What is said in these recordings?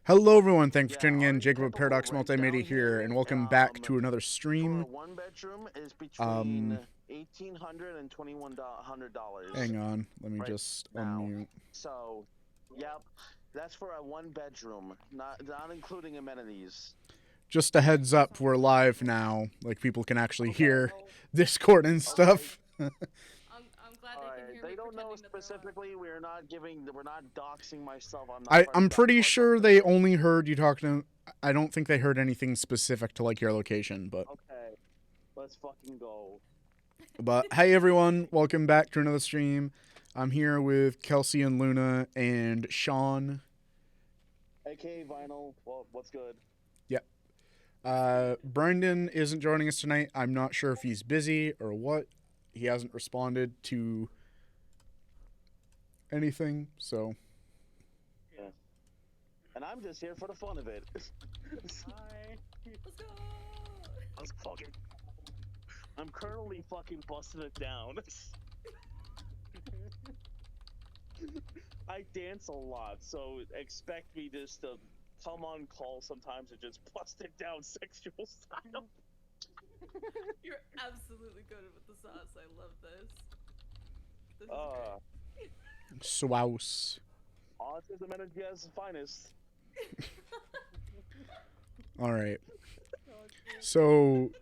Hello everyone, thanks for tuning in. Jacob of Paradox Multimedia here, and welcome back to another stream. For a one bedroom is between $1,800 and $2,100. Hang on, let me right just now. unmute. So, yep, that's for a one bedroom, not including amenities. Just a heads up, we're live now. Like, people can actually hear Discord and stuff. I'm glad they can hear me. They don't know pretending that they're specifically. We're not doxing myself. I'm pretty sure they only heard you talking to. I don't think they heard anything specific to like your location, but. Okay, let's fucking go. But hey everyone, welcome back to another stream. I'm here with Kelsey and Luna and Sean. AKA Vinyl. Well, what's good? Brendan isn't joining us tonight. I'm not sure if he's busy or what. He hasn't responded to anything, so. Yeah. And I'm just here for the fun of it. Hi. Let's go. Let's fucking. I'm currently fucking busting it down. I dance a lot, so expect me just to come on call sometimes and just bust it down sexual style. You're absolutely good with the sauce. I love this. This is great. Swouse. Autism energy at its finest. All right. So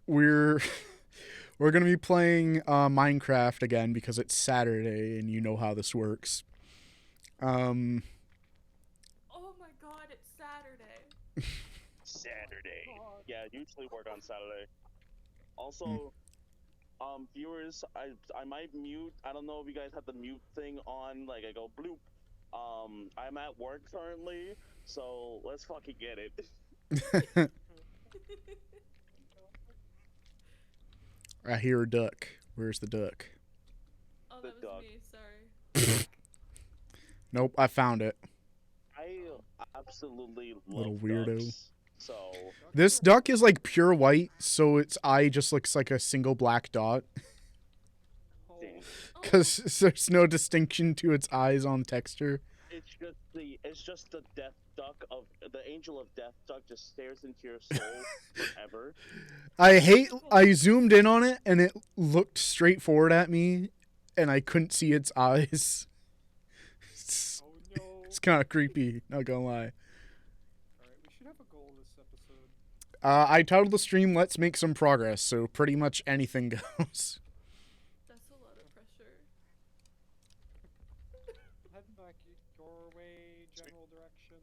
we're gonna be playing Minecraft again because it's Saturday and you know how this works. Oh my god, it's Saturday. Saturday. Yeah, usually work on Saturday. Also, Viewers, I might mute. I don't know if you guys have the mute thing on. Like I go bloop. I'm at work currently, so let's fucking get it. I hear a duck. Where's the duck? Oh, The that was dog. me. Sorry. Nope, I found it. I absolutely love Little weirdo. ducks, so This duck is like pure white, so its eye just looks like a single black dot. dang. Because there's no distinction to its eyes on texture. It's just the death duck of the angel of death duck just stares into your soul forever. I zoomed in on it and it looked straight forward at me and I couldn't see its eyes. It's, Oh no. it's kind of creepy, not gonna lie. Alright, we should have a goal this episode. I titled the stream "Let's Make Some Progress," so pretty much anything goes. That's a lot of pressure. Heading back your way, general direction.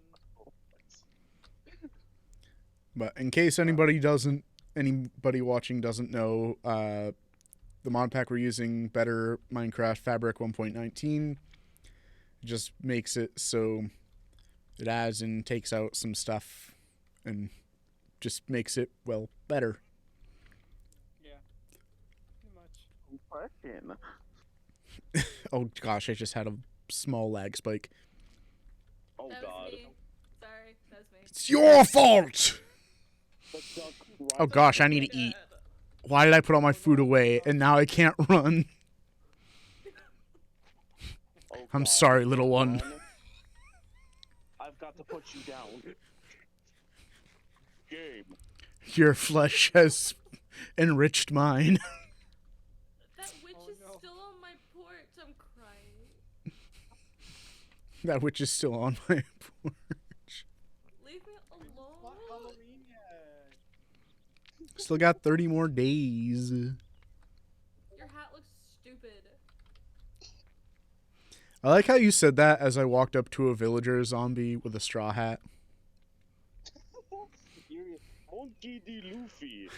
But in case anybody watching doesn't know, the mod pack we're using, Better Minecraft Fabric 1.19, just makes it so it adds and takes out some stuff and just makes it, well, better. Yeah. Pretty much. Question. Oh gosh, I just had a small lag spike. Oh That god. was me. Sorry, that was me. It's your fault! The duck Oh gosh, I need to eat. Why did I put all my food away and now I can't run? Oh I'm god. sorry, little one. Run. I've got to put you down. Game. Your flesh has enriched mine. That witch Oh, is no. still on my porch. I'm crying. That witch is still on my porch. Leave me alone. Not Halloween yet. Still got 30 more days. Your hat looks stupid. I like how you said that as I walked up to a villager zombie with a straw hat. You're Monkey D. Luffy.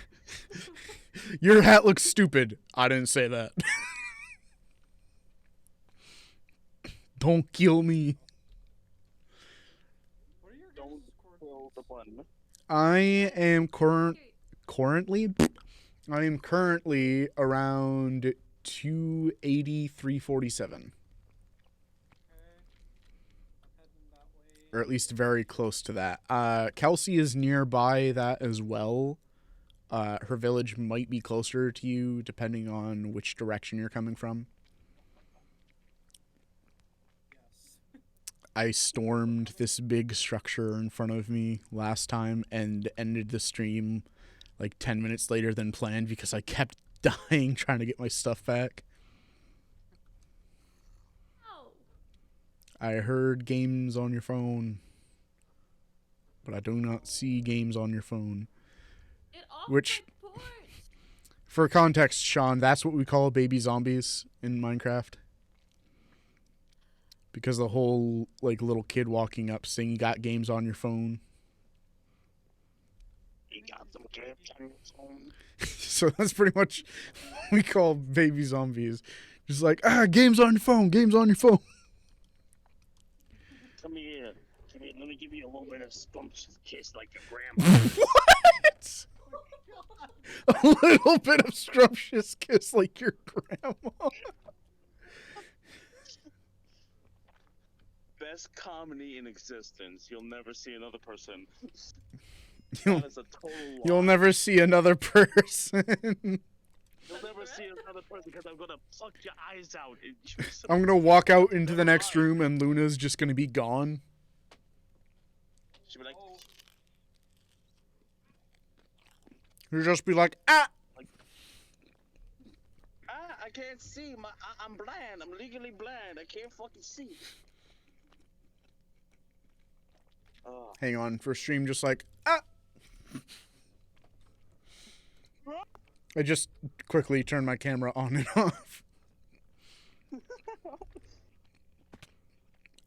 Your hat looks stupid. I didn't say that. Don't kill me. What are your Don't guys' coordinates? kill the button. I am Okay, currently around 280, 347. Okay. I'm heading that way. Or at least very close to that. Kelsey is nearby that as well. Her village might be closer to you depending on which direction you're coming from. Yes. I stormed this big structure in front of me last time and ended the stream like 10 minutes later than planned because I kept dying trying to get my stuff back. ow. I heard games on your phone, but I do not see games on your phone. Get off Which- my porch. For context, Sean, that's what we call baby zombies in Minecraft. Because the whole like little kid walking up saying you got games on your phone. You got some games on your phone. So that's pretty much what we call baby zombies. Just like, games on your phone, games on your phone. Come here. Come here. Let me give you a little bit of scrumptious kiss like your grandma. What? A little bit of scrumptious kiss like your grandma. Best comedy in existence. You'll never see another person. You'll, That is a total lie. you'll never see another person. You'll never see another person because I'm gonna pluck your eyes out. I'm gonna walk out into the next room and Luna's just gonna be gone. She'll be like, Oh, You'll just be like, ah! I can't see. I'm blind. I'm legally blind. I can't fucking see. Oh. Hang on, for stream, just like, ah! I just quickly turned my camera on and off.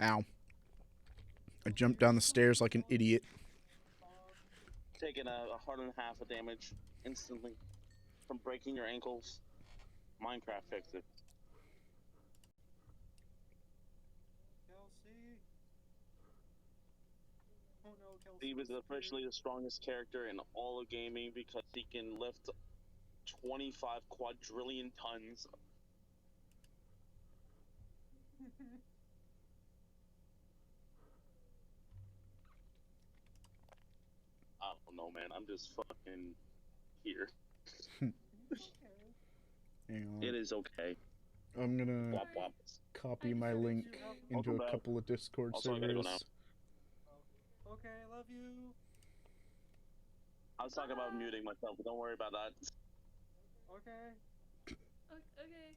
Ow. I jumped down the stairs like an idiot. Taking a heart and a half of damage instantly from breaking your ankles. Minecraft fixed it. Kelsey. Oh no, Kelsey. Steve is officially the strongest character in all of gaming because he can lift 25 quadrillion tons. I don't know, man. I'm just fucking here. Hang on. It is okay. I'm gonna Wop wop. copy my link into Welcome a back. couple of Discord Also, I gotta go now. servers. Okay, I love you. I was talking about muting myself, but don't worry about that. Okay. Okay.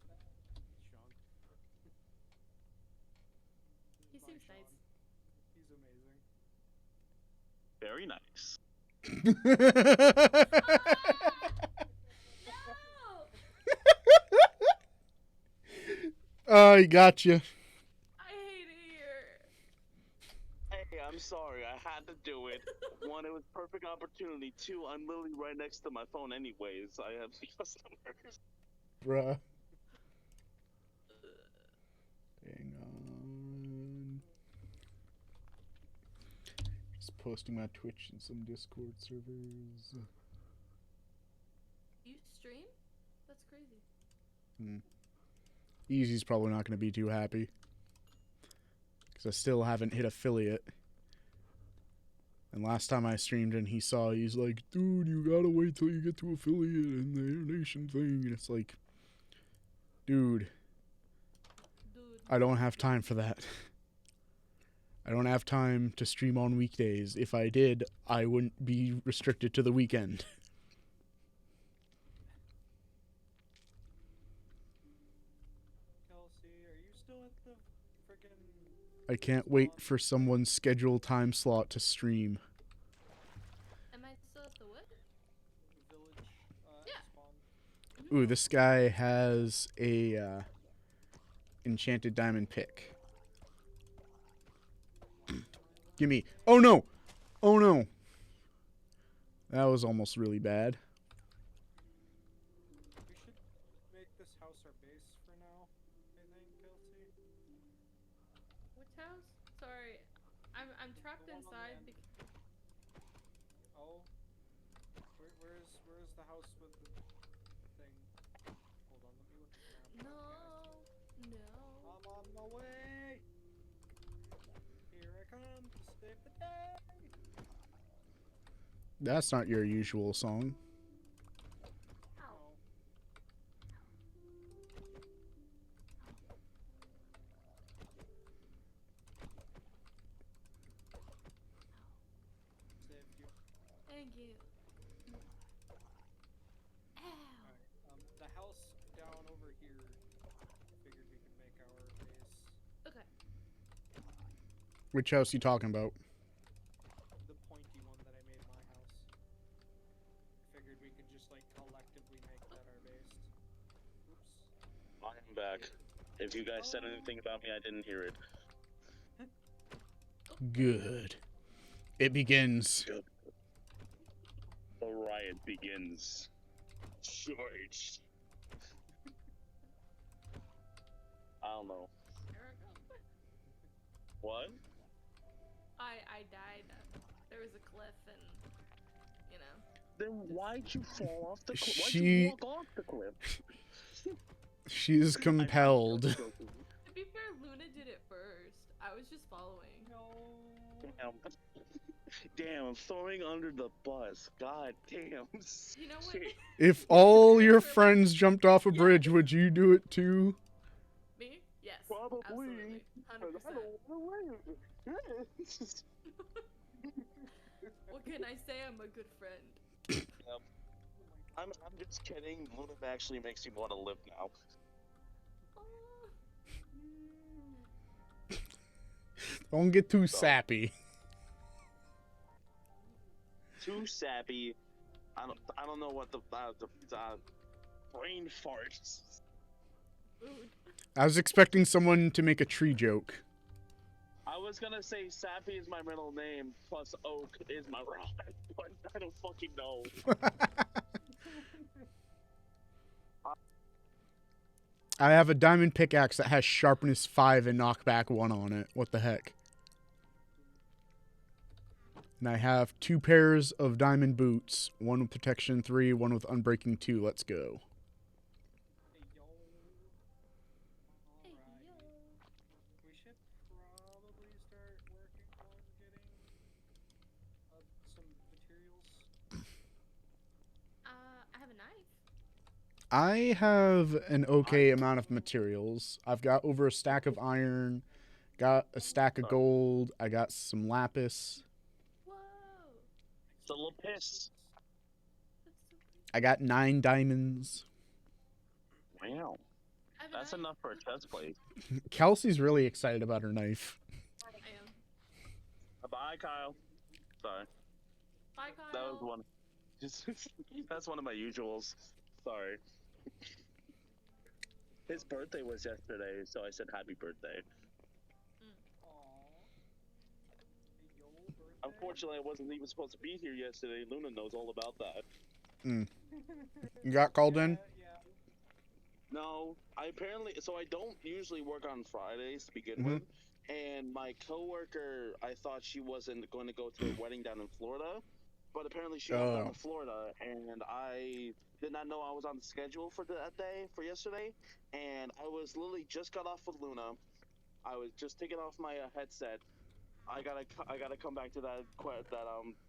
Sean. He My seems Sean. nice. He's amazing. Very nice. No! I got you. I hate it here. Hey, I'm sorry. I had to do it. One, it was perfect opportunity. Two, I'm literally right next to my phone anyways. I have customers. Bruh. Hang on. Just posting my Twitch and some Discord servers. You stream? That's crazy. Easy's probably not going to be too happy. Because I still haven't hit affiliate. And last time I streamed and he saw, he's like, dude, you gotta wait till you get to affiliate and the Air Nation thing. And it's like, dude, I don't have time for that. I don't have time to stream on weekdays. If I did, I wouldn't be restricted to the weekend. Kelsey, are you still at the friggin' I can't wait for someone's scheduled time slot to stream. Am I still at the what? village Yeah. spawn? Ooh, this guy has a enchanted diamond pick. Gimme. Oh no! Oh no! That was almost really bad. We should make this house our base for now, I think, Kelsey. Which house? Sorry, I'm trapped The one on the inside. end. Oh. Where's the house with the thing? Hold on, let me look at the map. No, no. I'm on my way! Here I come to save the day! That's not your usual song. Ow. Oh. Saved you. Thank you. Ow. Alright, the house down over here, I figured we could make our base. Okay. Which house you talking about? The pointy one that I made my house. Figured we could just like collectively make that our base. Oops. I am back. If you guys said anything about me, I didn't hear it. Good. It begins. The riot begins. George. I don't know. There I go. What? I died. There was a cliff and, you know. Then why'd you fall off the cliff? Why'd She- you walk off the cliff? She's compelled. To be fair, Luna did it first. I was just following. No. Damn. Damn, I'm throwing under the bus. God damn. You know what? Shit. If all your friends jumped off a bridge, would you do it too? Me? Yes. Probably. Absolutely. 100%. What can I say? I'm a good friend. I'm just kidding. Luna actually makes me want to live now. Oh. Don't get too sappy. Too sappy. I don't know what the brain farts. Food. I was expecting someone to make a tree joke. I was gonna say Sappy is my middle name, plus Oak is my rock, but I don't fucking know. I have a diamond pickaxe that has sharpness 5 and knockback 1 on it. What the heck? And I have 2 pairs of diamond boots. 1 with protection 3, 1 with unbreaking 2. Let's go. Hey, yo. Hey, Alright. yo. We should probably start working on getting some materials. I have a knife. I have an okay amount of materials. I've got over a stack of iron, got a stack of gold, I got some lapis, Whoa. It's a little piss. That's so pretty. I got 9 diamonds. Wow, I have a that's knife. enough for a chest plate. Kelsey's really excited about her knife. I am. Bye, Kyle. Sorry, Bye, Kyle. that was one. Just that's one of my usuals. Sorry. His birthday was yesterday, so I said happy birthday. Aww. Hey, yo, birthday. Unfortunately, I wasn't even supposed to be here yesterday. Luna knows all about that. You got called in? Yeah. No, I don't usually work on Fridays to begin Mhm. with. And my coworker, I thought she wasn't going to go to a wedding down in Florida, but apparently she went down Oh. to Florida, and I did not know I was on the schedule for that day, for yesterday. And I was literally just got off with Luna. I was just taking off my headset. I gotta come back to that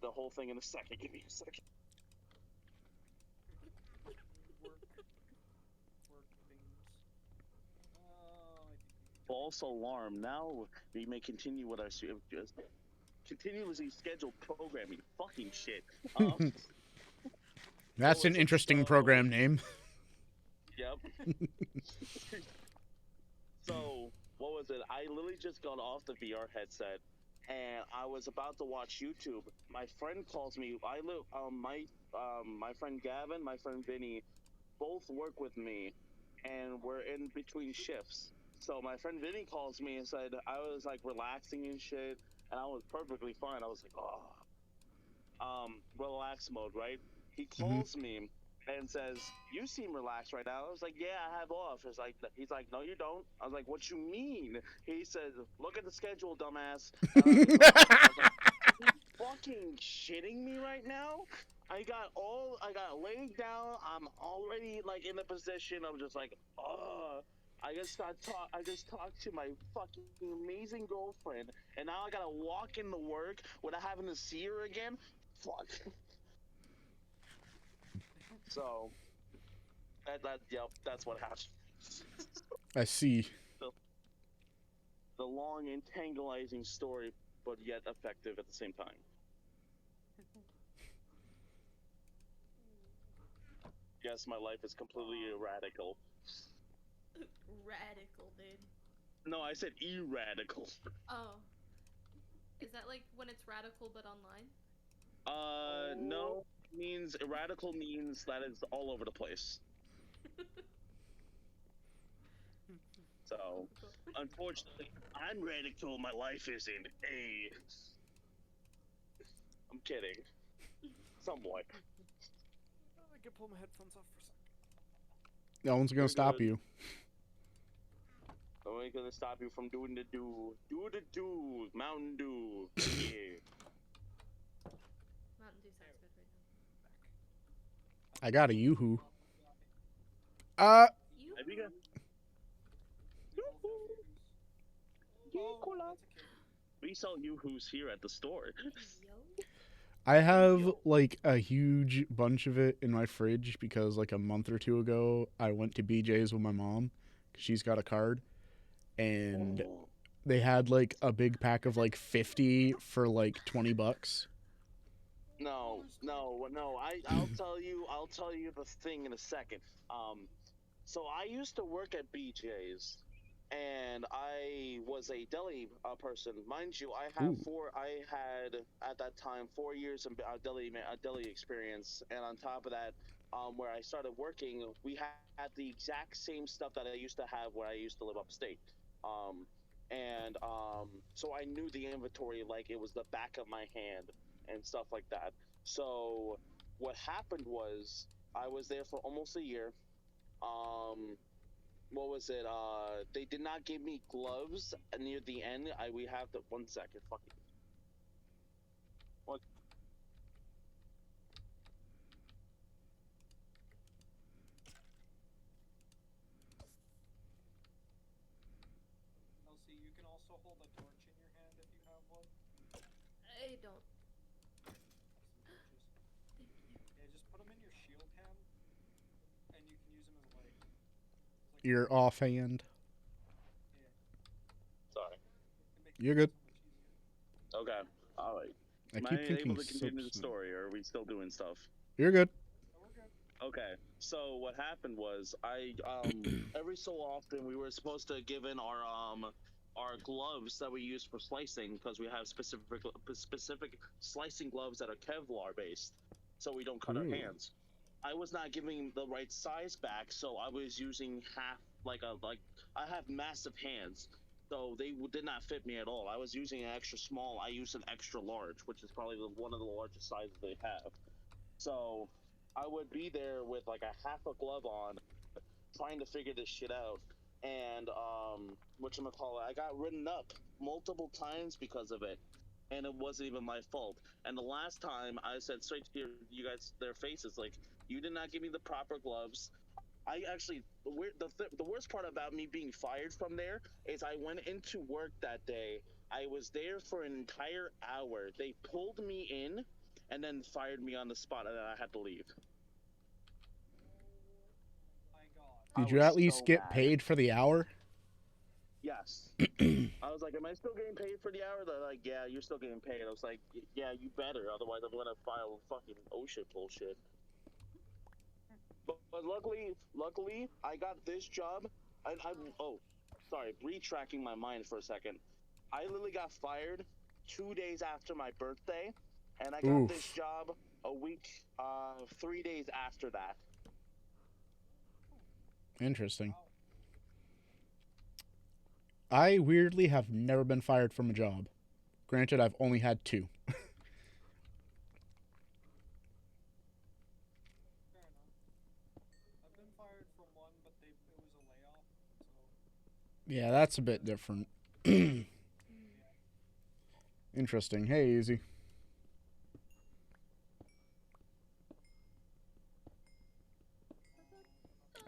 the whole thing in a second. Give me a second. Work things. Oh, False alarm. Now we may continue with our just continuously scheduled programming. Fucking shit. That's What an was it? interesting So- program name. Yep. So what was it? I literally just got off the VR headset, and I was about to watch YouTube. My friend calls me. My friend Gavin, my friend Vinny, both work with me, and we're in between shifts. So my friend Vinny calls me and said I was like relaxing and shit, and I was perfectly fine. I was like, relax mode, right? He calls me and says, "You seem relaxed right now." I was like, "Yeah, I have off." He's like, "No, you don't." I was like, "What you mean?" He says, "Look at the schedule, dumbass." And I was like, "Are you fucking shitting me right now?" I got laid down. I'm already like in the position of just like, I just talked to my fucking amazing girlfriend, and now I gotta walk into work without having to see her again. Fuck. So, that's what happened. I see. The long and tantalizing story, but yet effective at the same time. Yes, my life is completely radical. Radical, dude. No, I said eradical. Oh. Is that like when it's radical but online? No. Radical means that it's all over the place. So, unfortunately, I'm radical. My life isn't. Hey. I'm kidding. Somewhat. I can pull my headphones off for a second. No one's gonna You're stop good. you. No one's gonna stop you from doing the do. Do the do. Mountain Dew. Yeah. Mountain Dew sounds good right I got a yoo-hoo. now. You? Have you got? Oh, Cola. that's a kid. We sell yoo-hoos here at the store. Yo. I have like a huge bunch of it in my fridge because like a month or 2 ago I went to BJ's with my mom 'cause she's got a card, and they had like a big pack of like 50 for like $20. No. I'll tell you the thing in a second. So I used to work at BJ's, and I was a deli person. Mind you, I had at that time 4 years of deli experience, and on top of that, where I started working, we had the exact same stuff that I used to have where I used to live upstate. and so I knew the inventory like it was the back of my hand and stuff like that. So what happened was I was there for almost a year. What was it? They did not give me gloves near the end. We have to 1 second. Fucking. What? Elsie, you can also hold a torch in your hand if you have one. I don't. Some torches. Thank you. Yeah, just put them in your shield hand, and you can use them as light. It's like Your offhand. yeah, Sorry. it makes You're it good. so much easier. Okay. All right. I Am I keep thinking able to continue the soap's- story, or are we still doing stuff? You're good. So we're good. Okay, so what happened was I every so often we were supposed to give in our gloves that we use for slicing because we have specific slicing gloves that are Kevlar based, so we don't cut our Ooh. hands. I was not giving the right size back, so I was using half like I have massive hands, so they did not fit me at all. I was using an extra small. I used an extra large, which is probably one of the largest sizes they have. So I would be there with like a half a glove on, trying to figure this shit out. And whatchamacallit, I got written up multiple times because of it. And it wasn't even my fault. And the last time I said straight to you guys, their faces, like, you did not give me the proper gloves. I actually, the worst part about me being fired from there is I went into work that day. I was there for an entire hour. They pulled me in and then fired me on the spot, and then I had to leave. My God. Did you was at least so get mad. paid for the hour? Yes. I was like, am I still getting paid for the hour? They're like, yeah, you're still getting paid. I was like, yeah, you better. Otherwise, I'm going to file fucking OSHA bullshit. But luckily, I got this job. Sorry, retracking my mind for a second. I literally got fired 2 days after my birthday, and I got this Oof. job a week, 3 days after that. Interesting. Wow. I weirdly have never been fired from a job. Granted, I've only had 2. Fair enough. I've been fired from one, but it was a layoff, so Yeah, that's a bit different. Interesting. Hey, Easy.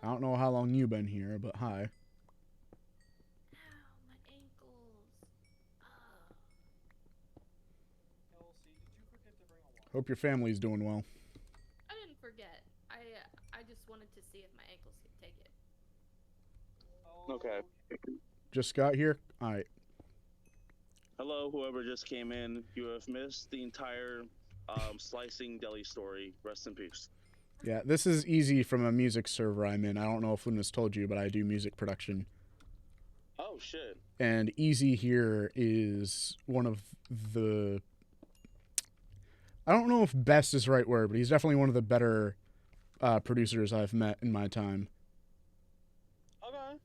I don't know how long you've been here, but hi. Ow, my ankles. Elsie, did you forget to bring a water? Hope your family's doing well. I didn't forget. I just wanted to see if my ankles could take it. Okay. Just got here? Alright. Hello, whoever just came in. You have missed the entire slicing deli story. Rest in peace. Yeah, this is Easy from a music server I'm in. I don't know if Luna's told you, but I do music production. Oh shit. And Easy here is one of the... I don't know if best is the right word, but he's definitely one of the better producers I've met in my time. Okay.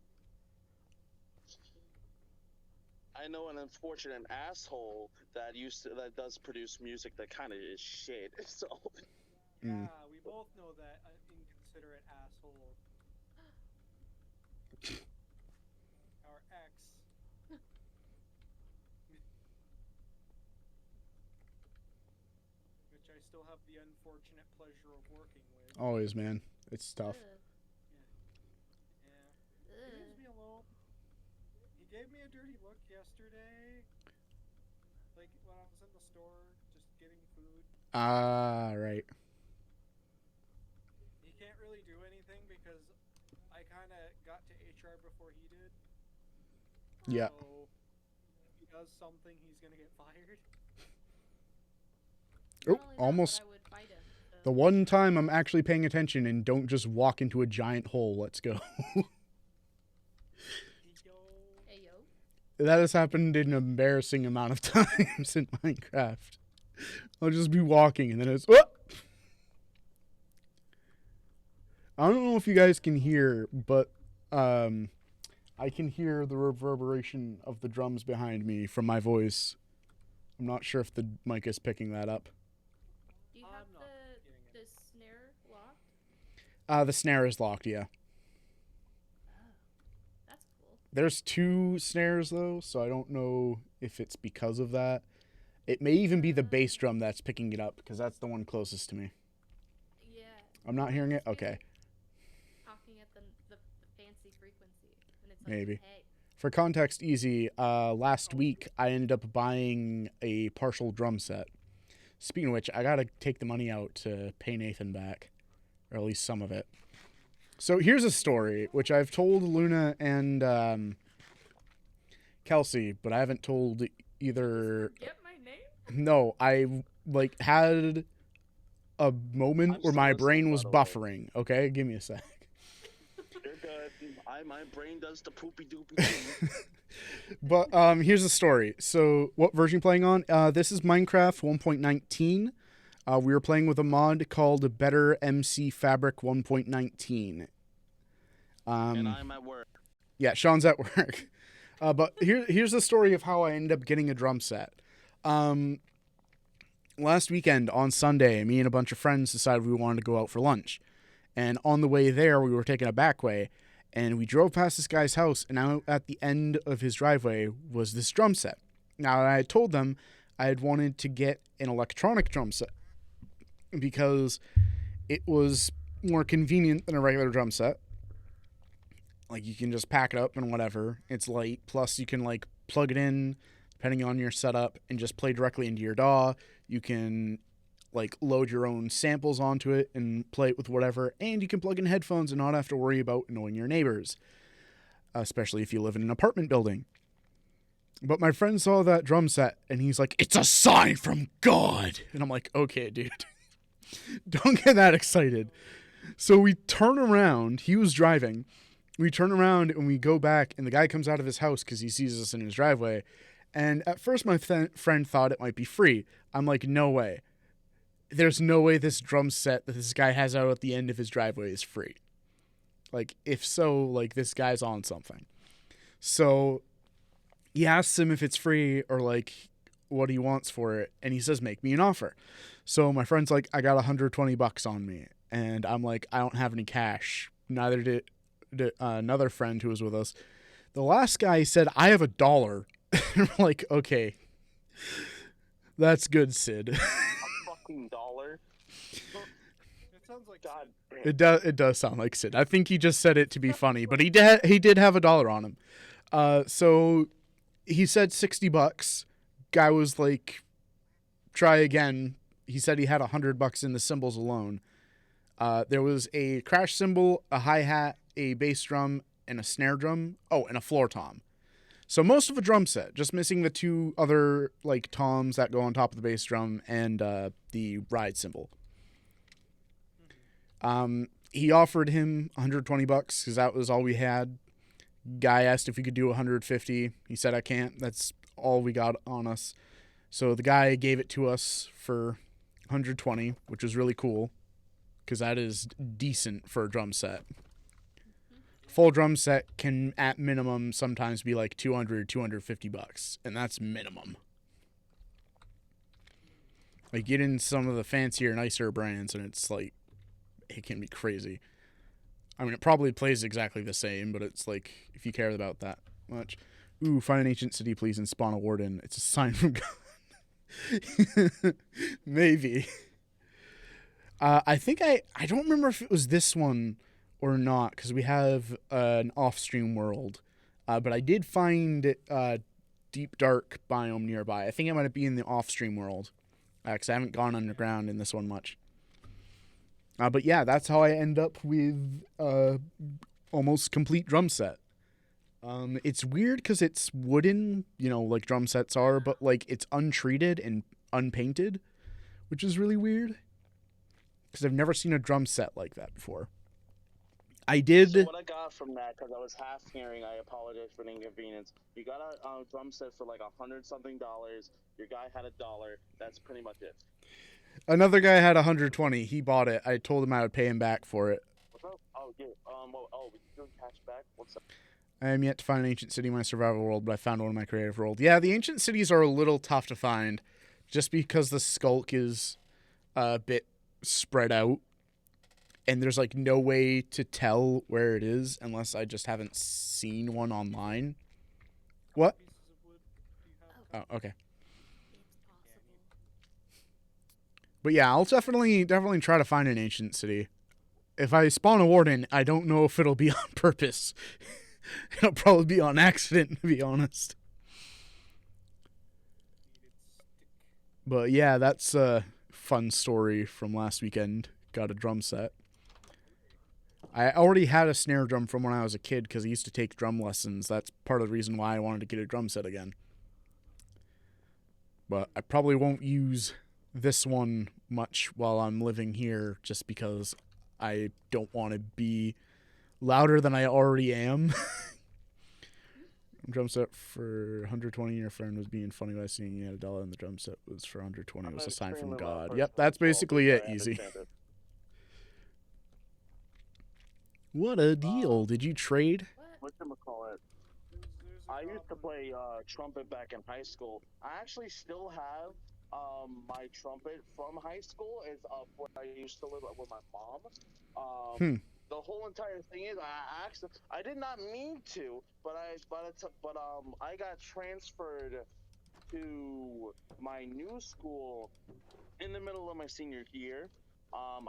I know an unfortunate asshole that does produce music that kind of is shit. So. Mm. Yeah, we both know that inconsiderate asshole. Our ex. Which I still have the unfortunate pleasure of working with. Always, man. It's tough. Yeah. He leaves me alone. He gave me a dirty look yesterday. Like when I was in the store just getting food. Ah, right. He can't really do anything because I kind of got to HR before he did. Yeah. So if he does something, he's gonna get fired. Oh, Not only that, but almost. I would fight him, so- The one time I'm actually paying attention and don't just walk into a giant hole. Let's go. He go. Hey yo. That has happened an embarrassing amount of times in Minecraft. I'll just be walking and then it's... Oh! I don't know if you guys can hear, but I I can hear the reverberation of the drums behind me from my voice. I'm not sure if the mic is picking that up. Do you have I'm not the snare locked? The snare is locked, yeah. Oh, that's cool. There's 2 snares, though, so I don't know if it's because of that. It may even be the bass drum that's picking it up, because that's the one closest to me. Yeah. I'm not hearing it? Okay. Talking at the fancy frequency. And it's like, Maybe. hey. For context, easy, last week I ended up buying a partial drum set. Speaking of which, I gotta take the money out to pay Nathan back, or at least some of it. So here's a story, which I've told Luna and Kelsey, but I haven't told either. Forget my name? No, I had a moment I'm where still my listening, brain by was the way. buffering. Okay, give me a sec. You're good. My brain does the poopy doopy thing. But here's the story. So what version you playing on? This is Minecraft 1.19. We were playing with a mod called Better MC Fabric 1.19. And I'm at work. Yeah, Sean's at work. But here's the story of how I ended up getting a drum set. Last weekend on Sunday, me and a bunch of friends decided we wanted to go out for lunch. And on the way there, we were taking a back way. And we drove past this guy's house, and out at the end of his driveway was this drum set. Now, I had told them I had wanted to get an electronic drum set because it was more convenient than a regular drum set. Like, you can just pack it up and whatever. It's light. Plus, you can, plug it in, depending on your setup, and just play directly into your DAW. You can load your own samples onto it and play it with whatever, and you can plug in headphones and not have to worry about annoying your neighbors, especially if you live in an apartment building. But my friend saw that drum set, and he's like, "It's a sign from God!" And I'm like, "Okay, dude, don't get that excited." So we turn around, he was driving, we turn around and we go back, and the guy comes out of his house because he sees us in his driveway, and at first my friend thought it might be free. I'm like, no way. There's no way this drum set that this guy has out at the end of his driveway is free. If so, this guy's on something. So he asks him if it's free or what he wants for it, and he says, "Make me an offer." So my friend's like, "I got $120 on me," and I'm like, "I don't have any cash." Neither did another friend who was with us. The last guy said, "I have $1." And we're like, "Okay, that's good, Sid." $1. It sounds like God Sid. damn. It does sound like Sid. I think he just said it to be funny, but he did have $1 on him. So he said $60. Guy was like, "Try again." He said he had $100 in the cymbals alone. There was a crash cymbal, a hi-hat, a bass drum, and a snare drum. Oh, and a floor tom. So most of a drum set, just missing the 2 other toms that go on top of the bass drum and the ride cymbal. He offered him $120 because that was all we had. Guy asked if we could do $150. He said, "I can't. That's all we got on us." So the guy gave it to us for $120, which was really cool because that is decent for a drum set. Full drum set can at minimum sometimes be $200-$250, and that's minimum. Get in some of the fancier, nicer brands, and it's it can be crazy. I mean, it probably plays exactly the same, but it's if you care about that much. Ooh, find an ancient city, please, and spawn a warden. It's a sign from God. Maybe. I think I don't remember if it was this one or not, because we have an off-stream world. But I did find deep dark biome nearby. I think it might be in the off-stream world, because I haven't gone underground in this one much. But yeah, that's how I end up with almost complete drum set. It's weird because it's wooden, like drum sets are, but it's untreated and unpainted, which is really weird because I've never seen a drum set like that before. I did. So what I got from that, because I was half hearing, I apologize for the inconvenience. You got a drum set for $100-something. Your guy had $1. That's pretty much it. Another guy had $120. He bought it. I told him I would pay him back for it. What's up? Oh, yeah. We doing cash back? What's up? I am yet to find an ancient city in my survival world, but I found one in my creative world. Yeah, the ancient cities are a little tough to find, just because the skulk is a bit spread out, and there's like no way to tell where it is unless I just haven't seen one online. What? Pieces of wood do you have? Oh, okay. It's possible. But yeah, I'll definitely try to find an ancient city. If I spawn a warden, I don't know if it'll be on purpose. It'll probably be on accident, to be honest. Needed stick. But yeah, that's a fun story from last weekend. Got a drum set. I already had a snare drum from when I was a kid because I used to take drum lessons. That's part of the reason why I wanted to get a drum set again. But I probably won't use this one much while I'm living here just because I don't want to be louder than I already am. Drum set for 120. Your friend was being funny by seeing you had $1 and the drum set was for 120. It was a sign from God. Yep, that's basically it. Easy. What a deal. Did you trade? What? Whatchamacallit? There's a I used to goblin. play trumpet back in high school. I actually still have my trumpet from high school. It's up where I used to live with my mom. The whole entire thing is I did not mean to, but I got transferred to my new school in the middle of my senior year. I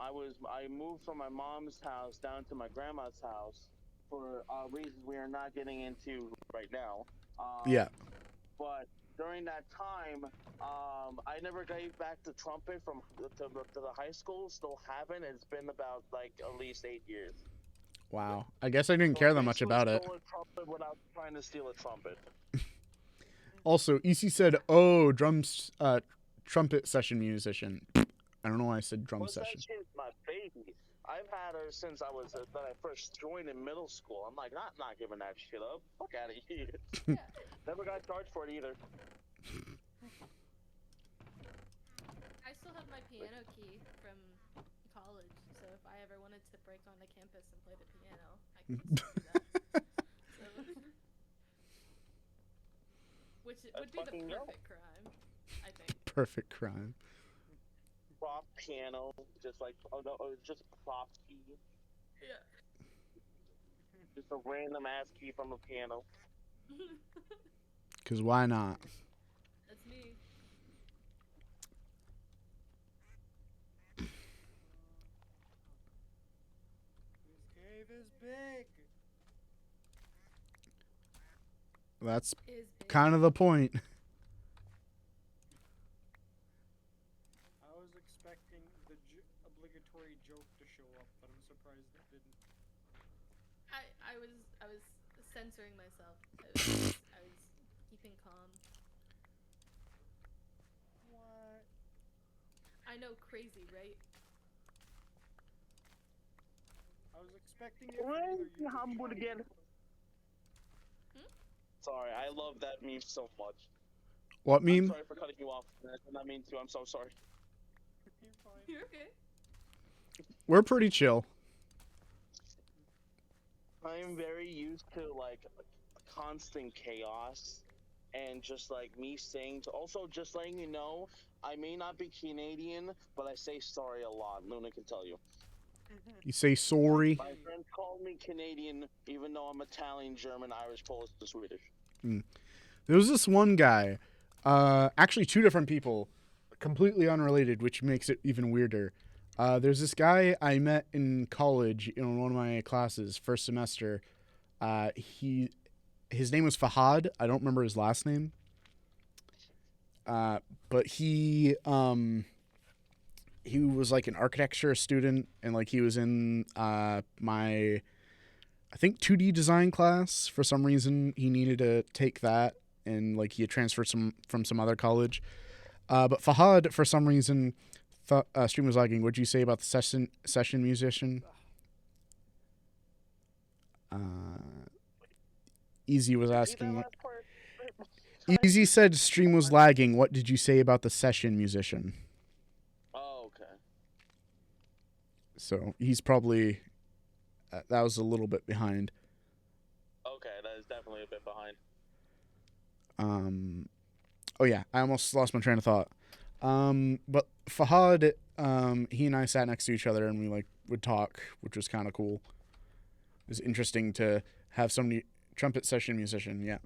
moved from my mom's house down to my grandma's house for reasons we are not getting into right now. Yeah. But during that time, I never gave back the trumpet to the high school. Still haven't. It's been about like at least 8 years. Wow. I guess I didn't So care I that much basically about it. stole a trumpet without trying to steal a trumpet. Also, EC said, "Oh, trumpet session musician." I don't know why I said drum What's session. that shit? My baby. I've had her since I first joined in middle school. I'm like, not giving that shit up. Fuck out of here. Yeah. Never got charged for it either. I still have my piano key from college, so if I ever wanted to break onto campus and play the piano, I could just do that. So, which would be the fucking no. perfect crime, I think. Perfect crime. Prop piano, just like just prop key, Yeah. just a random ass key from a piano. Because why not? That's me. This cave is big. That's Is big. kind of the point. I was expecting the obligatory joke to show up, but I'm surprised it didn't. I was censoring myself. I was keeping calm. What? I know, crazy, right? I was expecting it. from either you or Humble Johnny. again. Sorry, I love that meme so much. What I'm meme? sorry for cutting you off. I did not mean to. I'm so sorry. You're fine. You're okay. We're pretty chill. I'm very used to like constant chaos and just like me saying to also just letting you know I may not be Canadian, but I say sorry a lot. Luna can tell you. You say sorry. My friends call me Canadian even though I'm Italian, German, Irish, Polish, and Swedish. There was this one guy, actually two different people, completely unrelated, which makes it even weirder. There's this guy I met in college in one of my classes, first semester. His name was Fahad. I don't remember his last name. But he was like an architecture student, and like he was in my, I think 2D design class. For some reason, he needed to take that, and like he had transferred from some other college. But Fahad, for some reason, thought stream was lagging. What'd you say about the session musician? Easy was asking. Easy said stream was lagging. What did you say about the session musician? Oh, okay. So he's probably that was a little bit behind. Okay, that is definitely a bit behind. Oh yeah, I almost lost my train of thought. But Fahad, he and I sat next to each other and we like would talk, which was kind of cool. It was interesting to have somebody trumpet session musician. Yeah.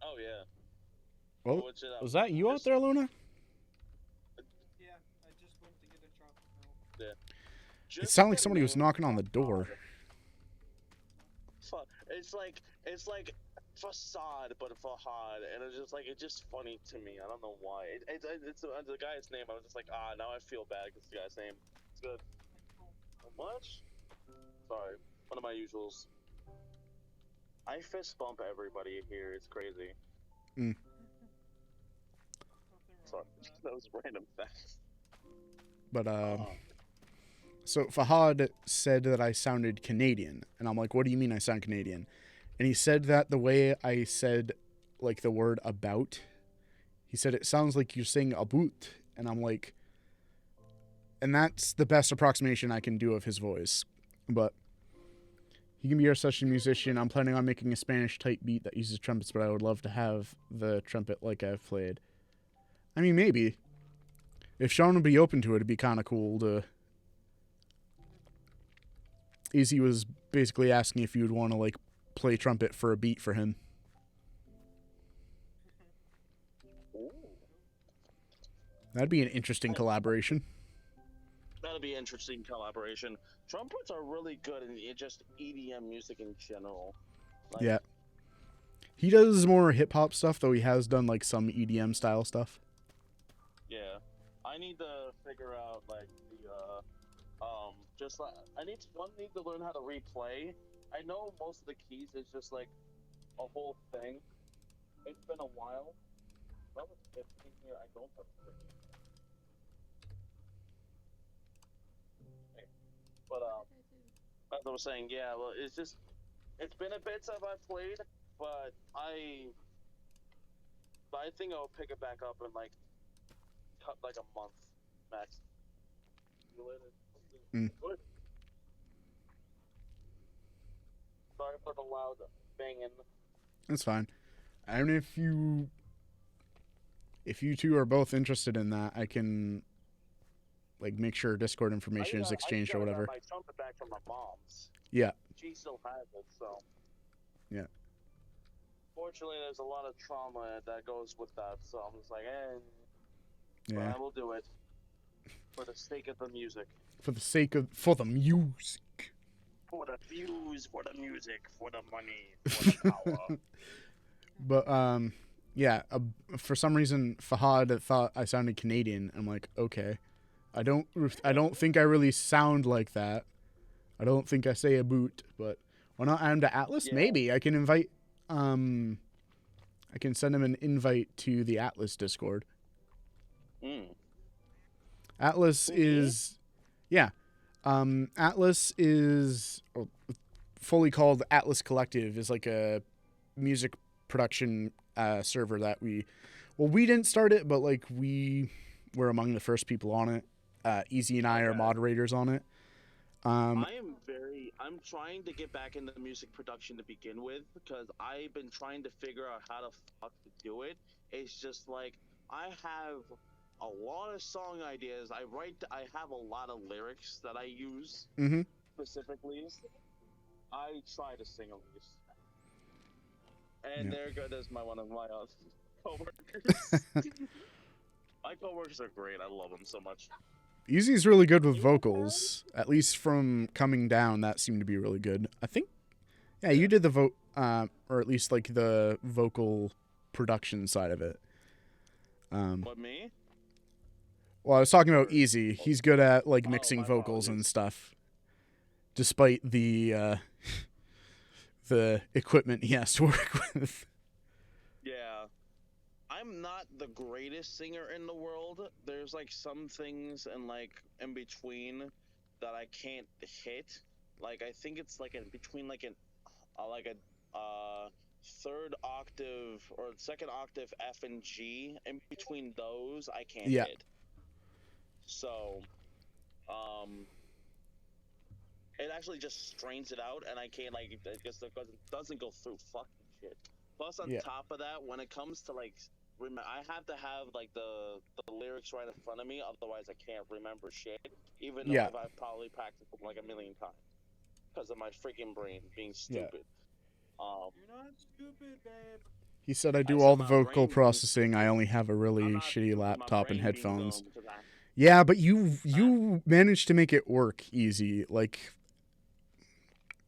Oh yeah. Well, Which, was that you out just- there, Luna? Yeah, I just went to get a chocolate milk. It just sounded like the somebody was name knocking on the door. It's like facade, but Fahad, and it's just funny to me. I don't know why. It's the guy's name. I was just like, now I feel bad because the guy's name. It's good. How much? Sorry, one of my usuals. I fist bump everybody here. It's crazy. Nothing wrong Sorry, with that. that was random facts. But so Fahad said that I sounded Canadian, and I'm like, what do you mean I sound Canadian? And he said that the way I said like the word about, he said it sounds like you're saying about, and I'm like, and that's the best approximation I can do of his voice. But he can be our session musician. I'm planning on making a Spanish type beat that uses trumpets, but I would love to have the trumpet like I've played. I mean, maybe. If Sean would be open to it, it'd be kind of cool to... Easy was basically asking if you'd want to, like, play trumpet for a beat for him. Ooh. That'd be an interesting collaboration. That'll be an interesting collaboration. Trumpets are really good in just EDM music in general. Like, Yeah. He does more hip-hop stuff, though he has done, like, some EDM style stuff. Yeah. I need to figure out like the just like I need to learn how to replay. I know most of the keys is just like a whole thing. It's been a while. That was 15 here. I don't have 15. Okay. But as I was saying, yeah, well, it's been a bit since I played, but I think I'll pick it back up in like a month max. See you later. Mm. Good. Sorry for the loud banging. That's fine. And if you two are both interested in that, I can, like, make sure Discord information is exchanged or whatever. I got my trumpet back from my mom's. Yeah. She still has it, so. Yeah. Fortunately, there's a lot of trauma that goes with that, so I'm just like, but Yeah. I will do it for the sake of the music, For the music. for the views, for the music, for the money, for the power. But yeah. For some reason, Fahad thought I sounded Canadian. I'm like, okay. I don't think I really sound like that. I don't think I say a boot, but why not add him to Atlas? Yeah. Maybe I can invite. I can send him an invite to the Atlas Discord. Atlas is, yeah. Atlas is fully called Atlas Collective, is like a music production server that we didn't start it, but like we were among the first people on it. Easy and I are Okay. moderators on it. I'm trying to get back into music production to begin with because I've been trying to figure out how to do it. It's just like I have a lot of song ideas. I have a lot of lyrics that I use Mm-hmm. specifically. I try to sing at least. And Yeah. there goes one of my coworkers. My coworkers are great. I love them so much. Easy's really good with vocals. At least from Coming Down, that seemed to be really good. I think, yeah, you did the or at least like the vocal production side of it. But me? Well, I was talking about Easy. He's good at like mixing my vocals and apologies. stuff, despite the the equipment he has to work with. Yeah. I'm not the greatest singer in the world. There's like some things and like in between that I can't hit. Like I think it's like in between like a third octave or second octave F and G. In between those, I can't Yeah. hit. So, it actually just strains it out, and I can't like it just doesn't go through fucking shit. Plus, on Yeah. top of that, when it comes to like, I have to have like the lyrics right in front of me, otherwise I can't remember shit. Even though Yeah. I've probably practiced them like a million times because of my freaking brain being Yeah. stupid. You're not stupid, babe. He said, I do said all the my vocal brain being processing. I stupid. only have a really I'm not shitty stupid, my laptop and brain being headphones. dumb, 'cause Yeah, but you managed to make it work easy. Like,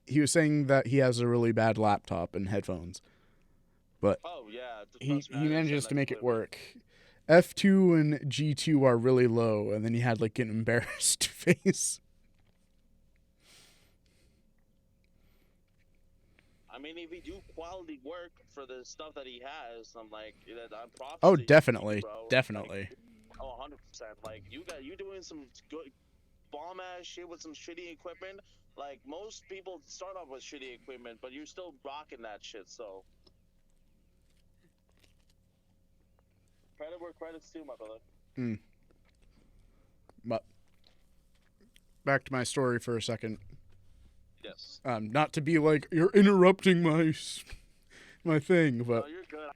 he was saying that he has a really bad laptop and headphones, but oh yeah, he trust me, I manages understand to that make it completely. work. F2 and G2 are really low, and then he had like an embarrassed face. I mean, if he do quality work for the stuff that he has, I'm like, I'm props Oh, to you, definitely, bro. definitely. Like, oh, 100%. Like, you doing some good bomb ass shit with some shitty equipment. Like, most people start off with shitty equipment, but you're still rocking that shit. So, credit where credit's due, my brother. But back to my story for a second. Yes. Not to be like you're interrupting my thing, but No, you're good.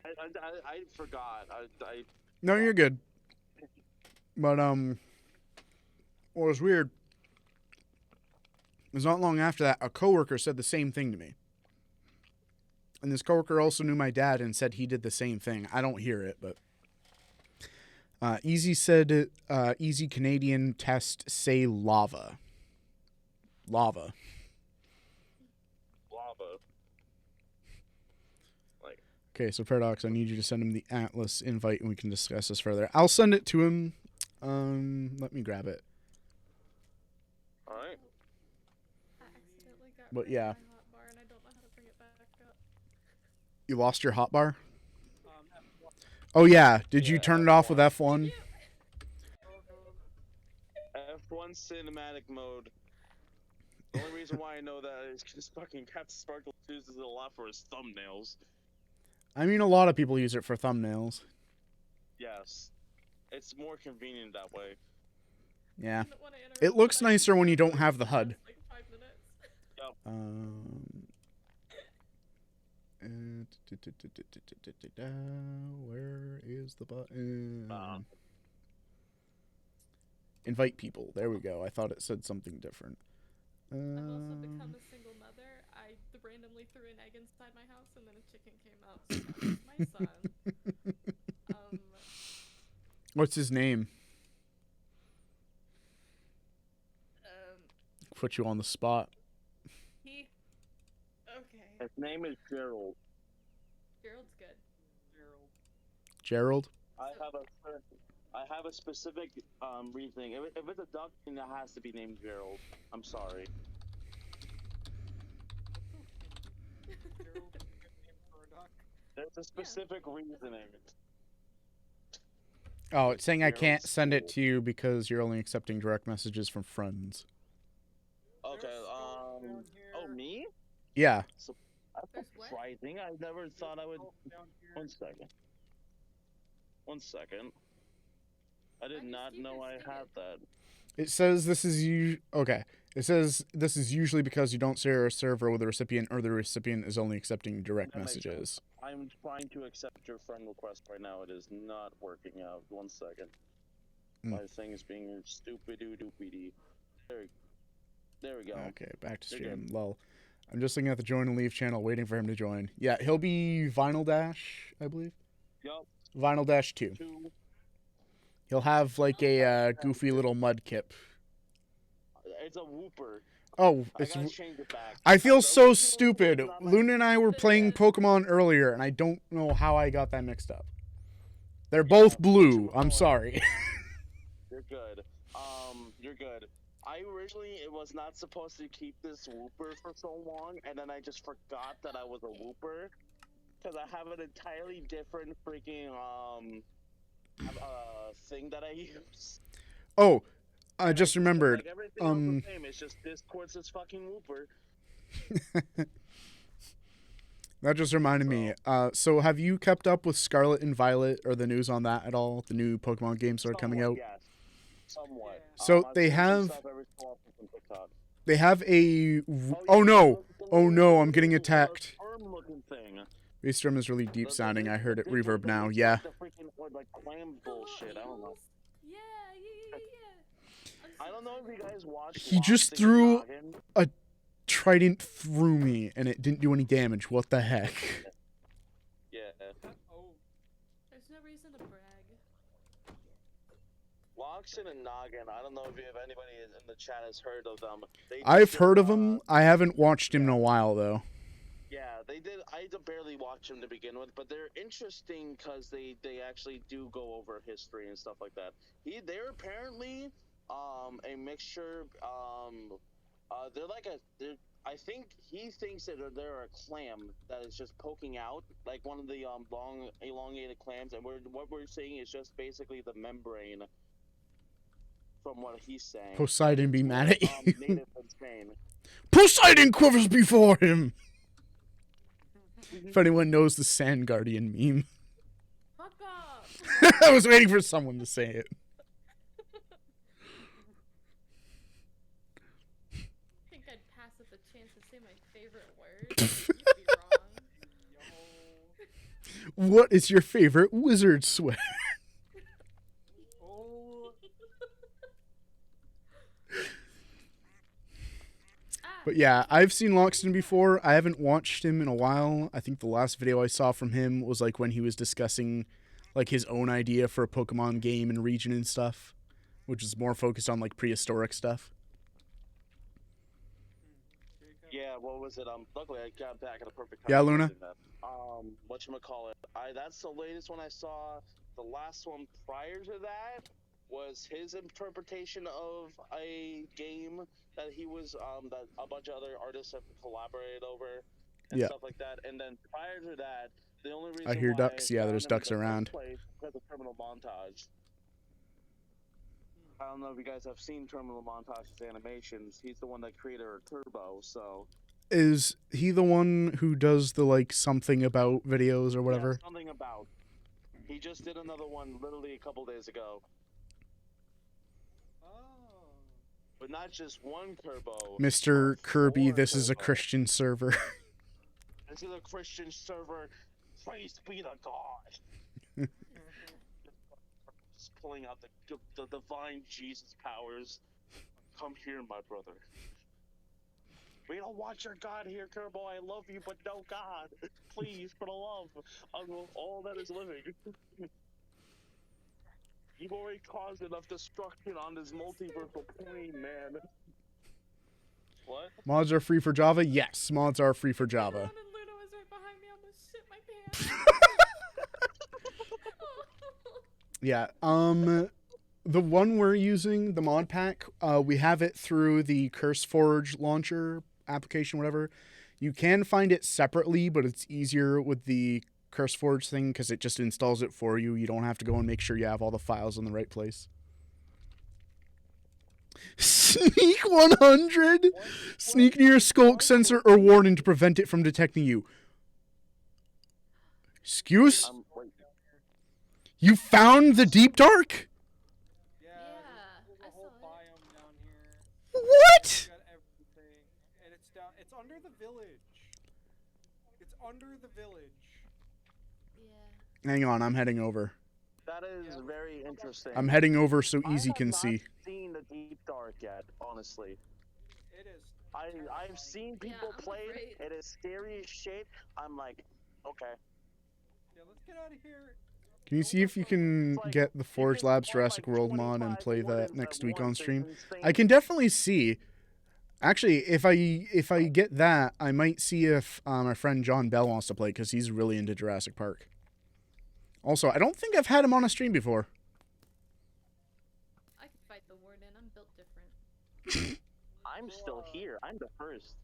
I forgot. no, you're good. But what was weird was not long after that, a coworker said the same thing to me, and this coworker also knew my dad and said he did the same thing. I don't hear it, but Easy said, "Easy Canadian test say lava." lava. Like, Okay, so Paradox, I need you to send him the Atlas invite and we can discuss this further. I'll send it to him. Let me grab it. all right. I accidentally got But rid yeah. of my hotbar and I don't know how to bring it back up. You lost your hotbar? F1. Oh yeah. Did you Yeah, turn it off with F1. F1? F1 cinematic mode. The only reason why I know that is because fucking Captain Sparkle uses it a lot for his thumbnails. I mean, a lot of people use it for thumbnails. Yes. It's more convenient that way. Yeah. Didn't wanna interrupt, It looks but I nicer when you don't just have the HUD. like 5 minutes. Where is the button? Uh, Invite people. There we go. I thought it said something different. I've also become a single mother. I randomly threw an egg inside my house and then a chicken came out. So that's my son. What's his name? Um, Put you on the spot. he. Okay. his name is Gerald. Gerald's good. Gerald? Gerald. I have a specific reasoning. If it's a duck, then it has to be named Gerald. I'm sorry. Gerald is a good name for a duck. There's a specific reasoning. Oh, it's saying I can't Gerald's send it cool. to you because you're only accepting direct messages from friends. Okay. There's skulls down Oh, here. me? Yeah. That's There's what? surprising. I never thought I would. Skulls down here. One second. One second. I did I'm not just know I interested. had that. It says this is okay. It says this is usually because you don't share a server with the recipient or the recipient is only accepting direct That makes sense. messages. I'm trying to accept your friend request right now. It is not working out. One second. Hmm. My thing is being stupid doopy. There we go. Okay, back to You're stream. good. Lol. I'm just looking at the join and leave channel waiting for him to join. Yeah, he'll be Vinyl Dash, I believe. Yup. Vinyl Dash 2. 2. He'll have like a goofy little mud kip. It's a whooper. Oh, I it's gotta change it back. I feel The so original stupid. is not my- Luna and I were playing Pokemon earlier, and I don't know how I got that mixed up. They're both blue. I'm sorry. You're good. You're good. I originally it was not supposed to keep this whooper for so long, and then I just forgot that I was a whooper, because I have an entirely different freaking thing that I use. Oh, I just remembered. Like everything else the same. It's just Discord's this fucking whooper. That just reminded me. So have you kept up with Scarlet and Violet or the news on that at all? The new Pokemon games that are coming out. Yes. Somewhat. So I've they seen some have- stuff every so often from TikTok. They have a. Oh, Oh yeah, no! the Oh no! I'm little, getting attacked. worm-looking thing. Bass drum is really deep The sounding. I big- heard it the big one reverb that now. looks Yeah. like the freaking or like clam bullshit. I don't know. Yeah. I don't know if you guys watched. He just Lost in the threw- Noggin. Trident through me, and it didn't do any damage. What the heck? Yeah. Oh, There's no reason to brag. Loxton and Noggin. I don't know if anybody in the chat has heard of them. They I've did, heard of him. I haven't watched him in a while though. Yeah, they did. I barely watch them to begin with, but they're interesting because they actually do go over history and stuff like that. They're apparently a mixture. They're like I think he thinks that they're a clam that is just poking out, like one of the long elongated clams, and what we're seeing is just basically the membrane. From what he's saying. Poseidon be mad at you. Native in Spain. Poseidon quivers before him. If anyone knows the Sand Guardian meme, Fuck off! I was waiting for someone to say it. I think I'd pass up the chance to say my favorite word. You'd be wrong. yo. What is your favorite wizard swear? Oh. But yeah, I've seen Loxton before. I haven't watched him in a while. I think the last video I saw from him was like when he was discussing like his own idea for a Pokemon game and region and stuff, which is more focused on like prehistoric stuff. Yeah, what was it? Luckily I got back at a perfect time. Yeah, to Luna? mention that. Whatchamacallit? That's the latest one I saw. The last one prior to that was his interpretation of a game that he was that a bunch of other artists have collaborated over and Yeah. stuff like that. And then prior to that, the only reason I hear why ducks. Yeah, found there's him in ducks the first around. place was the Terminal Montage. I don't know if you guys have seen Terminal Montage's animations. He's the one that created Turbo, so Is he the one who does the like something about videos or whatever? yeah, something about. He just did another one literally a couple days ago. Oh. But not just one Turbo. Mr. but Kirby, 4 this is a Turbo. Christian server. This is a Christian server. Praise be to God. Just pulling out the divine Jesus powers. Come here, my brother. We don't want your God here, Turbo. I love you, but no God. Please, for the love of all that is living. You've already caused enough destruction on this multiversal plane, man. What? Mods are free for Java? Yes, mods are free for Java. Ron and Luna was right behind me. I almost shit my pants. Yeah, the one we're using, the mod pack, we have it through the CurseForge launcher application, whatever. You can find it separately, but it's easier with the CurseForge thing because it just installs it for you. You don't have to go and make sure you have all the files in the right place. Sneak 100? Sneak near skulk sensor or warning to prevent it from detecting you. Excuse? Wait. You found the deep dark? Yeah, Yeah, there's a I whole saw it. biome down here. What? Got everything, and it's down. It's under the village. It's under the village. Yeah. Hang on, I'm heading over. That is very interesting. I'm heading over so I Easy have can not see. seen the Deep Dark yet, honestly. It is. I've seen people I'm play afraid. it. It is scary as shit. I'm like, okay. Yeah, let's get out of here. Can you see if you can It's like, get the you Forge can Labs find, Jurassic like, World mod and 25 play that wardens next at week on once. It's stream? insane. I can definitely see. Actually, if I get that, I might see if my friend John Bell wants to play because he's really into Jurassic Park. Also, I don't think I've had him on a stream before. I could fight the warden. I'm built different. I'm still here. I'm the first.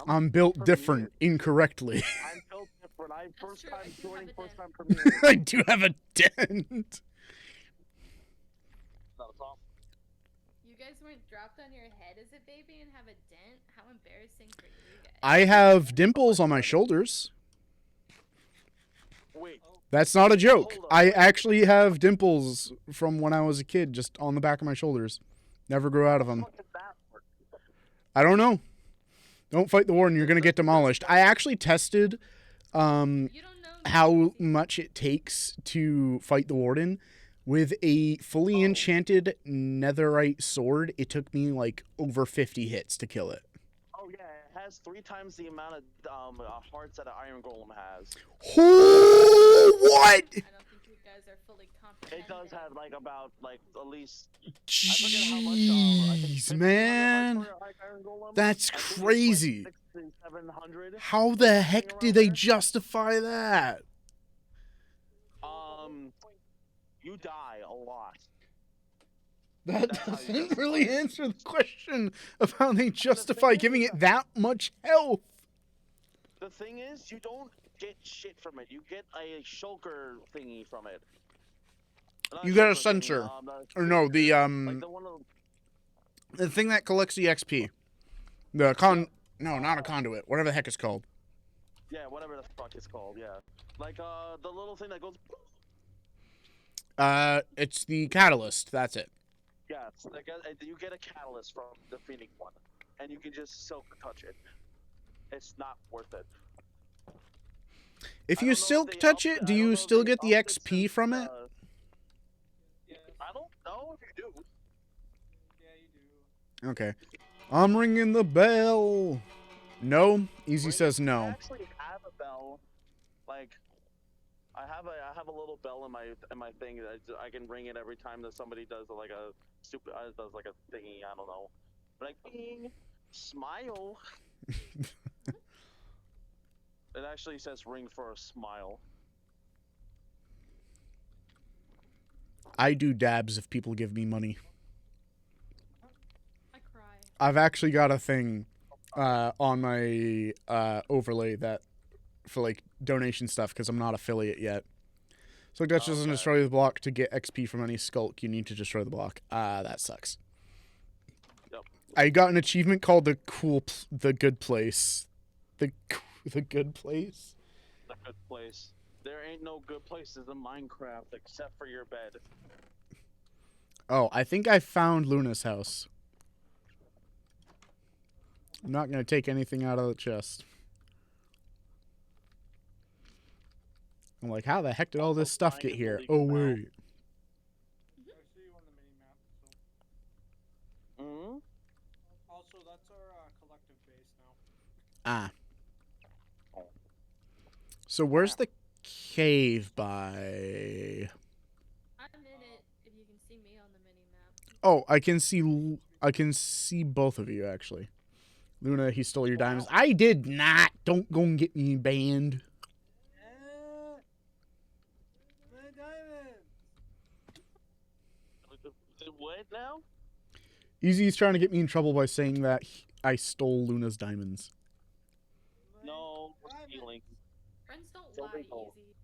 I'm built Premiere. different, incorrectly. I'm built different. I'm first true, time I do have joining, a first time dent. premiere. I do have a dent. Not a problem. You guys weren't dropped on your head as a baby and have a dent? How embarrassing for you guys. I have dimples on my shoulders. Wait, That's not a joke. Hold on. I actually have dimples from when I was a kid, just on the back of my shoulders. Never grew out of them. how does that work? I don't know. Don't fight the warden. You're going to get demolished. I actually tested You don't know. how much it takes to fight the warden. With a fully enchanted netherite sword, it took me like over 50 hits to kill it. Oh yeah, it has 3 times the amount of hearts that an iron golem has. What? I don't think you guys are fully comprehending. It does have like about like at least. I forget how much. I think Jeez, 600 man. for an iron golem. That's I think it's, like, crazy. 600 to 700. How the heck around did they there. justify that? You die a lot. That That's how you doesn't justify really it. answer the question of how they justify giving it that much health. The thing is, you don't get shit from it. You get a shulker thingy from it. Not You get a shulker thingy, sensor. the Or no, the like the one of the thing that collects the XP. No, not a conduit. Whatever the heck it's called. yeah, whatever the fuck it's called. Yeah, like the little thing that goes. It's the catalyst. That's it. Yeah, it's like you get a catalyst from defeating one, and you can just silk touch it. It's not worth it. If I you don't know silk if they touch upped it, I do don't know you if still they get the upped it XP since, from it? Yes. I don't know if you do. Yeah, you do. Okay. I'm ringing the bell. No? Easy Ring- says I no. actually have a bell. Like, I have a little bell in my thing that I can ring it every time that somebody does like a stupid does like a thingy. I don't know. Like, bing, smile. It actually says ring for a smile. I do dabs if people give me money. I cry. I've actually got a thing on my overlay that for like donation stuff because I'm not affiliate yet. So that doesn't Okay. destroy the block to get XP from any skulk. You need to destroy the block. That sucks. Yep. I got an achievement called the good place. The good place. The good place. There ain't no good places in Minecraft except for your bed. Oh, I think I found Luna's house. I'm not gonna take anything out of the chest. I'm like, how the heck did all this stuff get here? Oh wait. I see you on the mini map. So. Hmm. Also, that's our collective base now. Ah. So where's the cave by? I'm in it. If you can see me on the mini map. Oh, I can see both of you actually. Luna, he stole your diamonds. I did not. Don't go and get me banned. My diamond. What now? Easy's trying to get me in trouble by saying that I stole Luna's diamonds. No, we're stealing. Friends don't It's lie illegal. easy.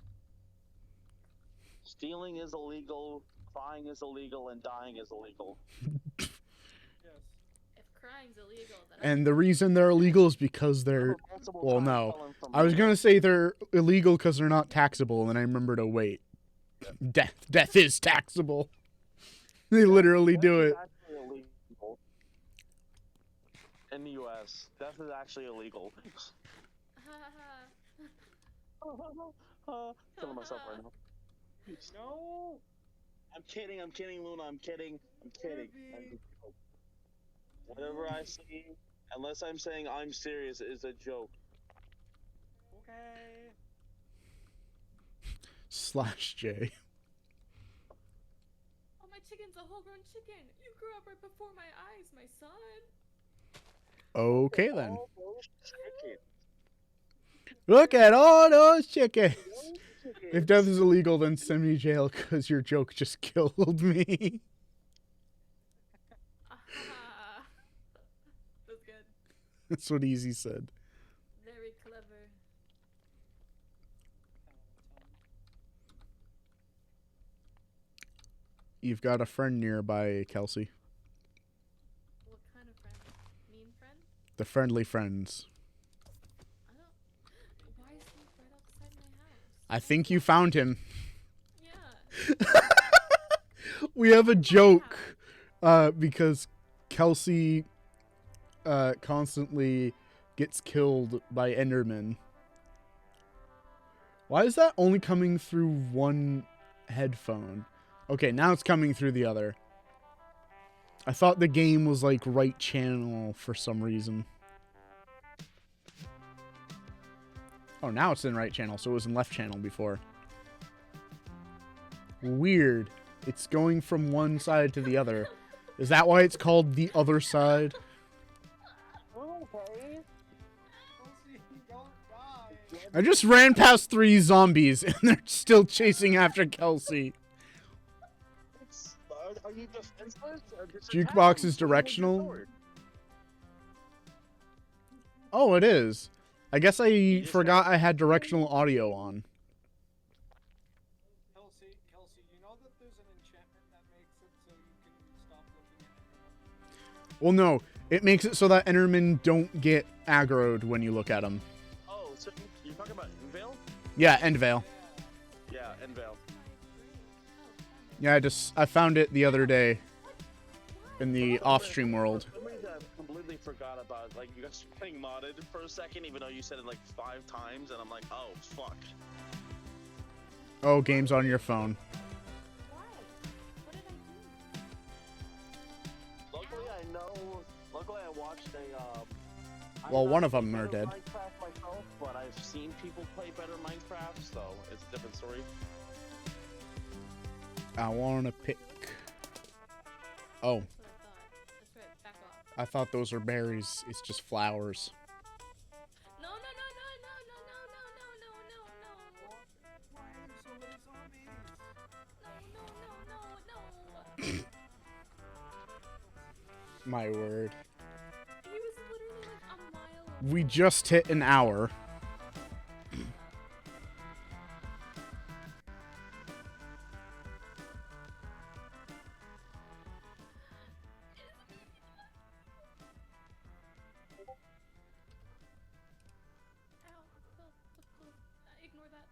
Stealing is illegal. Crying is illegal, and dying is illegal. Yes. If crying's illegal, then And the reason they're illegal is because they're. Multiple Well, times no. felon from I was murder. gonna say they're illegal because they're not taxable, and I remembered to wait. Death is taxable. They literally Death do is it. actually illegal. In the U.S., death is actually illegal. Killing myself right now. No. I'm kidding, Luna. I'm kidding. Kirby. Whatever I say, unless I'm saying I'm serious, is a joke. Okay. /J. Oh, my chicken's a whole-grown chicken. You grew up right before my eyes, my son. Okay then. All those chickens. Look at all those chickens. Those chickens. If death is illegal, then send me to jail because your joke just killed me. Ah, that's good. That's what Easy said. Very clever. You've got a friend nearby, Kelsey. What kind of friend? Mean friend? The friendly friends. I don't. Why is he right outside my house? I think you found him. Yeah. We have a joke because Kelsey constantly gets killed by Enderman. Why is that only coming through one headphone? Okay, now it's coming through the other. I thought the game was like right channel for some reason. Oh, now it's in right channel, so it was in left channel before. Weird. It's going from one side to the other. Is that why it's called the other side? Okay. Kelsey, don't die. I just ran past 3 zombies and they're still chasing after Kelsey. Are you defenseless? Or just Jukebox attack him? is directional? Forward. Oh, it is. I guess I just forgot I had directional audio on. Kelsey, you know that there's an enchantment that makes it so you can stop looking at Enderman? Well, no. It makes it so that Endermen don't get aggroed when you look at them. Oh, so you're talking about Envale? Yeah, Endvale. Yeah, Envale. Yeah, I found it the other day in the off-stream world. For some reason, I completely forgot about, like, you guys were playing modded for a second, even though you said it like 5 times, and I'm like, oh, fuck. Oh, games on your phone. Why? What did I do? Luckily I watched a, I'm Well, not one of a them are better dead. Minecraft myself, but I've seen people play better Minecraft, so it's a different story. I want to pick. Oh, That's what I thought. That's right. Back off. I thought those were berries. It's just flowers. No, no, no, no, no, no, no, no, no, no. Why are there so many zombies? No, no, no, no, no. My word. He was literally like a mile away. We just hit an hour. Ow. Ignore that.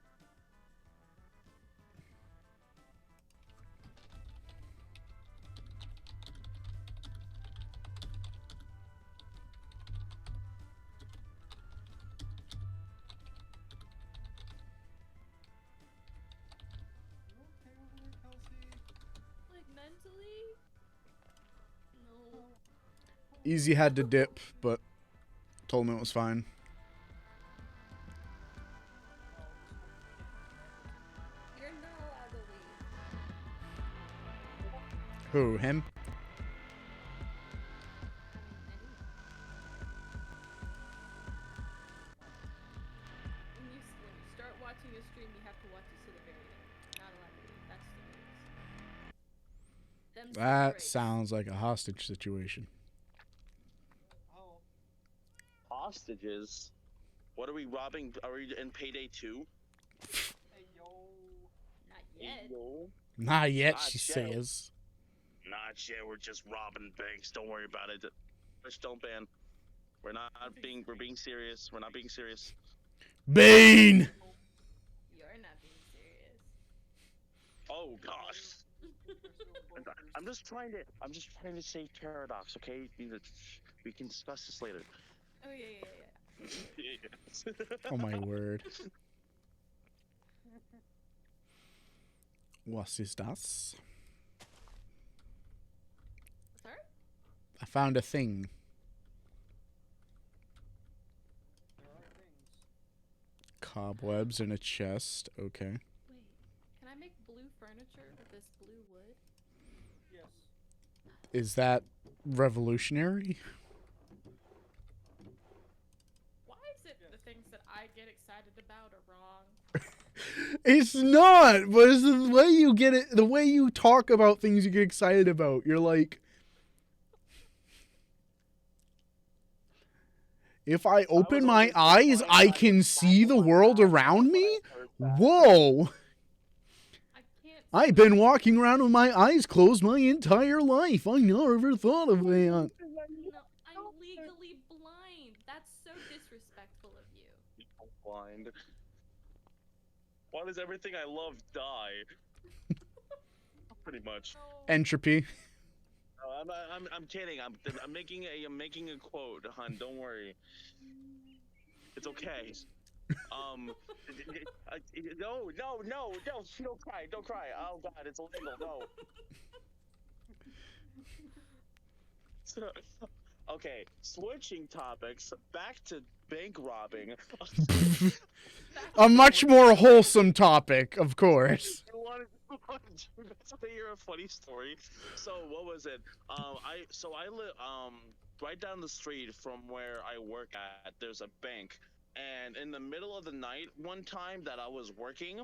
You okay over there, Kelsey? Like mentally? No. Easy had to dip, but told him it was fine. You're not allowed to leave. Who, him? When you start watching a stream, you have to watch it to the very end. Not allowed to leave. That's the rules. Them's the That breaks. sounds like a hostage situation. Oh, Hostages? What are we robbing? Are we in Payday 2? hey yo. Not yet. Yo. Not yet, Not she yet. says. Not yet, we're just robbing banks. Don't worry about it. Just don't ban. We're being serious. We're not being serious. Bane! You're not being serious. Oh gosh. I'm just trying to save Paradox, okay? We can discuss this later. Oh yeah. Oh my word. Was ist das? Sorry? I found a thing. There are things. Cobwebs in a chest. Okay. Wait. Can I make blue furniture with this blue wood? Yes. Is that revolutionary? Why is it the things that I get excited about are wrong? It's not, but it's the way you get it, the way you talk about things you get excited about. You're like, if I open my eyes, I can see the world around me? Whoa! I can't. I've been walking around with my eyes closed my entire life. I never thought of that. No, I'm legally blind. That's so disrespectful of you. Blind. Why does everything I love die? Pretty much. No. Entropy. Oh, I'm kidding. I'm making a quote, hun. Don't worry. It's okay. No. Don't cry. Don't cry. Oh God, it's illegal. No. Okay, switching topics. Back to bank robbing. A much more wholesome topic, of course. I wanted to hear a funny story. So what was it? I live right down the street from where I work at. There's a bank, and in the middle of the night, one time that I was working,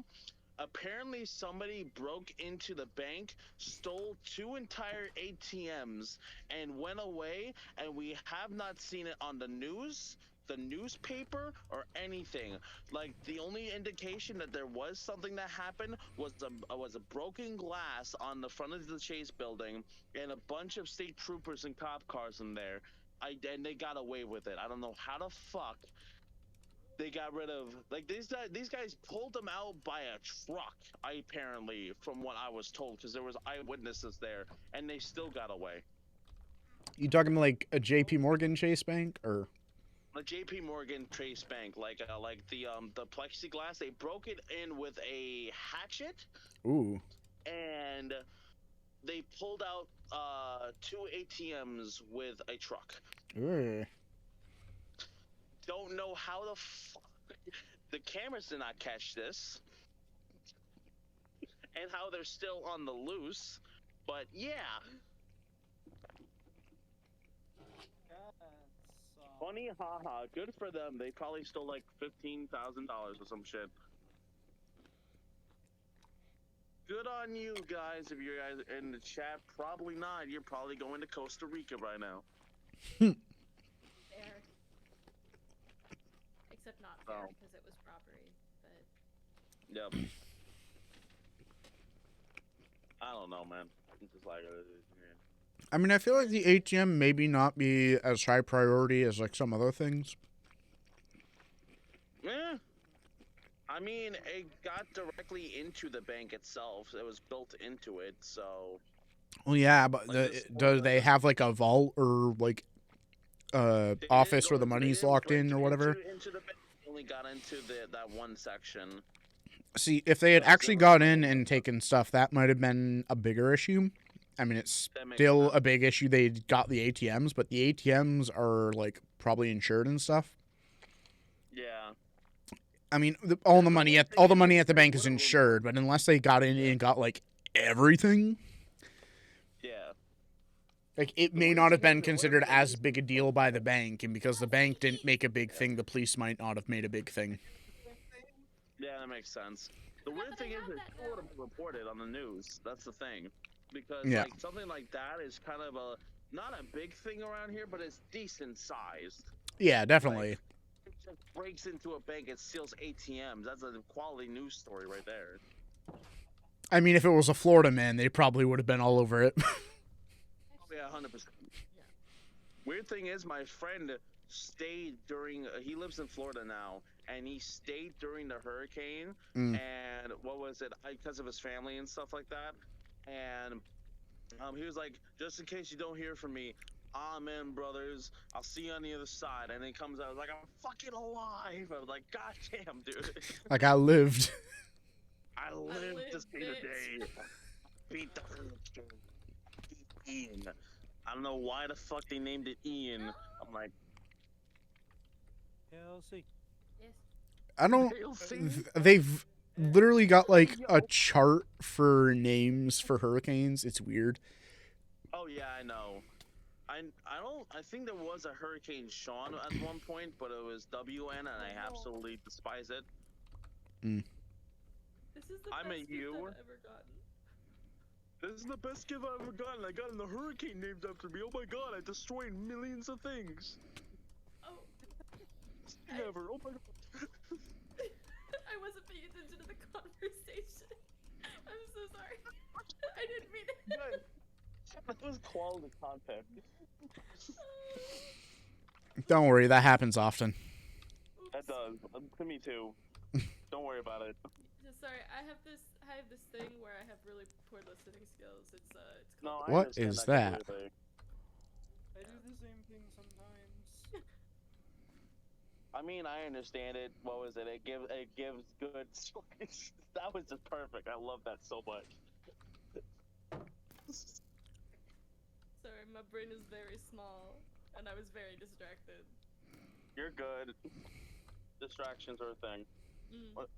apparently somebody broke into the bank, stole 2 entire ATMs, and went away. And we have not seen it on the news, the newspaper, or anything. Like, the only indication that there was something that happened was a broken glass on the front of the Chase building and a bunch of state troopers and cop cars in there. And they got away with it. I don't know how the fuck they got rid of, like, these guys pulled them out by a truck, apparently, from what I was told, because there was eyewitnesses there, and they still got away. You talking like a JP Morgan Chase Bank, or? The JP Morgan Chase Bank, like the plexiglass, they broke it in with a hatchet. Ooh. And they pulled out 2 ATMs with a truck. Ooh. Don't know how the fuck the cameras did not catch this, and how they're still on the loose. But yeah. Funny, haha. Good for them. They probably stole like $15,000 or some shit. Good on you guys. If you guys are in the chat, probably not. You're probably going to Costa Rica right now. Fair. Except not fair because it was robbery. But Yep. I don't know, man. It's just like I mean, I feel like the ATM maybe not be as high priority as like some other things. yeah. I mean, it got directly into the bank itself. It was built into it, so. Well, yeah, but Like do they have like a vault or like They office didn't where the go- they money's didn't locked break in or whatever? Into the bank. They only got into that one section. See, if they had actually got in and taken stuff, that might have been a bigger issue. I mean, it's That makes still sense. a big issue. They got the ATMs, but the ATMs are like probably insured and stuff. Yeah. I mean, all the money at the bank is What a- insured, but unless they got in and got like everything, Yeah. like it may not have been considered as big a deal by the bank, and because the bank didn't make a big thing, the police might not have made a big thing. Yeah, that makes sense. The Yeah, weird but thing they is have it that still would now. have been reported on the news. That's the thing. Because Yeah. like something like that is kind of not a big thing around here, but it's decent sized. Yeah, definitely. It just breaks into a bank and steals ATMs. That's a quality news story right there. I mean, if it was a Florida man, they probably would have been all over it. Yeah, 100%. Weird thing is, my friend stayed during. He lives in Florida now, and he stayed during the hurricane. Mm. And what was it? Because of his family and stuff like that. And he was like, just in case you don't hear from me, amen, brothers. I'll see you on the other side. And then he comes out like, I'm fucking alive. I was like, God damn, dude. Like I lived. I lived to see the lived, day. Beat the hurricane. Beat Ian. I don't know why the fuck they named it Ian. I'm like, Kelsey. yes. I don't. Hail Satan. They've literally got like a chart for names for hurricanes. It's weird. Oh yeah, I know. I think there was a Hurricane Sean at one point, but it was WN, and I absolutely despise it. This is the I'm a best gift you. I've ever gotten. This is the best gift I've ever gotten. I got a hurricane named after me. Oh my god, I destroyed millions of things. Oh, Never. Oh my god. I wasn't paying attention to the conversation. I'm so sorry. I didn't mean it. Good. That was quality content. Don't worry, that happens often. That does. To me too. Don't worry about it. Just sorry. I have this thing where I have really poor listening skills. It's No, called I What understand is that that? completely. I mean, I understand it. What was it? It gives good stories. That was just perfect. I love that so much. Sorry, my brain is very small, and I was very distracted. You're good. Distractions are a thing. Mm. What?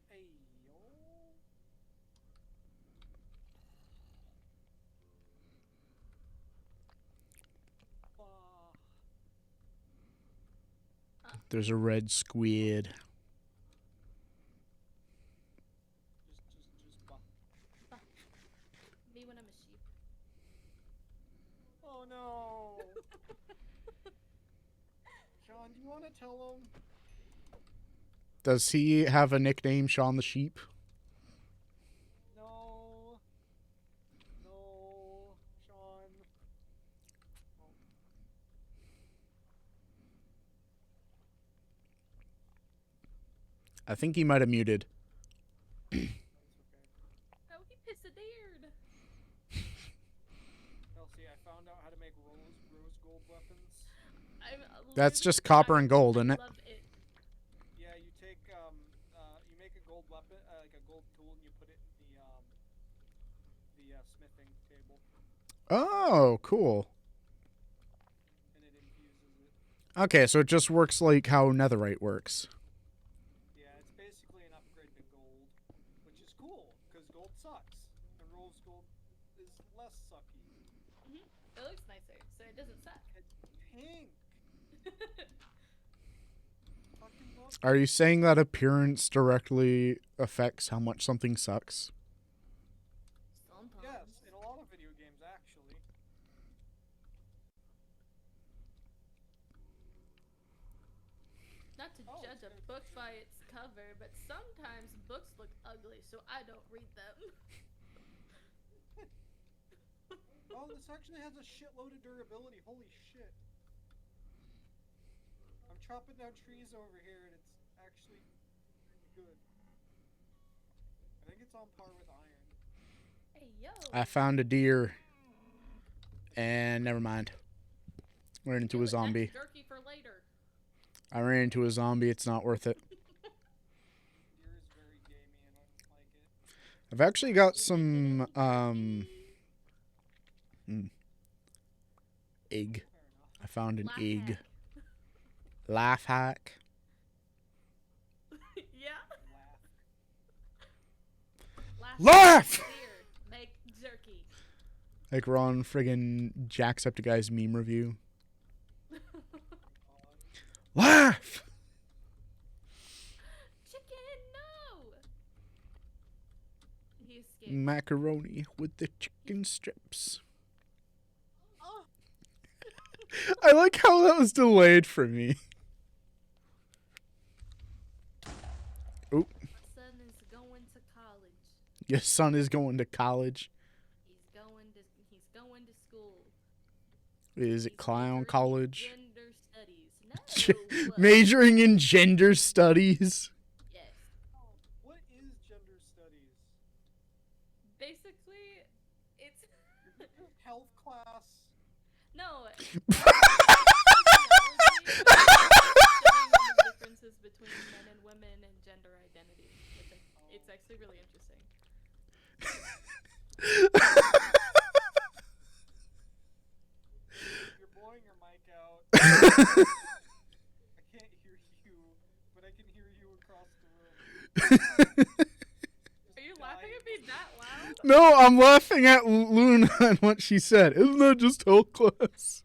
Hey yo. There's a red squid. Just Me when I'm a sheep. Oh no. Sean, do you want to tell him? Does he have a nickname, Sean the Sheep? No. No, Sean. Oh. I think he might have muted. That's okay. Oh, he pissadeered. Kelsey, I found out how to make rose gold weapons. That's just copper and gold, isn't it? Love it. Yeah, you take you make a gold weapon, like a gold tool, and you put it in the smithing table, Oh, cool. and it infuses it. Okay, so it just works like how netherite works. Yeah, it's basically an upgrade to gold, which is cool because gold sucks, and rose gold is less sucky. It looks nicer, so it doesn't suck. It's pink. Fucking look. Are you saying that appearance directly affects how much something sucks? Sometimes. Yes, in a lot of video games, actually. Not to Oh, judge a it's book by its cover, but sometimes books look ugly, so I don't read them. Oh, this actually has a shitload of durability. Holy shit. I'm chopping down trees over here, and it's actually pretty good. I think it's on par with iron. Hey, yo. I found a deer. And never mind. Ran into Do a it, zombie. That's jerky for later. I ran into a zombie. It's not worth it. Deer is very gamey, and I don't like it. I've actually got some egg. Fair enough. I found an Laugh egg. hack. Laugh hack. Yeah. Laugh. Laugh! Deer, make jerky. Like we're on friggin' Jacksepticeye's meme review. Laugh! Chicken, no! He escaped. Macaroni with the chicken strips. Oh, I like how that was delayed for me. Oop. my son is going to college. Your son is going to college. He's going to school. Is it He's clown majoring in college? Gender studies. No. Majoring in gender studies. Yes. Oh, what is gender studies? Basically, it's Health class. no. Studying the differences between men and women and gender identity. It's actually really interesting. You're blowing your mic out. I can't hear you, but I can hear you across the room. Are you laughing at me that loud? No, I'm laughing at Luna and what she said. Isn't that just health class?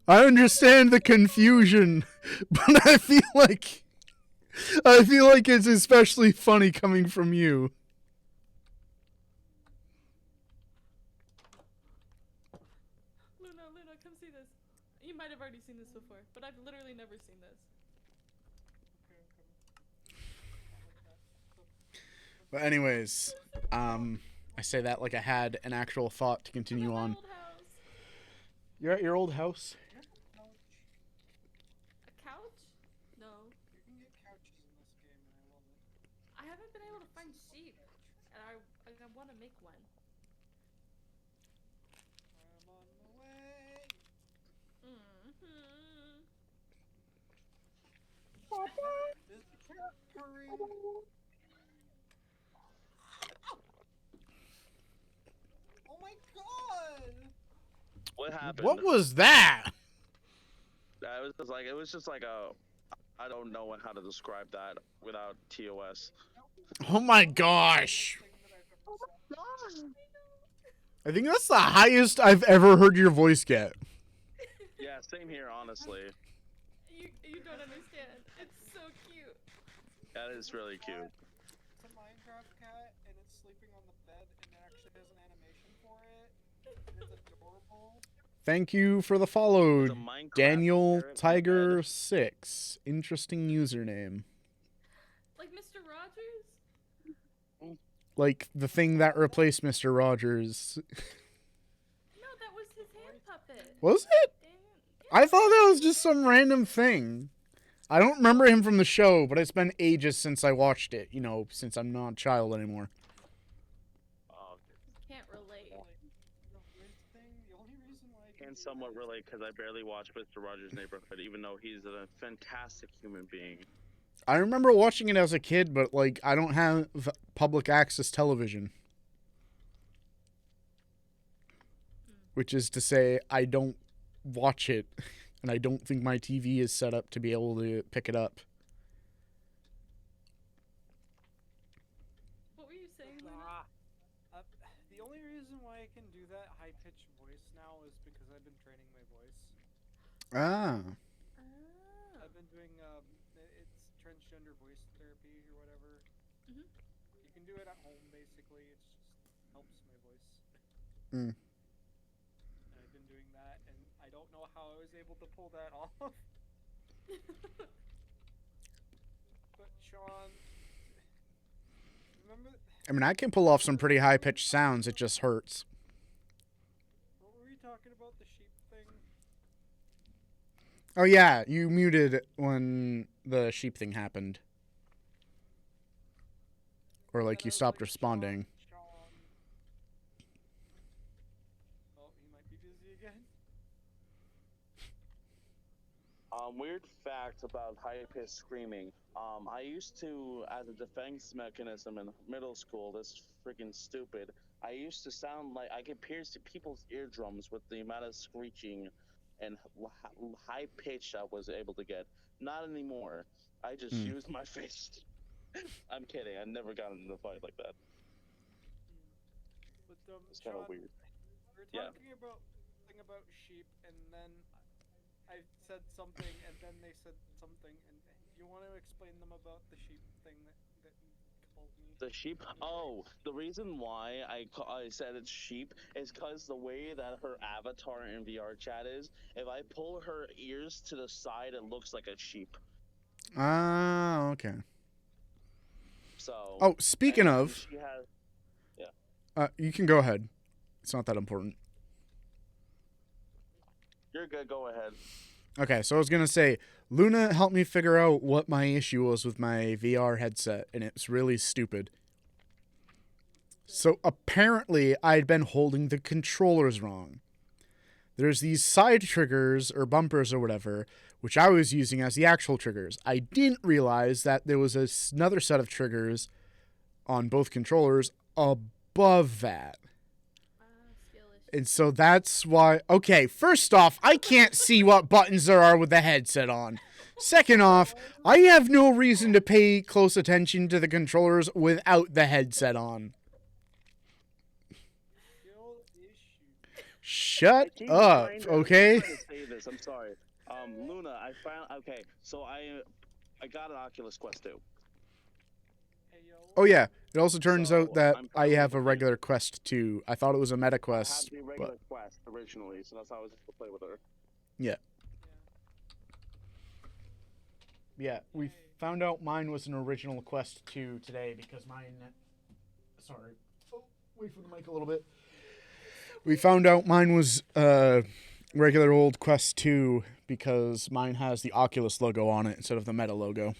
I understand the confusion, but I feel like it's especially funny coming from you. Luna, come see this. You might have already seen this before, but I've literally never seen this. But anyways, I say that like I had an actual thought to continue I'm at my on. old house. You're at your old house? A couch? No. Is the cat purring? Oh my god! What happened? What was that? It was just like a. I don't know how to describe that without TOS. Oh my gosh. Thing that I've ever said. I think that's the highest I've ever heard your voice get. Yeah, same here, honestly. You don't understand. It's so cute. That is really cute. It's a Minecraft cat, and it's sleeping on the bed, and it actually has an animation for it. And it's adorable. Thank you for the follow, It's a Minecraft Daniel parrot in Tiger bed. 6. Interesting username. Like Mr. Rogers? Like the thing that replaced Mr. Rogers. No, that was his hand puppet. Was it? Dan- I thought that was just some random thing. I don't remember him from the show, but it's been ages since I watched it, since I'm not a child anymore. Oh, Can't relate. Like, the weird thing, the only reason why I can do somewhat that is relate because I barely watch Mr. Rogers' Neighborhood, even though he's a fantastic human being. I remember watching it as a kid, but I don't have public access television. Which is to say, I don't watch it, and I don't think my TV is set up to be able to pick it up. What were you saying, Luna? The only reason why I can do that high-pitched voice now is because I've been training my voice. Ah. Oh. I've been doing, it's transgender voice therapy or whatever. Mhm. You can do it at home, basically. It just helps my voice. Mm. And I've been doing that, and I don't know how I was able to pull that off. But Sean, remember I mean, I can pull off some pretty high-pitched sounds. It just hurts. what were we talking about? The sheep thing? Oh, yeah. You muted when the sheep thing happened. Or, And you I was stopped like, responding. Sean. Oh, he might be busy again. Weird fact about high-pitched screaming. I used to, as a defense mechanism in middle school, this is freaking stupid. I used to sound like I could pierce people's eardrums with the amount of screeching and high pitch I was able to get. Not anymore. I just used my fist. I'm kidding. I never got into a fight like that. But It's kind of Sean, weird. we were Yeah. talking about thing about sheep, and then I said something, and then they said something, and you want to explain them about the sheep thing that you called me? The sheep? Oh, the reason why I said it's sheep is because the way that her avatar in VR chat is, if I pull her ears to the side, it looks like a sheep. Ah, okay. So. Oh, speaking and of, she has. you can go ahead. It's not that important. You're good. Go ahead. Okay, so I was going to say, Luna helped me figure out what my issue was with my VR headset, and it's really stupid. So apparently, I'd been holding the controllers wrong. There's these side triggers, or bumpers, or whatever, which I was using as the actual triggers. I didn't realize that there was another set of triggers on both controllers above that. Skill issue. And so that's why. Okay, first off, I can't see what buttons there are with the headset on. Second off, I have no reason to pay close attention to the controllers without the headset on. Skill issue. Shut Keep up, trying to- okay? keep trying to say this. I'm sorry. Luna, I found. Okay, so I got an Oculus Quest 2. Hey yo. Oh yeah, it also turns So, out that I'm I have a probably- regular Quest 2. I thought it was a Meta I Quest, had the regular but Quest originally, so that's how I was able to play with her. yeah. Yeah. Yeah, we found out mine was an original Quest 2 today because mine... Sorry. Oh, wait for the mic a little bit. We found out mine was regular old Quest 2 because mine has the Oculus logo on it instead of the Meta logo,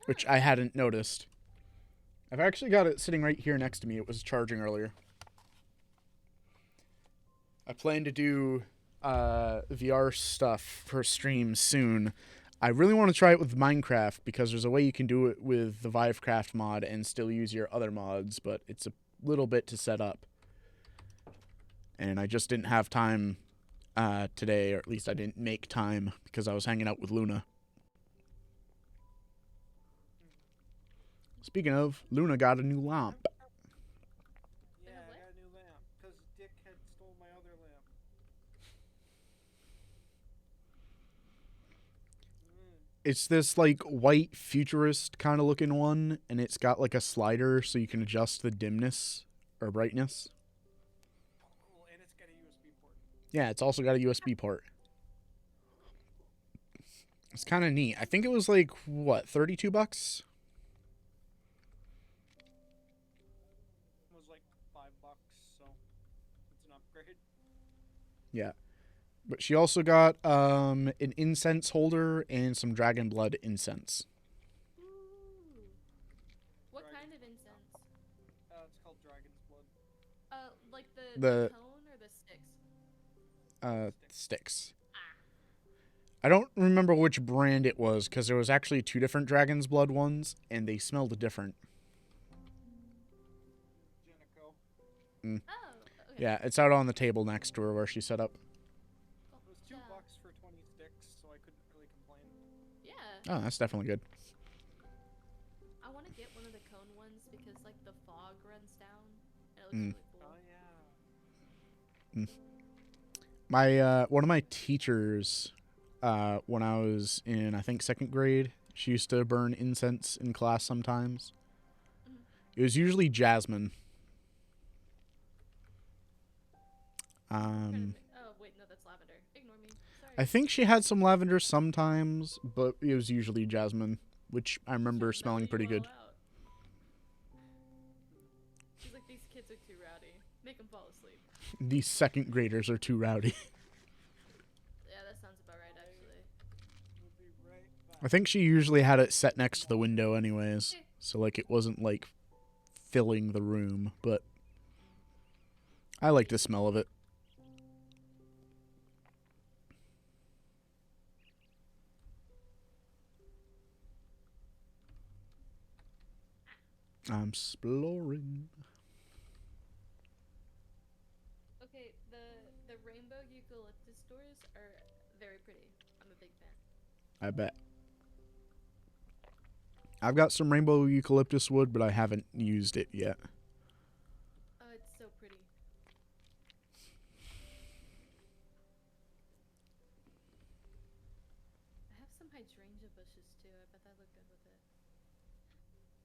which I hadn't noticed. I've actually got it sitting right here next to me. It was charging earlier. I plan to do VR stuff for stream soon. I really want to try it with Minecraft because there's a way you can do it with the Vivecraft mod and still use your other mods, but it's a little bit to set up. And I just didn't have time today, or at least I didn't make time because I was hanging out with Luna. Speaking of, Luna got a new lamp. Yeah, I got a new lamp because Dick had stole my other lamp. It's this like white futurist kind of looking one, and it's got like a slider so you can adjust the dimness or brightness. Oh, cool, and it's got a USB port. Yeah, it's also got a USB port. It's kind of neat. I think it was like, what, $32? It was like $5, so it's an upgrade. Yeah. But she also got an incense holder and some dragon blood incense. Ooh. What kind of incense? It's called Dragon's Blood. Like the The- cone or the sticks? Sticks. I don't remember which brand it was because there was actually 2 different dragon's blood ones and they smelled different. Jenico. Oh, okay. Yeah, it's out on the table next to her where she set up. It was $2 for 20 sticks, so I couldn't really complain. Yeah. Oh, that's definitely good. I want to get one of the cone ones because like the fog runs down and it looks Mm. really cool. Oh yeah. My one of my teachers, when I was in I think 2nd grade, she used to burn incense in class sometimes. Mhm. It was usually jasmine. Oh wait, no, that's lavender. Ignore me. Sorry. I think she had some lavender sometimes, but it was usually jasmine, which I remember She'll smelling mellow pretty you good. all out. She's like, these kids are too rowdy. Make them fall asleep. These 2nd graders are too rowdy. Yeah, that sounds about right actually. We'll be right back. I think she usually had it set next to the window anyways, so like it wasn't like filling the room, but I like the smell of it. I'm exploring. Okay, the rainbow eucalyptus doors are very pretty. I'm a big fan. I bet. I've got some rainbow eucalyptus wood, but I haven't used it yet. Oh, it's so pretty. I have some hydrangea bushes too. I bet that look good with it.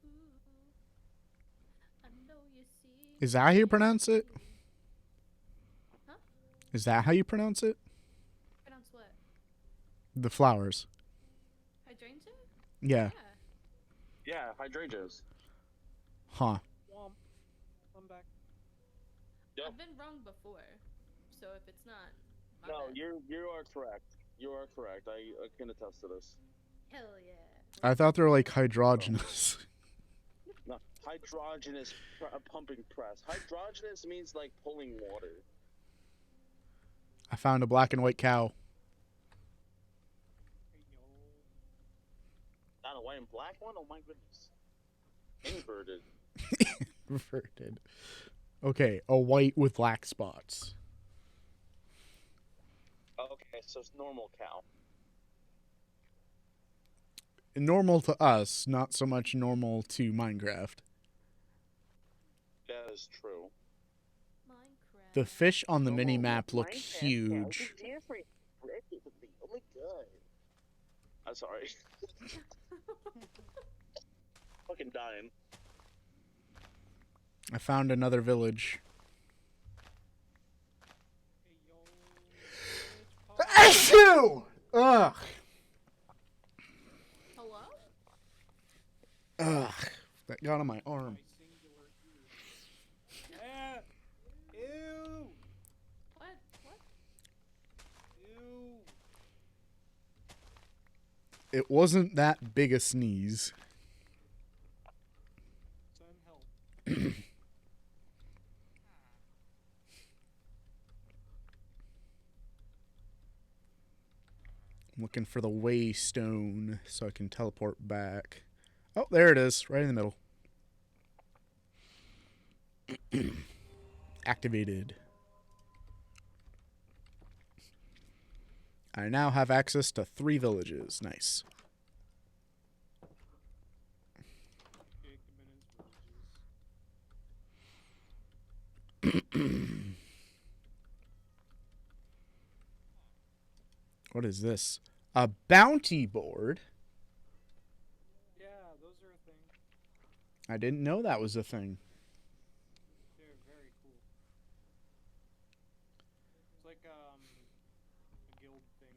Ooh, I know you see. Is that how you pronounce it? Huh? Is that how you pronounce it? Pronounce what? The flowers. Hydrangea? Yeah. Yeah, hydrangeas. Huh. Womp. I'm back. Yep. I've been wrong before, so if it's not, my No, bad. you are correct. You are correct. I can attest to this. Hell yeah. I thought they were like hydrogenous. No, hydrogenous pumping press. Hydrogenous means like pulling water. I found a black and white cow. Hey yo. Not a white and black one? Oh my goodness. Inverted. Reverted. Okay, a white with black spots. Okay, so it's normal cow. Normal to us, not so much normal to Minecraft. That is true. Minecraft. The fish on the Normal mini map look Minecraft cows huge. are different. Oh my god. I'm sorry. Fucking dying. I found another village. Hey yo. Ugh. Hello? Ugh. That got on my arm. My singular ear. Ah! Ew! What? What? Ew! It wasn't that big a sneeze. Send help. I'm looking for the waystone so I can teleport back. Oh, there it is, right in the middle. Activated. I now have access to 3 villages. Nice. Jacob and his villages. What is this? A bounty board? Yeah, those are a thing. I didn't know that was a thing. They're very cool. It's like a guild thing.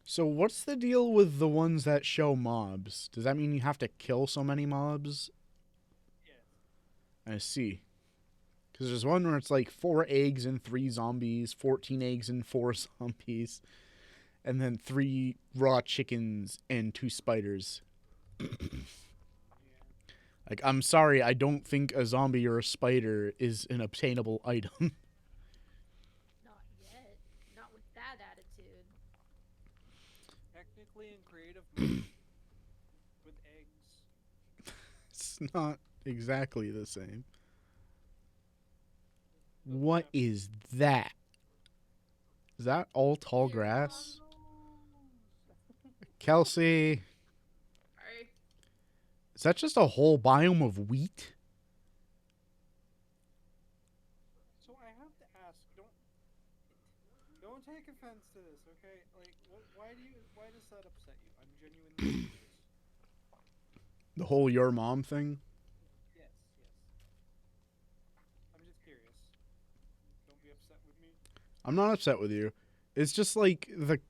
So what's the deal with the ones that show mobs? Does that mean you have to kill so many mobs? Yeah. I see. Because there's one where it's like 4 eggs and 3 zombies, 14 eggs and 4 zombies, and then 3 raw chickens and 2 spiders. Like, I'm sorry, I don't think a zombie or a spider is an obtainable item. Not yet. Not with that attitude. Technically in creative mode with eggs. It's not exactly the same. What is that? Is that all tall grass? Kelsey, Sorry. is that just a whole biome of wheat? So I have to ask, don't take offense to this, okay? Like, why does that upset you? I'm genuinely curious. The whole your mom thing? Yes. I'm just curious. Don't be upset with me. I'm not upset with you. It's just like the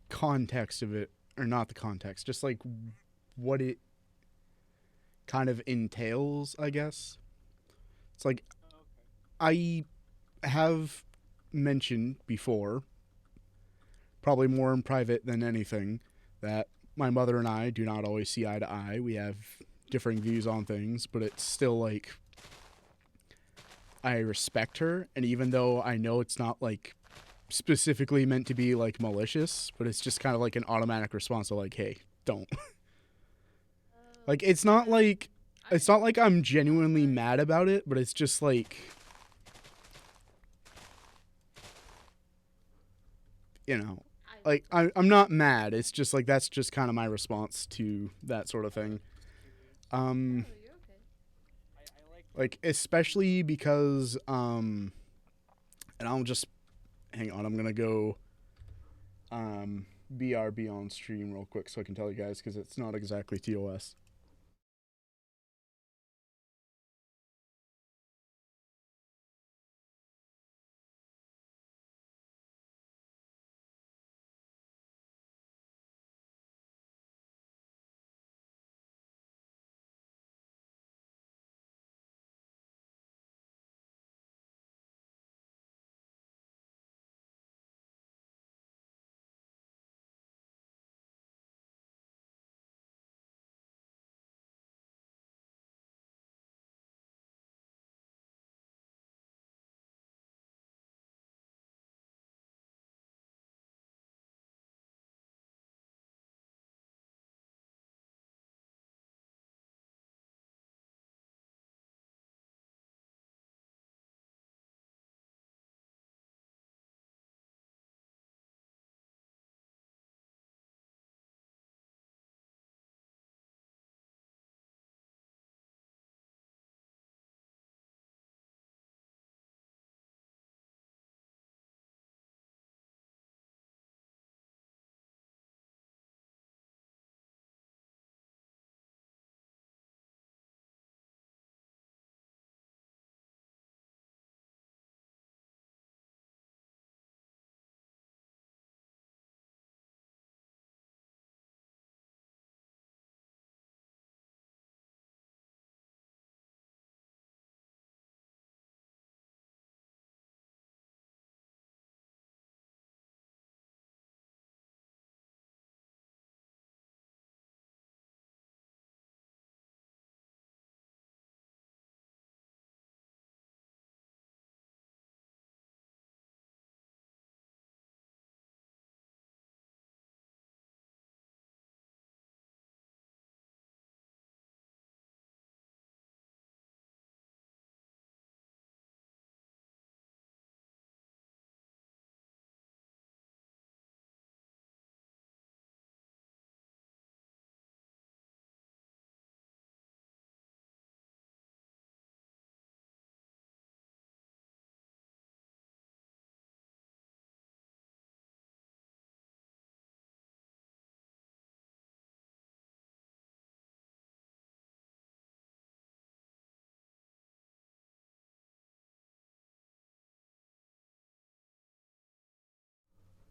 context of it, or not the context, just like what it kind of entails, I guess. It's like Okay. I have mentioned before, probably more in private than anything, that my mother and I do not always see eye to eye. We have differing views on things, but it's still like I respect her, and even though I know it's not like specifically meant to be like malicious, but it's just kind of like an automatic response of like, hey, don't. Like it's not like I'm genuinely mad about it, but it's just like, you know, like I'm not mad. It's just like that's just kind of my response to that sort of thing. Oh, you're okay. I Like especially because and I'll just hang on. I'm gonna go BRB on stream real quick so I can tell you guys because it's not exactly TOS.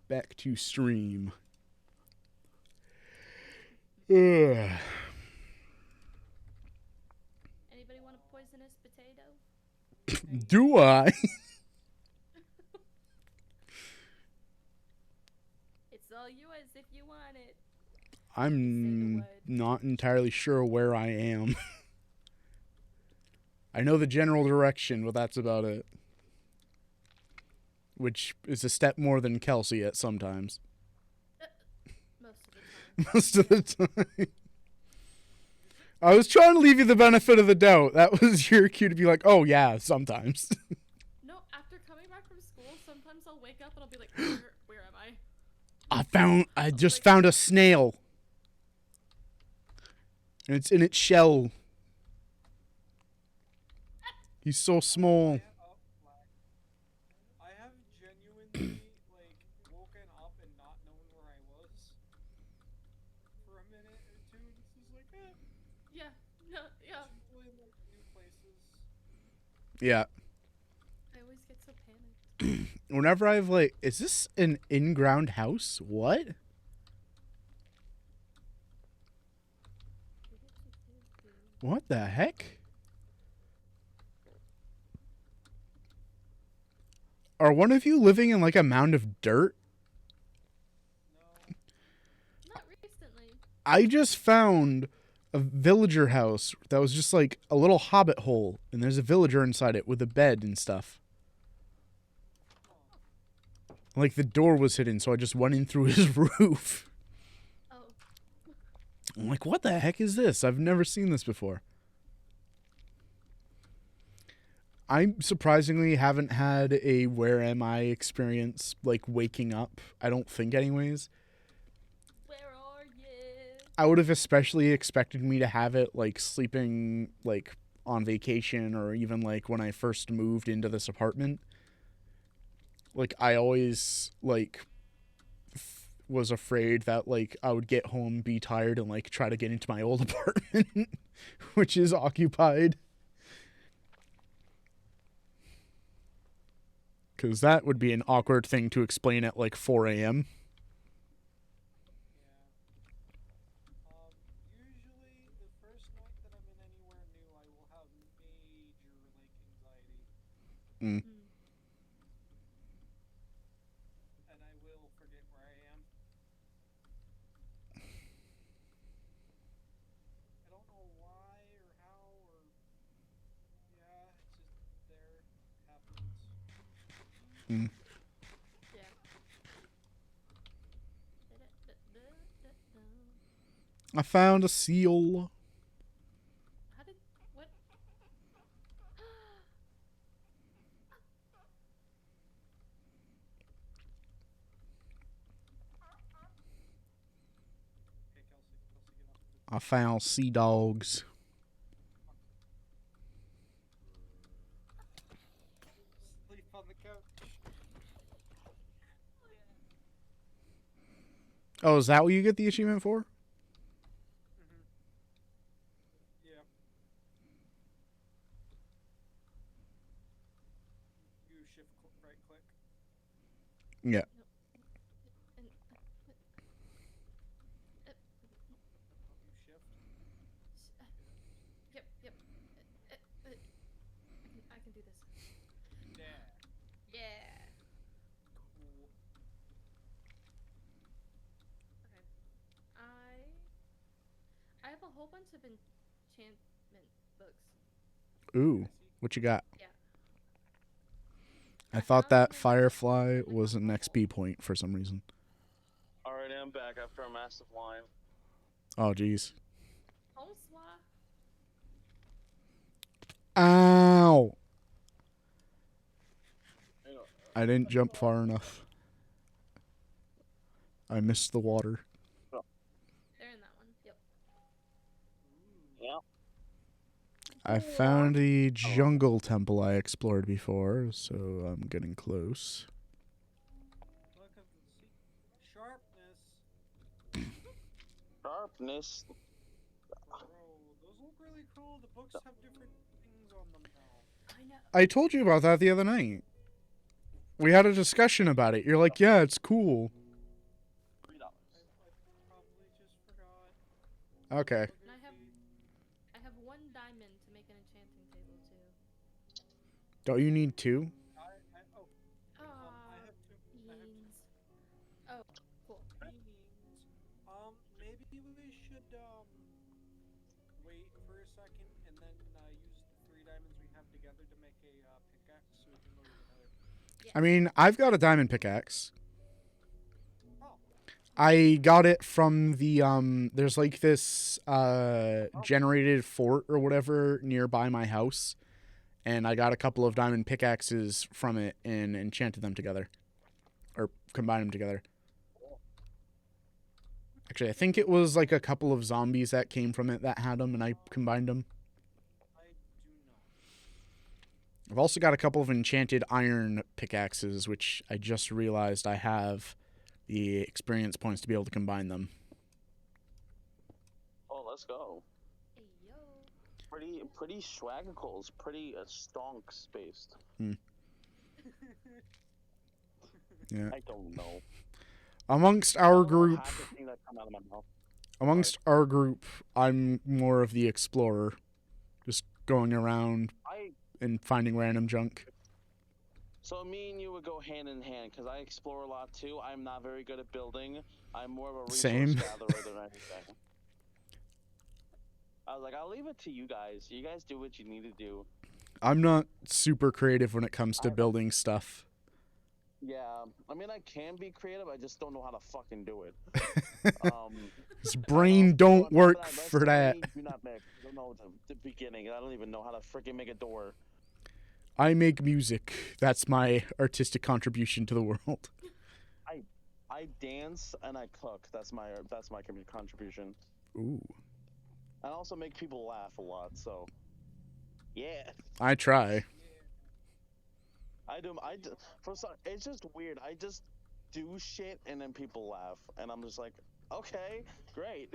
back to stream. Ugh. Anybody want a poisonous potato? Do I? It's all yours if you want it. I'm word. not entirely sure where I am. I know the general direction, but that's about it. Which is a step more than Kelsey at sometimes. Most of the time. Most of the time. I was trying to leave you the benefit of the doubt. That was your cue to be like, oh yeah, sometimes. No, after coming back from school, sometimes I'll wake up and I'll be like, where am I? I just found a snail. And it's in its shell. He's so small. I have genuinely like woken up and not known where I was for a minute or two. It's just like, Yeah, no, yeah. people in like new places. Yeah. I always get so panicked. Whenever I've like, is this an in-ground house? What? What the heck? Are one of you living in like a mound of dirt? No. Not recently. I just found a villager house that was just like a little hobbit hole, and there's a villager inside it with a bed and stuff. Like the door was hidden, so I just went in through his roof. Oh. I'm like, what the heck is this? I've never seen this before. I surprisingly haven't had a where am I experience, like waking up. I don't think anyways. Where are you? I would have especially expected me to have it like sleeping like on vacation or even like when I first moved into this apartment. Like I always like was afraid that like I would get home, be tired, and like try to get into my old apartment, which is occupied. Because that would be an awkward thing to explain at like 4 a.m. Yeah. Usually the first night that I'm in anywhere new, I will have major like anxiety, Mm. and I will forget where I am. I don't know why or how or yeah, it's just there happens. Mm. Yeah. I found a seal. How did what? Okay, Kelsey, get off of I found sea dogs. sleep on the couch. Oh, is that what you get the achievement for? Yeah. You shift right click. Yeah. And, You shift. yep, yep. I can do this. Yeah. Yeah. Cool. Okay. I have a whole bunch of enchantment books. Ooh, what you got? Yeah. I thought that Firefly was an XP point for some reason. Alright, I'm back after a massive line. Oh, jeez. Bonsoir. Ow! You know, I didn't jump far enough. I missed the water. They're in that one. Yep. yeah. I found the jungle temple I explored before, so I'm getting close. Look at the sharpness. Sharpness. Bro, those look really cool. The books have different things on them now. I know. I told you about that the other night. We had a discussion about it. You're like, yeah, it's cool. $3. I probably just forgot. Okay. And I have 1 diamond to make an enchanting table too. Don't you need 2? I have two. Beans. Oh, cool. Beans. Maybe we should wait for a second and then use the 3 diamonds we have together to make a pickaxe so we can go to the nether. I mean, I've got a diamond pickaxe. Oh, I got it from the there's like this generated fort or whatever nearby my house, and I got a couple of diamond pickaxes from it and enchanted them together, or combined them together. Actually, I think it was like a couple of zombies that came from it that had them, and I combined them. I do not. I've also got a couple of enchanted iron pickaxes, which I just realized I have the experience points to be able to combine them. Oh, let's go. Hey yo. Pretty swagicals, pretty stonk spaced. Yeah. I don't know. Amongst our I don't know group, half the thing that come out of my mouth. amongst our group, I'm more of the explorer, just going around and finding random junk. So me and you would go hand in hand because I explore a lot too. I'm not very good at building. I'm more of a resource Same. gatherer than anything. I was like, I'll leave it to you guys. You guys do what you need to do. I'm not super creative when it comes to building stuff. Yeah, I mean I can be creative. I just don't know how to fucking do it. His brain don't work for that. Do not make. I don't know the beginning. I don't even know how to freaking make a door. I make music. That's my artistic contribution to the world. I dance and I cook. That's my contribution. Ooh. I also make people laugh a lot. So, yeah. I try. I do. For some, it's just weird. I just do shit and then people laugh, and I'm just like, okay, great.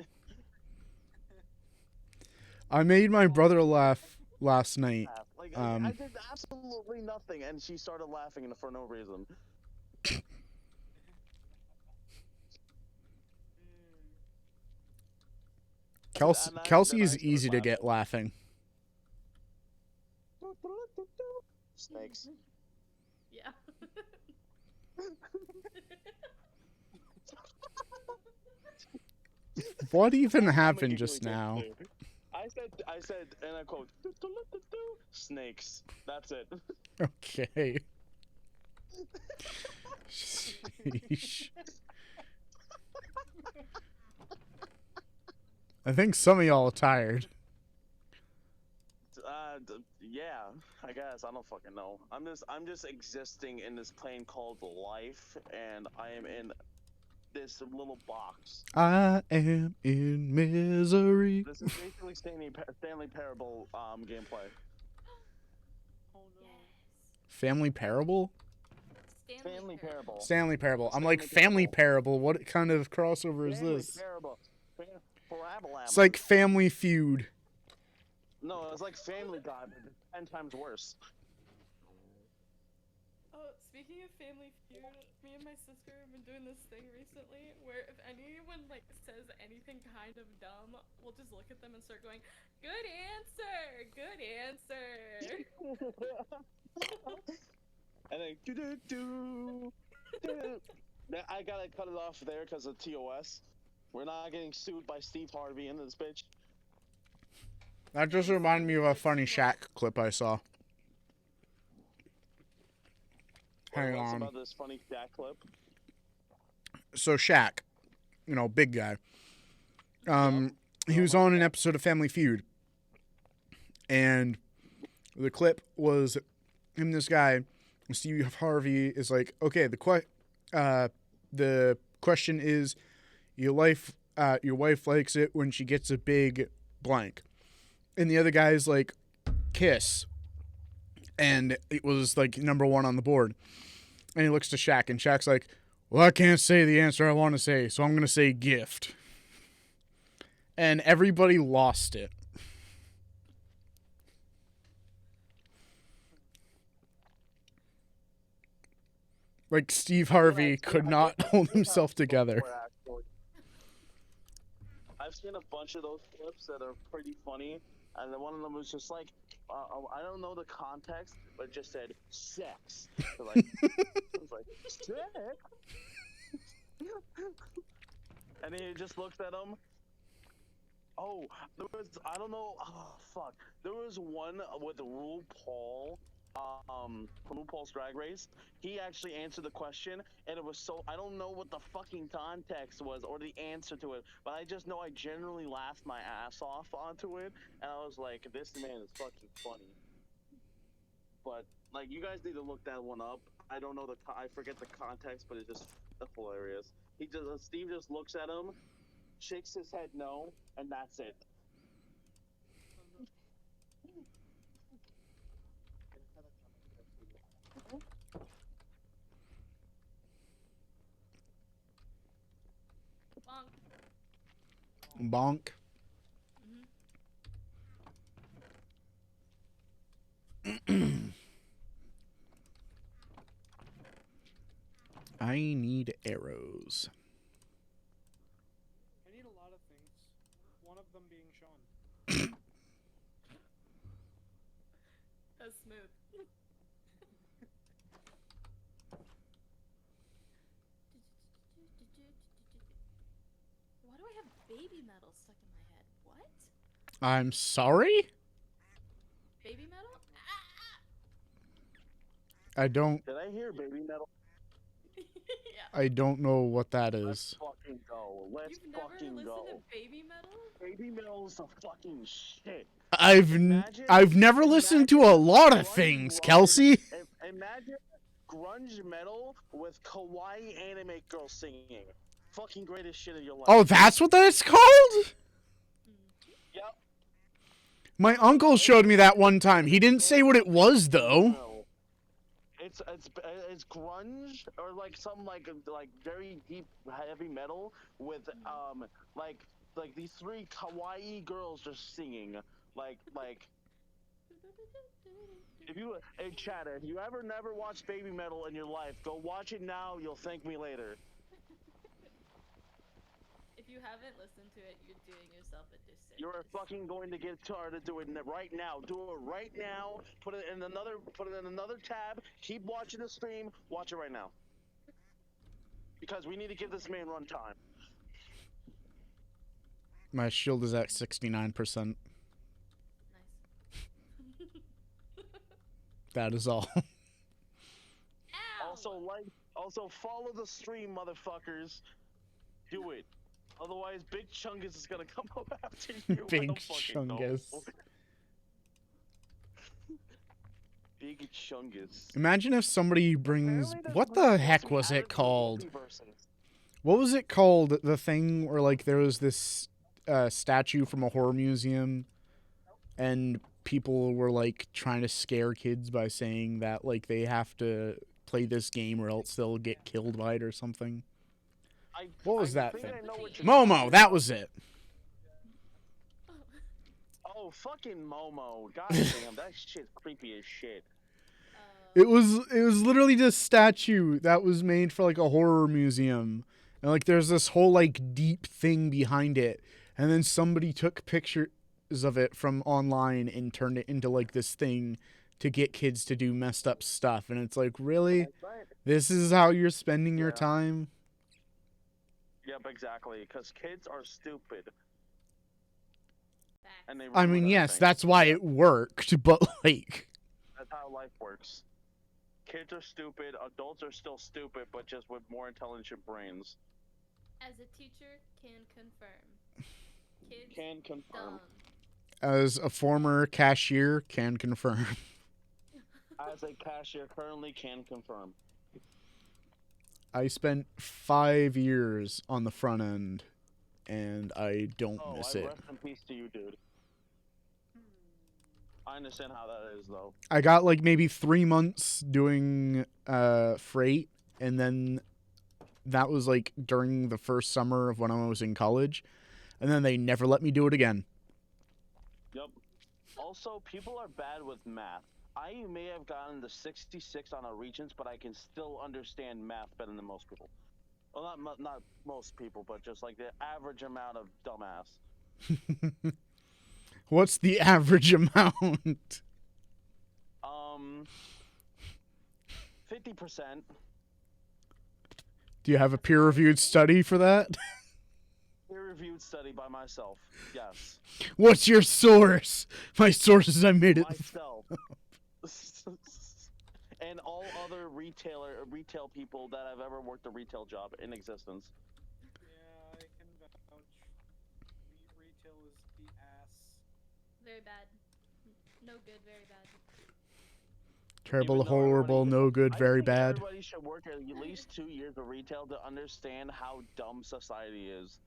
I made my brother laugh last night. Like I did absolutely nothing, and she started laughing for no reason. Kelsey is easy to get laughing. Snakes. Yeah. What even I'm happened a just giggly now? kid, too. I said, and I quote, snakes. That's it. Okay. Sheesh. I think some of y'all are tired. Yeah, I guess I don't fucking know. I'm just existing in this plane called life, and I am in this little box. I am in misery. This is basically Stanley Parable gameplay. Oh no. Family Parable? Stanley Parable. Stanley Parable. I'm like, Stanley Family Parable. Parable? What kind of crossover is Stanley this? Parable. Parabolam. It's like Family Feud. No, it's like Family Guy, but it's 10 times worse. Oh, speaking of Family Feud, me and my sister have been doing this thing recently where if anyone like says anything kind of dumb, we'll just look at them and start going, "Good answer, good answer." And then do. I gotta cut it off there because of TOS. We're not getting sued by Steve Harvey in this bitch. That just reminded me of a funny Shaq clip I saw. Hang What's on. about this funny Shaq clip? So Shaq, big guy. He was on an episode of Family Feud, and the clip was him and this guy, Steve Harvey, is like, okay, the question is, your wife likes it when she gets a big blank, and the other guy's like, kiss, and it was like number 1 on the board, and he looks to Shaq, and Shaq's like, well, I can't say the answer I want to say, so I'm going to say gift. And everybody lost it. Like Steve Harvey could not hold himself together. I've seen a bunch of those clips that are pretty funny, and then one of them was just like, I don't know the context, but it just said sex. So like, it was like sex, and he just looked at him. Oh, there was, I don't know. Oh fuck, there was one with RuPaul. From RuPaul's Drag Race, he actually answered the question, and it was so, I don't know what the fucking context was or the answer to it, but I just know I generally laughed my ass off onto it, and I was like, this man is fucking funny. But like, you guys need to look that one up. I don't know I forget the context, but it's just hilarious. Steve just looks at him, shakes his head no, and that's it. Bonk. Bonk. I need arrows. I need a lot of things. One of them being Sean. That's smooth. Why do I have baby metal stuck in my head? What? I'm sorry? Baby metal? I don't Did I hear baby metal? Yeah. I don't know what that Let's is. fucking go. Let's You've never fucking listened go. to baby metal? Baby metal's the fucking shit. I've never listened to a lot of things, Kelsey. Imagine grunge metal with kawaii anime girls singing. Fucking greatest shit of your life. Oh, that's what that's called? Yep. My uncle showed me that one time. He didn't say what it was though. No. It's grunge or like some like very deep heavy metal with like these three kawaii girls just singing like if you hey chatter, if you ever never watched baby metal in your life, go watch it now, you'll thank me later. If you haven't listened to it, you're doing yourself a disservice. You're fucking going to get started to do it right now. Do it right now. Put it in another tab. Keep watching the stream. Watch it right now. Because we need to give this man run time. My shield is at 69%. Nice. That is all. Ow! Also follow the stream, motherfuckers. Do it. Otherwise, Big Chungus is gonna come up after you. Big Chungus. Big Chungus. Imagine if somebody brings... Apparently What there's the supposed heck to be was added it to the called? multiverse. What was it called? The thing where, like, there was this statue from a horror museum, and people were, like, trying to scare kids by saying that, like, they have to play this game or else they'll get killed by it or something. What was that think thing? I know what you're Momo, talking that about. was it. Oh, fucking Momo. God damn, that shit's creepy as shit. It was literally this statue that was made for, like, a horror museum. And, like, there's this whole, like, deep thing behind it. And then somebody took pictures of it from online and turned it into, like, this thing to get kids to do messed up stuff. And it's like, really? That's right. This is how you're spending your Yeah. time? Yep, exactly. Because kids are stupid. Facts. And they I mean, ruin yes, everything. that's why it worked, but, like... That's how life works. Kids are stupid, adults are still stupid, but just with more intelligent brains. As a teacher, can confirm. Kids, Can confirm. dumb. As a former cashier, can confirm. As a cashier, currently can confirm. I spent 5 years on the front end, and I don't Oh, miss I it. rest in peace to you, dude. I understand how that is, though. I got like maybe 3 months doing freight, and then that was like during the first summer of when I was in college, and then they never let me do it again. Yep. Also, people are bad with math. I may have gotten the 66 on a Regents, but I can still understand math better than most people. Well, not most people, but just like the average amount of dumbass. What's the average amount? 50%. Do you have a peer-reviewed study for that? Peer-reviewed study by myself. Yes. What's your source? My source is I made it. Myself. And all other retail people that have ever worked a retail job in existence. Yeah, I can vouch. Retail is the ass. Very bad. No good, very bad. Terrible, Even though horrible, everybody- no good, I very think bad. Everybody should work at least 2 years of retail to understand how dumb society is.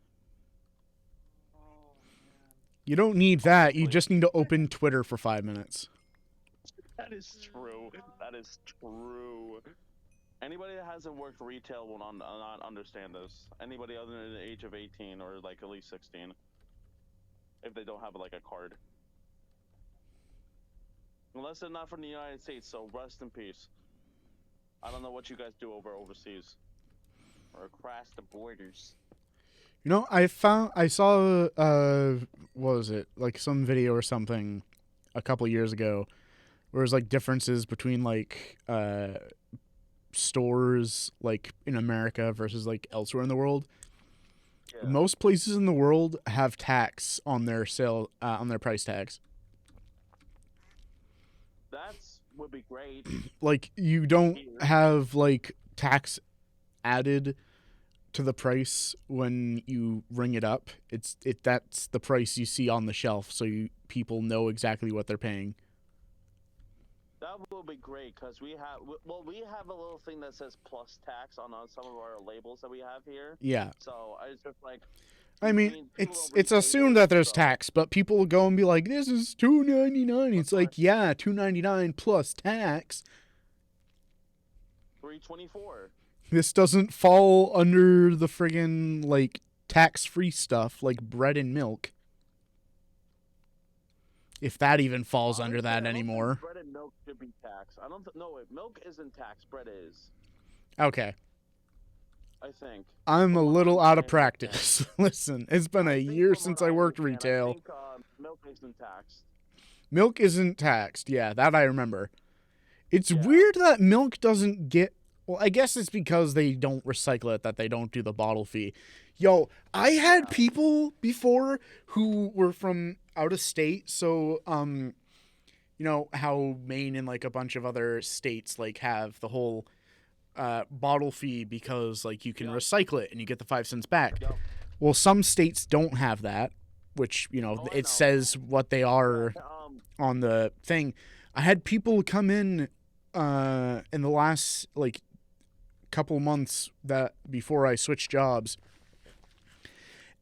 Oh man. You don't need that. You Honestly. just need to open Twitter for 5 minutes. That is true. That is true. Anybody that hasn't worked retail will not understand this. Anybody other than the age of 18 or like at least 16, if they don't have like a card. Unless they're not from the United States, so rest in peace. I don't know what you guys do overseas or across the borders. You know, I saw, what was it? Like some video or something a couple years ago where it was like differences between like, stores like in America versus like elsewhere in the world. Yeah. Most places in the world have tax on their on their price tags. That's would be great. Like you don't have like tax added to the price when you ring it up. That's the price you see on the shelf, so people know exactly what they're paying. That will be great because we have a little thing that says plus tax on some of our labels that we have here. Yeah. So I was just like, I mean, people it's don't read assumed labels, that there's so- tax, but people will go and be like, "This is $2.99." It's like, yeah, $2.99 plus tax. $3.24. This doesn't fall under the friggin' like tax-free stuff like bread and milk. If that even falls under Honestly, that I don't think anymore. bread and milk should be taxed. I don't no, wait, milk isn't taxed. Bread is. Okay. I think. I'm a From what little I out of understand. practice. Listen, it's been a I think year from since what I worked understand, retail. I think milk isn't taxed. Milk isn't taxed. Yeah, that I remember. It's Yeah. weird that milk doesn't get... Well, I guess it's because they don't recycle it, that they don't do the bottle fee. Yo, I had people before who were from out of state, so, you know, how Maine and, like, a bunch of other states, like, have the whole bottle fee because, like, you can Yep. recycle it and you get the 5 cents back. Yep. Well, some states don't have that, which, you know, Oh, I it know. says what they are on the thing. I had people come in the last like couple months that before I switched jobs,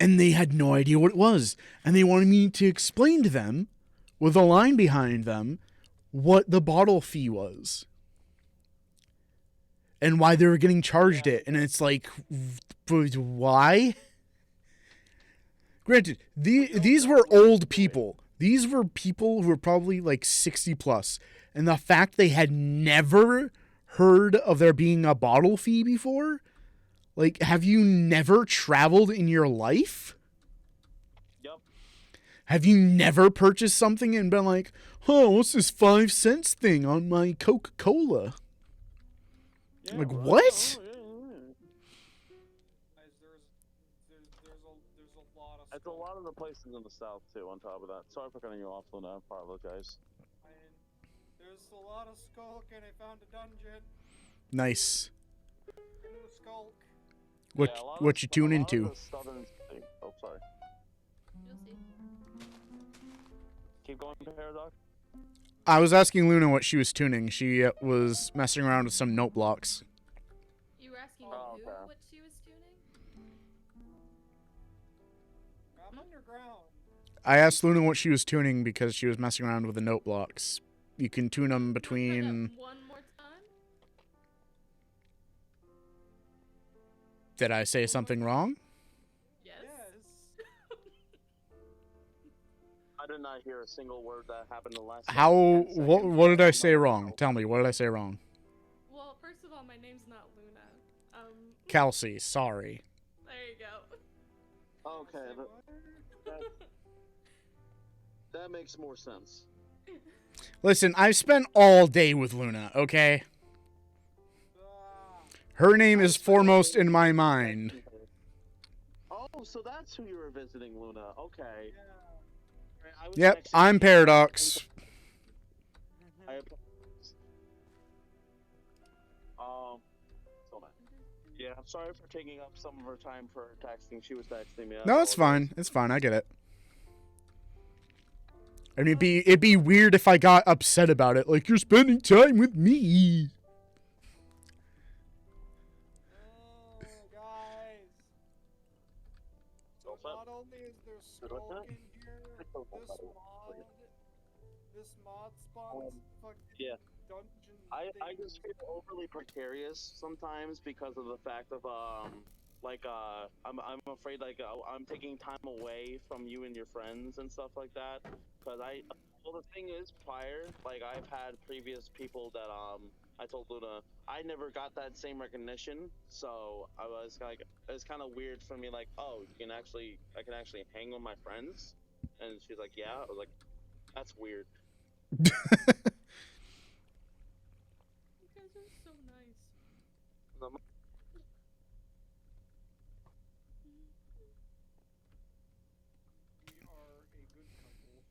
and they had no idea what it was, and they wanted me to explain to them with a line behind them what the bottle fee was and why they were getting charged it. And it's like, why? Granted, these were old people. These were people who were probably like 60 plus. And the fact they had never heard of there being a bottle fee before? Like, have you never traveled in your life? Yep. Have you never purchased something and been like, oh, what's this 5 cents thing on my Coca-Cola? Yeah, Like, right. what? Oh, yeah. Guys, there's a lot of It's a lot of the places in the south too. On top of that, sorry for cutting you off, Luna. I apologize. There's a lot of skulk, and I found a dungeon. Nice. New skulk. What Yeah, a lot of what the- you tune a lot into? of the southern state- Oh, sorry. You'll see. Keep going, Paradox. I was asking Luna what she was tuning. She was messing around with some note blocks. You were asking Oh, who okay. what she was tuning? I'm underground. I asked Luna what she was tuning because she was messing around with the note blocks. You can tune them Try between... that one more time. Did I say something wrong? Yes. Yes. I did did not hear a single word that happened in the last. How? 10 What? seconds. What did I say No, wrong? no. Tell me. What did I say wrong? Well, first of all, my name's not Luna. Kelsey. Sorry. There you go. Okay, that makes more sense. Listen, I've spent all day with Luna. Okay. Ah, Her name is foremost in my mind. Oh, so that's who you were visiting, Luna. Okay. yeah. Right, I was Yep. texting I'm you. Paradox. I apologize. So bad. Yeah, I'm sorry for taking up some of her time for texting. She was texting me. I No, it's apologize. fine. It's fine. I get it. I mean, it'd be weird if I got upset about it. Like, you're spending time with me. Oh, guys. So What's up? not only is there Good luck, skulk huh? in here, this mod spawns fucking yeah. dungeon I things. just feel overly precarious sometimes because of the fact of I'm afraid I'm taking time away from you and your friends and stuff like that because the thing is prior I've had previous people that I told Luna I never got that same recognition, so I was like it's kind of weird for me, like, oh, I can actually hang with my friends, and she's like, yeah. I was like, that's weird. You guys are so nice. Um, We are a good couple.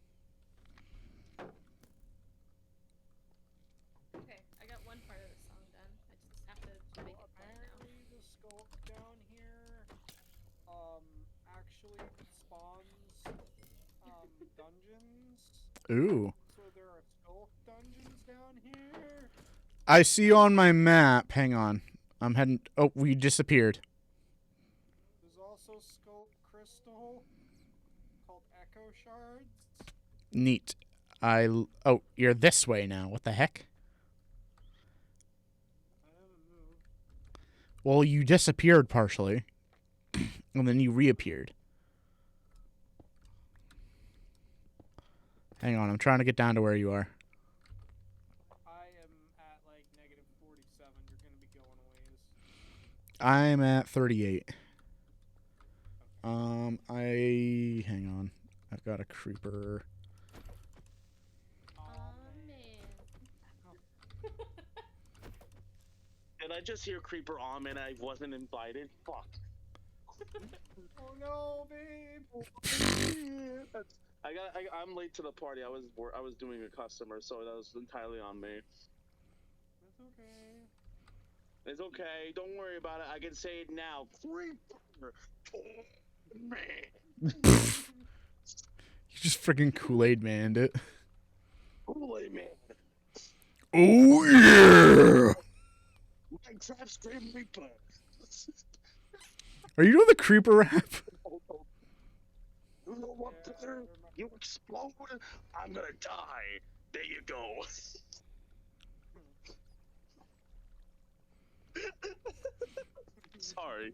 Okay, I got one part of the song done. I just have to So make it play now. apparently the skulk down here, actually spawns, dungeons. Ooh. So there are skulk dungeons down here. I see you on my map. Hang on. I'm heading. Oh, we disappeared. There's also skulk crystal called Echo Shards. Neat. Oh, you're this way now. What the heck? I haven't moved. Well, you disappeared partially, and then you reappeared. Hang on. I'm trying to get down to where you are. I am at like -47. You're gonna be going a ways. I'm at 38. Hang on. I've got a creeper. Oh man. Did I just hear creeper on and I wasn't invited? Fuck. Oh no, babe. I'm late to the party. I was doing a customer, so that was entirely on me. That's okay. It's okay. Don't worry about it. I can say it now. Creeper. Oh, man. You just freaking Kool-Aid manned it. Kool-Aid man. Oh yeah! Minecraft's Grim Reaper. Are you doing the creeper rap? You know what, Yeah, brother? You explode, I'm gonna die. There you go. Sorry.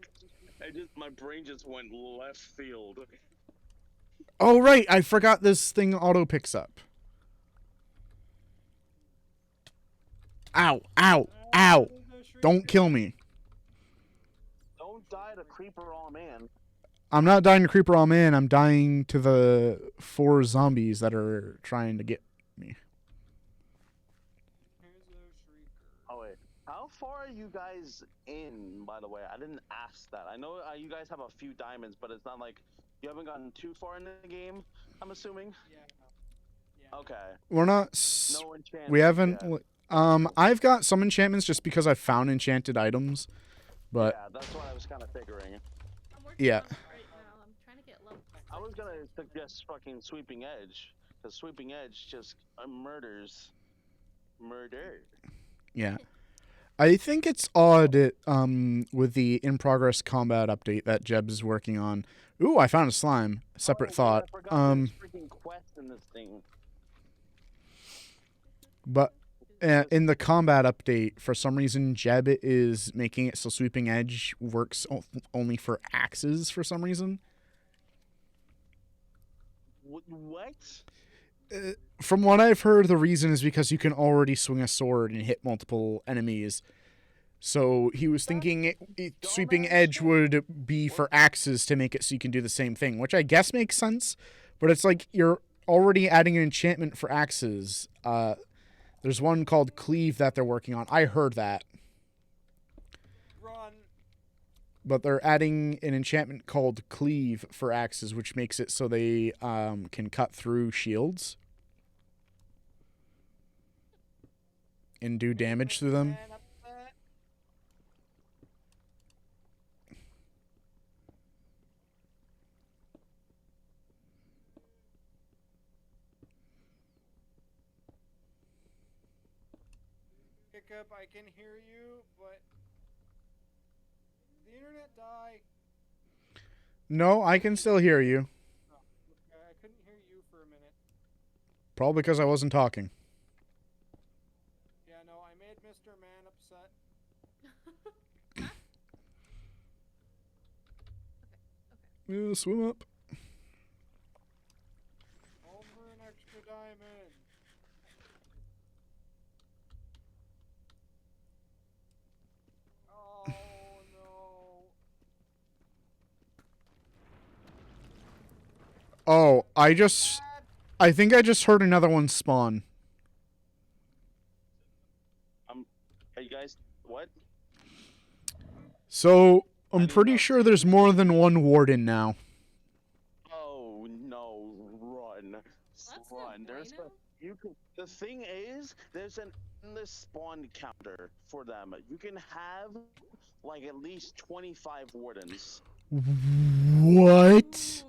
My brain just went left field. Oh right, I forgot this thing auto picks up. Ow! Ow! Ow! Don't kill me. Don't die to creeper all man. I'm not dying to creeper all man. I'm dying to the 4 zombies that are trying to get me. Here's a shrieker. Oh wait, how far are you guys in? By the way, I didn't ask that. I know you guys have a few diamonds, but it's not like you haven't gotten too far in the game. I'm assuming. Yeah. Yeah. Okay. We're not. No enchantments. We haven't. yet. I've got some enchantments just because I've found enchanted items, but Yeah, that's what I was kind of figuring. I'm working Yeah. on it right now. I'm trying to get level. I was gonna suggest fucking Sweeping Edge, because Sweeping Edge just murders. Murder. yeah. I think it's odd with the in progress combat update that Jeb's is working on. Ooh, I found a slime. Separate thought. I forgot there's freaking quest in this thing. But in the combat update, for some reason, Jeb is making it so Sweeping Edge works only for axes for some reason. What? From what I've heard, the reason is because you can already swing a sword and hit multiple enemies. So he was thinking sweeping dumbass edge shit. would be for axes to make it so you can do the same thing, which I guess makes sense. But it's like you're already adding an enchantment for axes. There's one called Cleave that they're working on. I heard that. Run. But they're adding an enchantment called Cleave for axes, which makes it so they can cut through shields and do damage to them. Man upset. Hiccup, I can hear you, but the internet die. No, I can still hear you. Oh, okay, I couldn't hear you for a minute. Probably because I wasn't talking. Yeah, no, I made Mr. Man upset. Swim up. All for an extra diamond. Oh no. Oh, I think I just heard another one spawn. Hey, you guys, what? So, I'm didn't pretty know. sure there's more than one warden now. Oh no, run, That's no run. bueno. The thing is, there's an endless spawn counter for them. You can have like at least 25 wardens. What?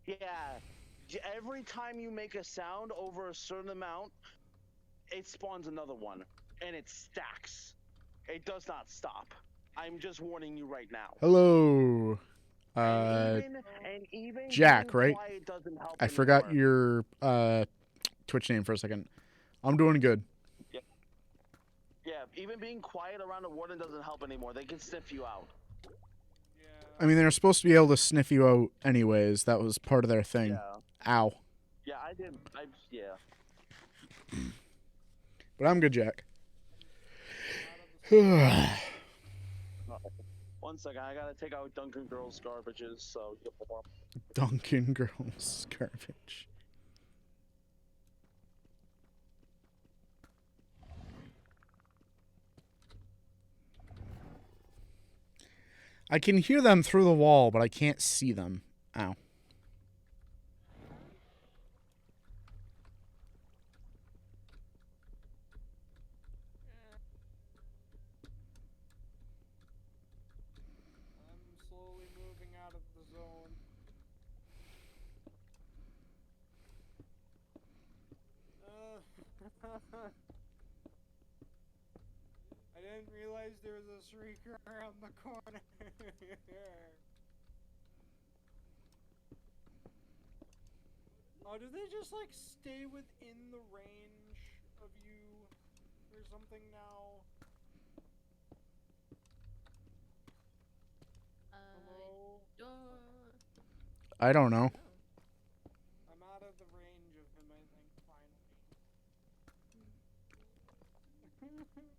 Yeah. Every time you make a sound over a certain amount, it spawns another one, and it stacks. It does not stop. I'm just warning you right now. Hello. And even Jack, being right? quiet doesn't help I forgot anymore. your Twitch name for a second. I'm doing good. Yeah, even being quiet around a warden doesn't help anymore. They can sniff you out. Yeah. I mean, they're supposed to be able to sniff you out anyways. That was part of their thing. Yeah. Ow. Yeah, I did. Yeah. But I'm good, Jack. One second, I gotta take out Duncan Girls' garbages, so. Duncan Girls garbage. I can hear them through the wall, but I can't see them. Ow. I'm slowly moving out of the zone. I didn't realize there was a shrieker around the corner. Oh, do they just like stay within the range of you or something now? Hello? I don't know. I'm out of the range of him, I think, finally. Terrifying.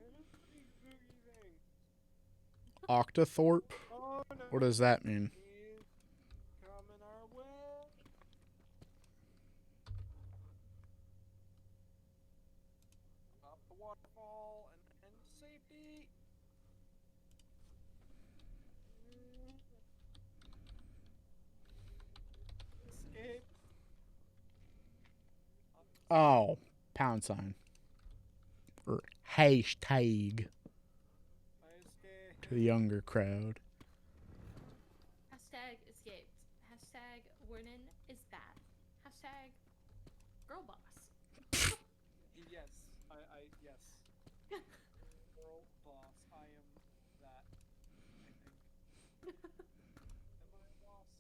That is pretty spooky thing. Octothorpe? Oh no. What does that mean? He's coming our way. Up the waterfall and safety. Escape. Oh, pound sign. Or hashtag I escaped. to the younger crowd. Hashtag escaped. Hashtag Wernan is bad. Hashtag girl boss. Yes, yes. Girl boss, I am that. I think. Am I a boss?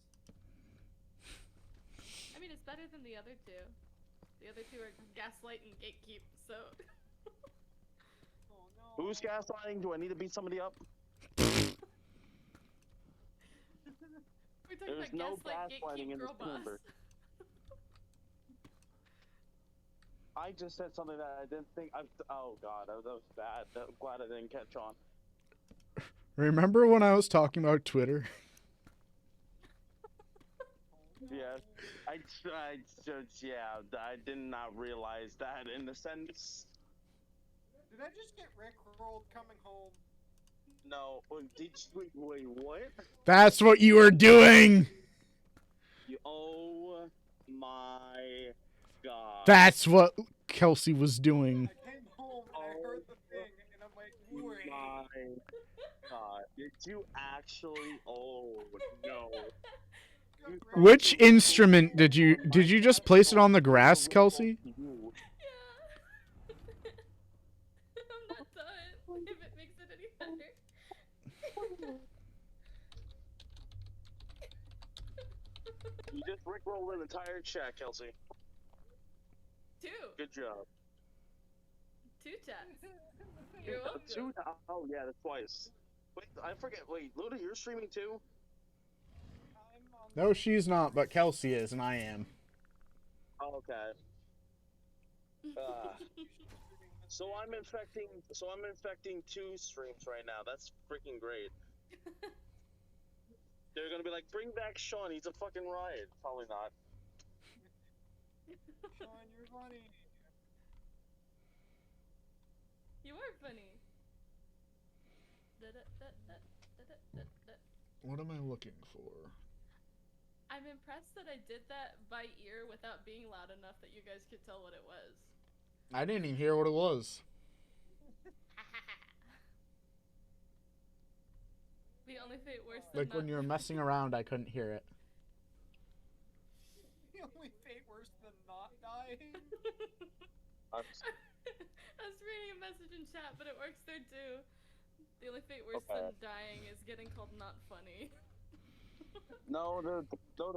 I mean, it's better than the other two. The other two are gaslight and gatekeep, so. Oh no. Who's gaslighting? Do I need to beat somebody up? We're talking There's about no gaslight, gaslighting gatekeep, in this girl boss. chamber. I just said something that I didn't think. Oh god, that was bad. I'm glad I didn't catch on. Remember when I was talking about Twitter? Yeah, I did not realize that in a sense. Did I just get rickrolled coming home? No, did you wait? What? That's what you were doing! Oh my god. That's what Kelsey was doing. I came home and I heard the thing and I'm like, wait. My god. Did you actually? Oh no. Which instrument did you just place it on the grass, Kelsey? Yeah. I'm not done. If it makes it any better. You just rickrolled an entire check, Kelsey. 2. Good job. 2 chats. You're welcome. Oh yeah, that's twice. Wait, I forget. Wait, Luda, you're streaming too? No, she's not, but Kelsey is, and I am. Oh, okay. So I'm infecting 2 streams right now. That's freaking great. They're gonna be like, bring back Sean. He's a fucking riot. Probably not. Sean, you're funny. You are funny. What am I looking for? I'm impressed that I did that by ear without being loud enough that you guys could tell what it was. I didn't even hear what it was. The only fate worse than Like when not- you were messing around, I couldn't hear it. The only fate worse than not dying. I was reading a message in chat, but it works there too. The only fate worse than dying is getting called not funny. No, the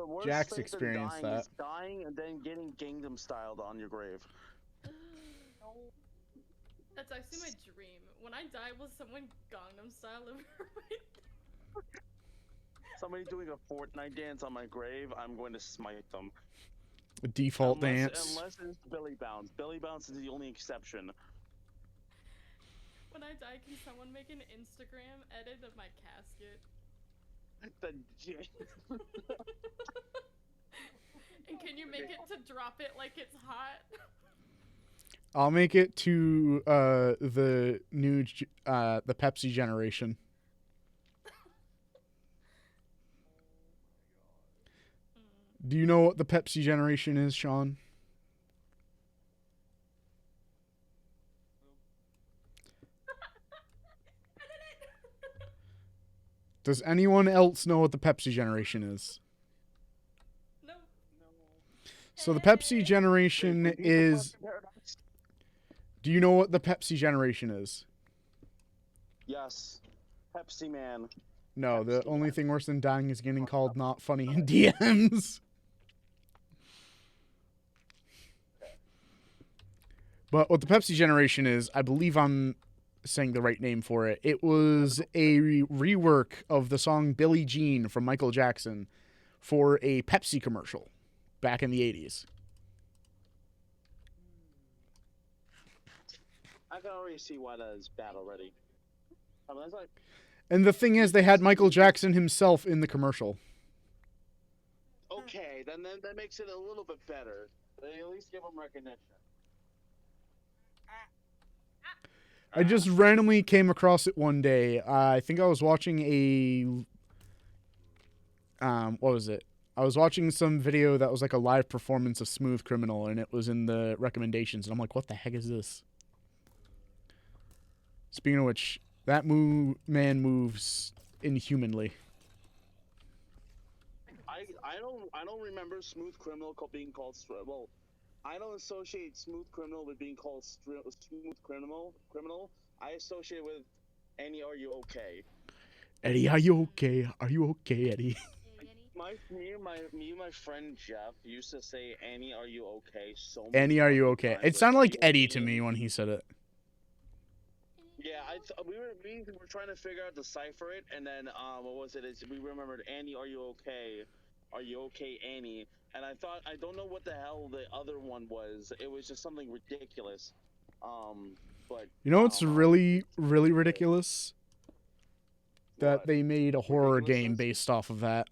worst Jack's fate than experienced dying that. is dying and then getting Gangnam styled on your grave. No. That's actually my dream. When I die, will someone Gangnam style over my Somebody doing a Fortnite dance on my grave, I'm going to smite them. A default dance. Unless it's Billy Bounce. Billy Bounce is the only exception. When I die, can someone make an Instagram edit of my casket? And can you make it to drop it like it's hot? I'll make it to the new the Pepsi generation. Do you know what the Pepsi generation is, Sean? Does anyone else know what the Pepsi generation is? No. So the Pepsi generation is... Do you know what the Pepsi generation is? Yes. Pepsi Man. No, the only thing worse than dying is getting called not funny in DMs. But what the Pepsi generation is, I believe I'm saying the right name for it. It was a rework of the song Billie Jean from Michael Jackson for a Pepsi commercial back in the 80s. I can already see why that is bad already. I mean, that's like, And the thing is, they had Michael Jackson himself in the commercial. okay, then that makes it a little bit better. They at least give him recognition. I just randomly came across it one day. I think I was watching a... what was it? I was watching some video that was like a live performance of Smooth Criminal, and it was in the recommendations, and I'm like, what the heck is this? Speaking of which, that man moves inhumanly. I don't remember Smooth Criminal being called well. I don't associate Smooth Criminal with being called Smooth Criminal. I associate it with Annie, are you okay? Eddie, are you okay? Are you okay, Eddie? Me and my friend Jeff used to say Annie, are you okay? So Annie, are you okay? times It sounded like with Eddie to me when he said it. Yeah, we were trying to figure out decipher it, and then what was it? We remembered Annie, are you okay? Are you okay, Annie? And I thought I don't know what the hell the other one was. It was just something ridiculous. But You know I what's don't know. really, really ridiculous? That What? they made a horror game Ridiculousness? based off of that.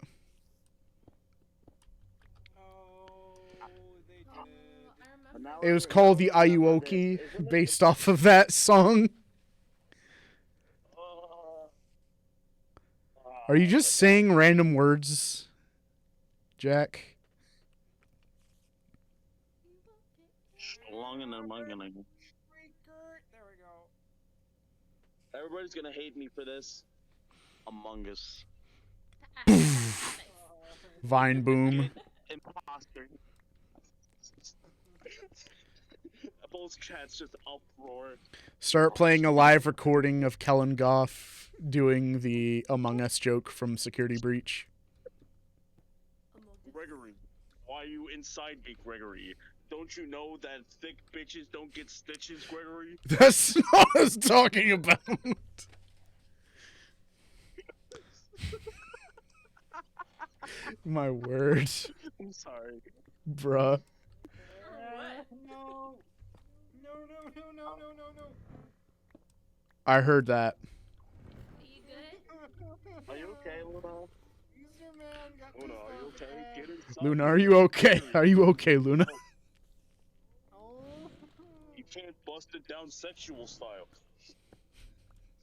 Oh, they did. I But remember. now It was I- called now the I remember Ayuoki, this. Isn't it- based off of that song. Are you just saying random words, Jack? Long and among and Freaker. There we go. everybody's gonna hate me for this. Among Us. Vine boom. Imposter. Both chats just uproar. Start playing a live recording of Kellen Goff doing the Among Us joke from Security Breach. Gregory, why are you inside me, Gregory? Don't you know that thick bitches don't get stitches, Gregory? That's not what I was talking about. My word, I'm sorry. bruh. What? No. No, no, no, no, no, no, no. I heard that. Are you good? Are you okay, Luna? User man got Luna, pissed are you off okay? at Get me. inside. Luna, me, are you okay? Gregory. Are you okay, Luna? Oh. You can't bust it down sexual style.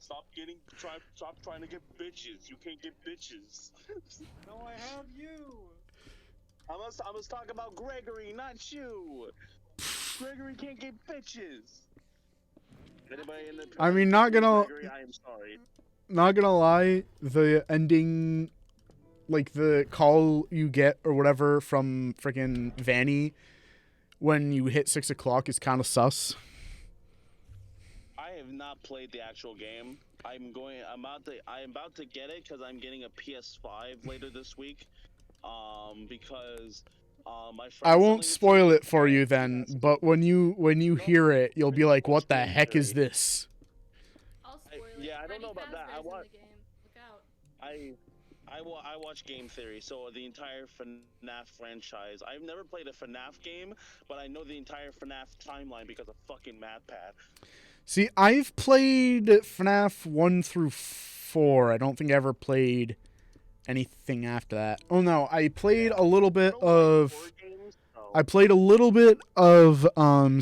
Stop trying to get bitches. You can't get bitches. No, I have you. I must talk about Gregory, not you. Gregory can't get bitches. Anybody in the I mean, not gonna- Gregory, I am sorry. Not gonna lie, the ending, like the call you get or whatever from freaking Vanny when you hit 6 o'clock is kind of sus. I have not played the actual game. I'm about to get it because I'm getting a PS5 later this week. Because my friend. I won't spoil it for you then, but when you hear it, you'll be like, "What the heck is this?" I'll spoil it. yeah, I don't Freddy know about that. Fazbear's in the game. Look out. I watch Game Theory, so the entire FNAF franchise. I've never played a FNAF game, but I know the entire FNAF timeline because of fucking MatPat. See, I've played FNAF 1 through 4. I don't think I ever played anything after that. Oh no, I played a little bit of. I played a little bit of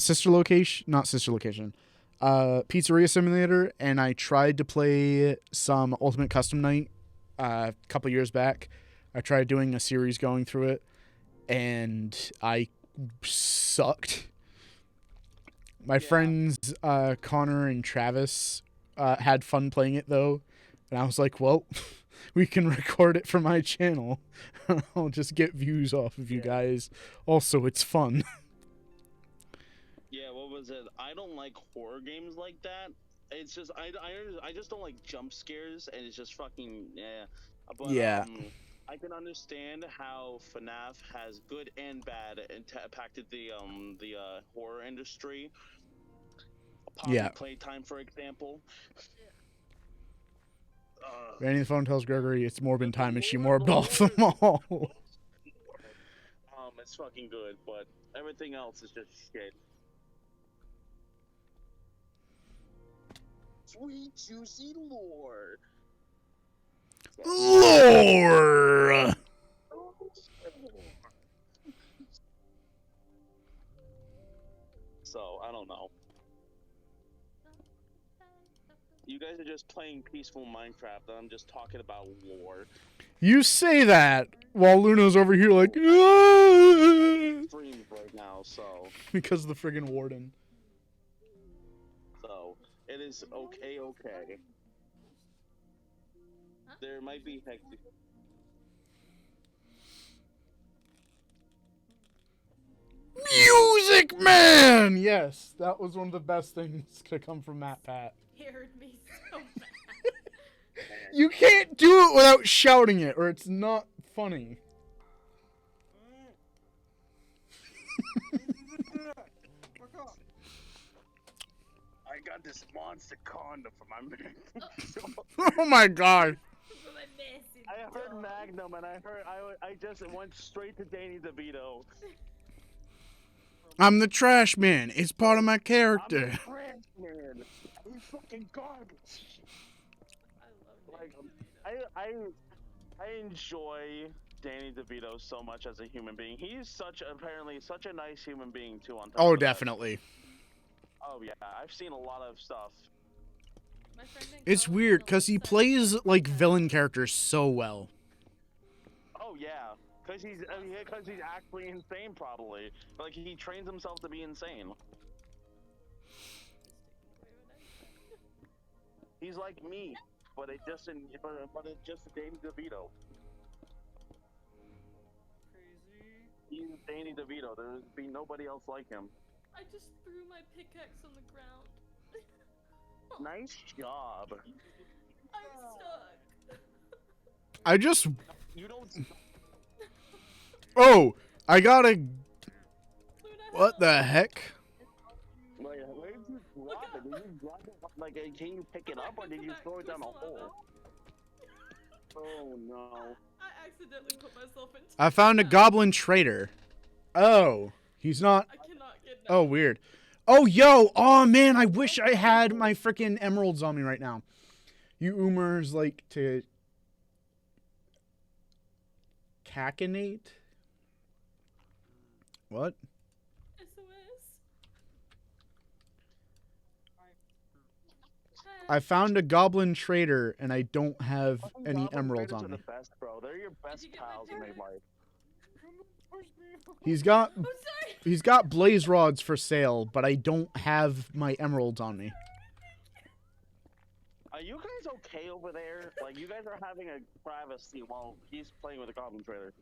Sister Location, not Sister Location, Pizzeria Simulator, and I tried to play some Ultimate Custom Night a couple years back. I tried doing a series going through it, and I sucked. My friends Connor and Travis had fun playing it though, and I was like, well, we can record it for my channel. I'll just get views off of you guys. Also, it's fun. Yeah, what was it? I don't like horror games like that. It's just I just don't like jump scares, and it's just fucking yeah. But, Yeah. I can understand how FNAF has good and bad impacted the horror industry. Yeah. Playtime, for example. Randy the phone tells Gregory it's Morbin time, and she morbed off them all. It's fucking good, but everything else is just shit. Sweet juicy lore. Lore. So I don't know. You guys are just playing peaceful Minecraft, and I'm just talking about lore. You say that while Luna's over here like, "Ah!" Streams right now, so because of the friggin' warden. it is okay. There might be hectic. Music Man! Yes, that was one of the best things to come from MatPat. Scared me so bad. You can't do it without shouting it, or it's not funny. Fuck off. I got got this monster condom for my man. Oh my god. I heard Magnum, and I just went straight to Danny DeVito. I'm the trash man. It's part of my character. I'm the trash man. He's fucking garbage. Like, I enjoy Danny DeVito so much as a human being. He's apparently such a nice human being too. On top Oh, of that. definitely. Oh yeah, I've seen a lot of stuff. My friend in It's college weird was because he obsessed plays with like that. villain characters so well. Oh yeah, because he's actually insane probably. Like he trains himself to be insane. He's like me, but it's just Danny DeVito. Crazy. He's Danny DeVito. There'd be nobody else like him. I just threw my pickaxe on the ground. Nice job. I'm stuck. I just. You don't. Oh, I got a. Luna, What help. the heck? Wait, where did you drop it? Did you drop it? Like, can you pick it up, or did you throw it down a hole? Oh no. I accidentally put myself in. I found a goblin trader. Oh, he's not. I cannot get. Oh, weird. Oh, yo. Oh, man. I wish I had my freaking emeralds on me right now. You Oomers like to caconate? What? SOS. I found a goblin trader and I don't have Fucking any Goblin emeralds Traders on are me. the best, bro. They're your best you get my pals in parrot? life. He's got I'm sorry. he's got blaze rods for sale, but I don't have my emeralds on me. Are you guys okay over there? Like, you guys are having a privacy while he's playing with a Goblin Trader.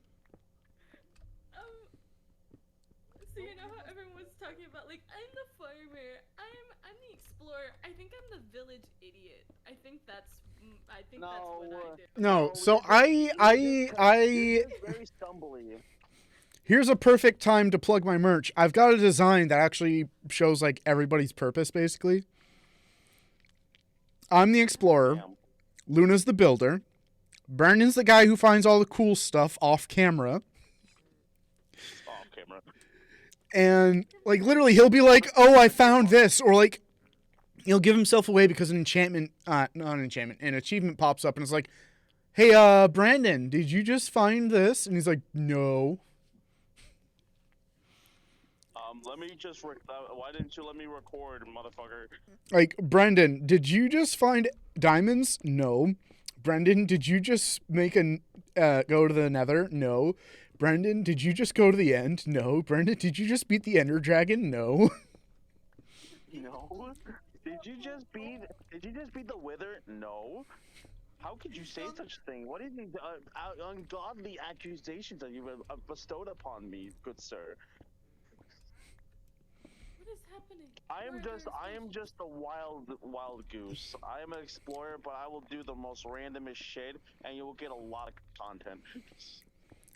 So you know how everyone was talking about, like, I'm the farmer, I'm the explorer. I think I'm the village idiot. I think that's what I do. No, so You're I very stumbly. here's a perfect time to plug my merch. I've got a design that actually shows like everybody's purpose basically. I'm the explorer, Damn. Luna's the builder, Brandon's the guy who finds all the cool stuff off camera. Off camera. And like literally he'll be like, "Oh, I found this," or like he'll give himself away because an achievement pops up and it's like, "Hey, Brandon, did you just find this?" And he's like, "No." Let me just. Why didn't you let me record, motherfucker? Like, "Brendan, did you just find diamonds?" "No." "Brendan, did you just make go to the nether?" "No." "Brendan, did you just go to the end?" "No." "Brendan, did you just beat the ender dragon?" "No." No. Did you just beat the Wither? No. How could you say such a thing? What is these ungodly accusations that you have bestowed upon me, good sir? What is happening? I am just a wild goose. I am an explorer, but I will do the most randomest shit, and you will get a lot of content.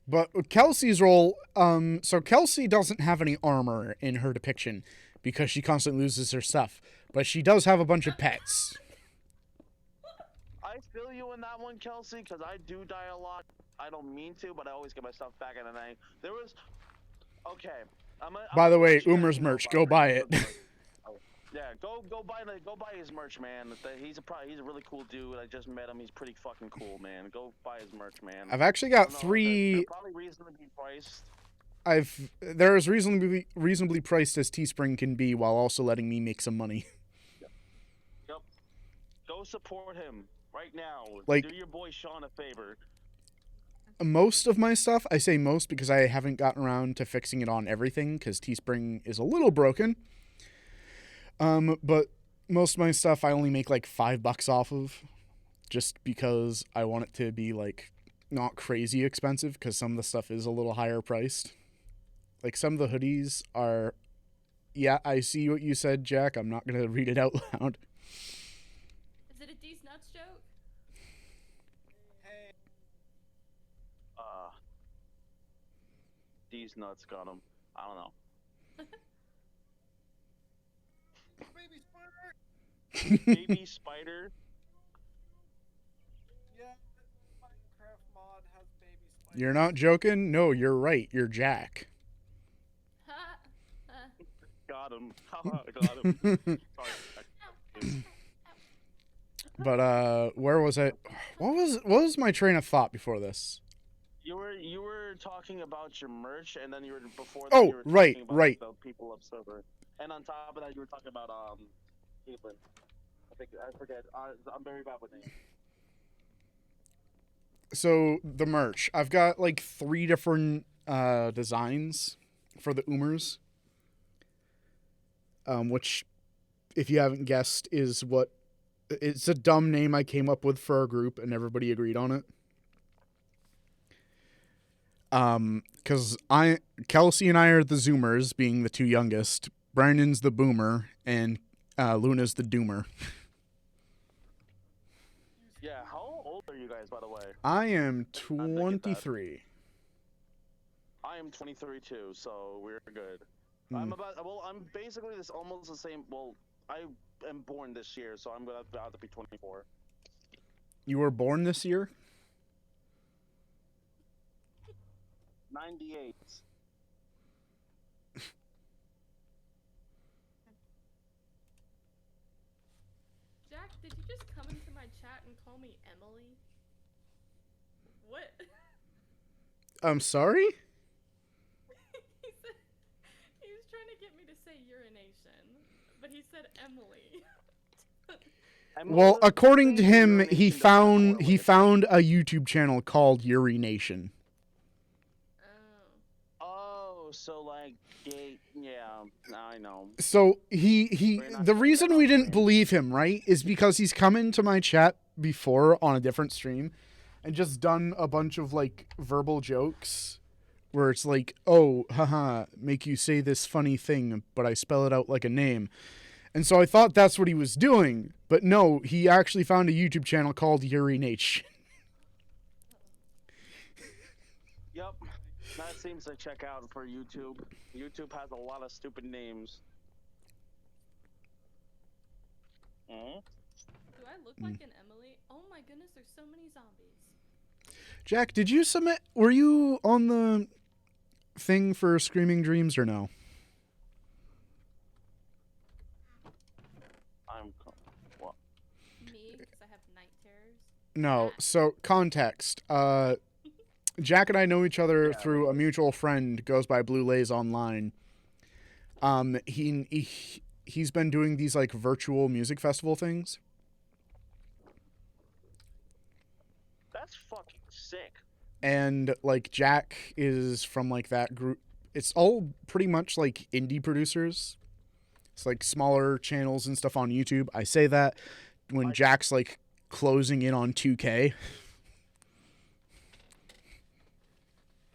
But with Kelsey's role, so Kelsey doesn't have any armor in her depiction because she constantly loses her stuff. But she does have a bunch of pets. I feel you in that one, Kelsey, because I do die a lot. I don't mean to, but I always get my stuff back, and then there was. Okay. By the way, let you guys Umer's know merch, about go buy it. Yeah, go buy his merch, man. He's a really cool dude. I just met him. He's pretty fucking cool, man. Go buy his merch, man. I've actually I got don't know, three. they're probably reasonably priced. They're as reasonably priced as Teespring can be, while also letting me make some money. Yep. Go support him right now. Like- do your boy Sean a favor. Most of my stuff, I say most because I haven't gotten around to fixing it on everything because Teespring is a little broken. But most of my stuff I only make like $5 off of, just because I want it to be like not crazy expensive because some of the stuff is a little higher priced. Like some of the hoodies are, yeah, I see what you said, Jack. I'm not gonna read it out loud. Is it a D's nuts joke? Hey, These nuts got him. I don't know. baby spider! Baby spider. Yeah, Minecraft mod has baby spiders. You're not joking? No, you're right. You're Jack. Ha! Got him. Haha, got him. Sorry. But where was I? What was my train of thought before this? You were talking about your merch, and then you were before that. Oh, you were right, talking about right. The people of server, and on top of that, you were talking about Caitlyn. I forget. I'm very bad with names. So the merch. I've got like 3 different designs for the Oomers. Which, if you haven't guessed, is what it's a dumb name I came up with for our group, and everybody agreed on it. Because Kelsey and I are the Zoomers, being the 2 youngest. Brandon's the Boomer, and Luna's the Doomer. Yeah, how old are you guys, by the way? I am thinking 23. I am 23 too, so we're good. Hmm. I'm basically almost the same. Well, I am born this year, so I'm about to be 24. You were born this year? 98. Jack, did you just come into my chat and call me Emily? What? I'm sorry? He was trying to get me to say urination, but he said Emily. Well, according to him, he found he a YouTube channel called Urination. Oh. Oh, so like gay? Yeah, I know. So the reason we didn't believe him, right, is because he's come into my chat before on a different stream and just done a bunch of like verbal jokes where it's like, oh, haha, make you say this funny thing, but I spell it out like a name. And so I thought that's what he was doing, but no, he actually found a YouTube channel called Urination. Yep, that seems to check out for YouTube. YouTube has a lot of stupid names. Mm-hmm. Do I look like an Emily? Oh my goodness, there's so many zombies. Jack, did you submit? Were you on the thing for Screaming Dreams or no? What? Me, because I have night terrors. No. So context. Jack and I know each other Yeah. through a mutual friend, goes by Blue Lays online. He's been doing these like virtual music festival things. That's fucking sick. And like Jack is from like that group. It's all pretty much like indie producers. It's like smaller channels and stuff on YouTube. I say that when Jack's like closing in on 2K.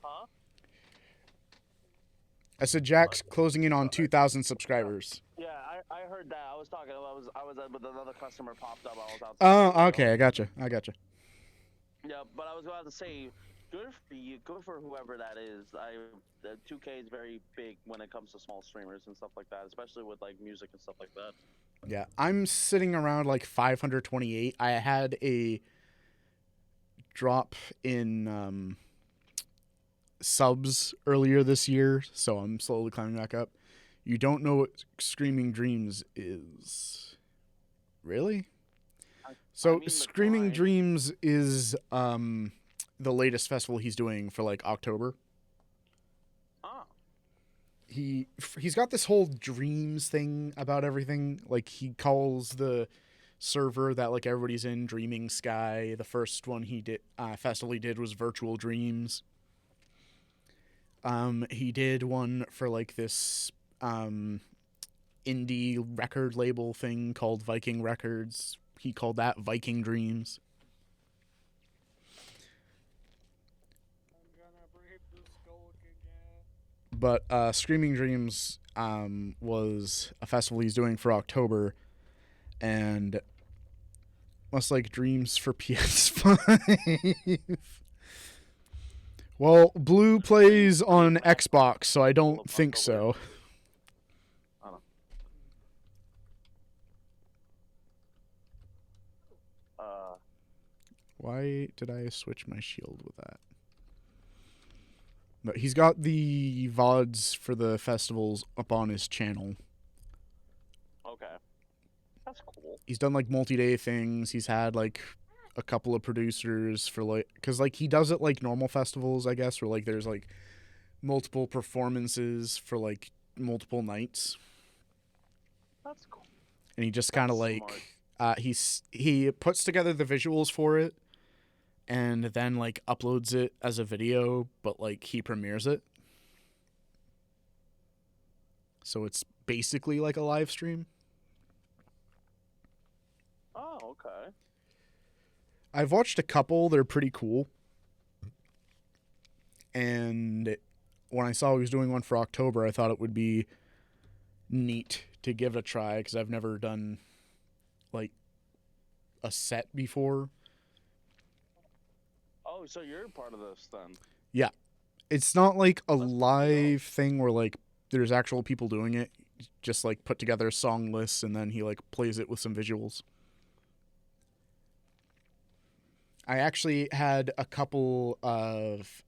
Huh? I said Jack's closing in on 2,000 subscribers. Yeah, I heard that. I was talking. I was with another customer popped up. I was out. Oh, okay. I gotcha. Yeah, but I was about to say, good for you. Good for whoever that is. The 2K is very big when it comes to small streamers and stuff like that, especially with like music and stuff like that. Yeah, I'm sitting around like 528. I had a drop in subs earlier this year, so I'm slowly climbing back up. You don't know what Screaming Dreams is. Really? So I mean, the Screaming grind. Dreams is the latest festival he's doing for like October. Oh. He's got this whole dreams thing about everything. Like he calls the server that like everybody's in Dreaming Sky. The first one he did festival he did was Virtual Dreams. He did one for like this indie record label thing called Viking Records. He called that Viking Dreams. I'm gonna brave the skulk again. But Screaming Dreams was a festival he's doing for October, and must like Dreams for PS5. Well, Blue plays on Xbox, so I don't think so. Why did I switch my shield with that? But he's got the VODs for the festivals up on his channel. Okay. That's cool. He's done like multi-day things. He's had like a couple of producers for like, because like he does it like normal festivals, I guess, where like there's like multiple performances for like multiple nights. That's cool. And he just kind of That's like he puts together the visuals for it and then like uploads it as a video, but like he premieres it, so it's basically like a live stream. Oh, okay. I've watched a couple. They're pretty cool. And when I saw he was doing one for October, I thought it would be neat to give it a try, because I've never done like a set before. Oh, so you're part of this then? It's not like a That's cool. live thing where like there's actual people doing it. Just like put together a song list and then he like plays it with some visuals. I actually had a couple of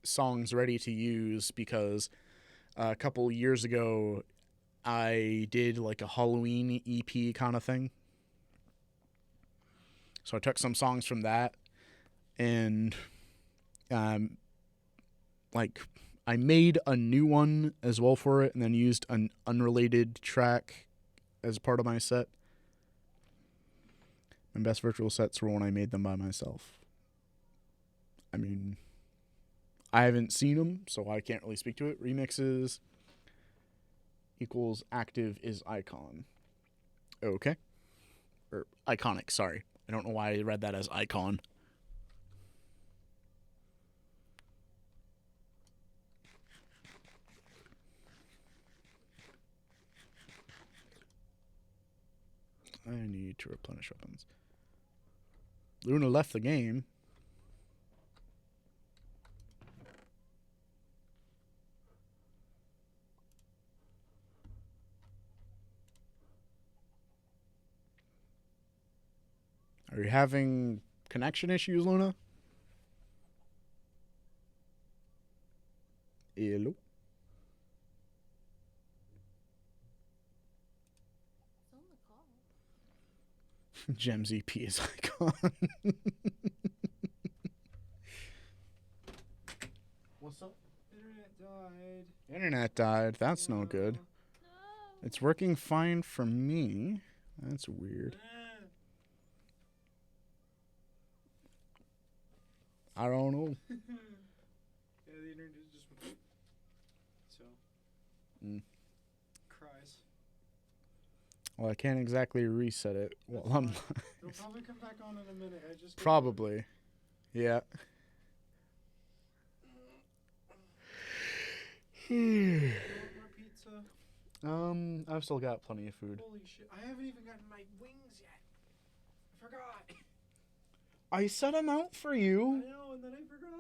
songs ready to use because a couple years ago I did like a Halloween EP kind of thing. So I took some songs from that and like I made a new one as well for it and then used an unrelated track as part of my set. My best virtual sets were when I made them by myself. I mean, I haven't seen them, so I can't really speak to it. Remixes equals active is icon. Okay. Or iconic, sorry. I don't know why I read that as icon. I need to replenish weapons. Luna left the game. Are you having connection issues, Luna? Hello? It's on the call. Gems EP is icon. What's up? Internet died. Internet died. That's no good. No. It's working fine for me. That's weird. I don't know. Yeah, the internet just went. So. Cries. Well, I can't exactly reset it. Well, I'm It'll probably come back on in a minute. I just probably. Yeah. You want more pizza? I've still got plenty of food. Holy shit! I haven't even gotten my wings yet. I forgot. I set them out for I you. know, and then I forgot.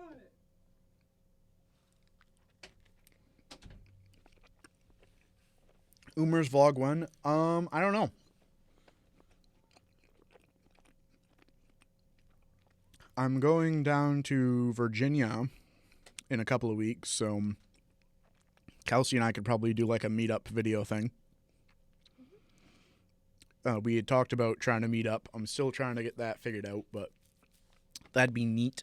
Umer's vlog when? I don't know. I'm going down to Virginia in a couple of weeks, so Kelsey and I could probably do like a meetup video thing. We had talked about trying to meet up. I'm still trying to get that figured out, but that'd be neat.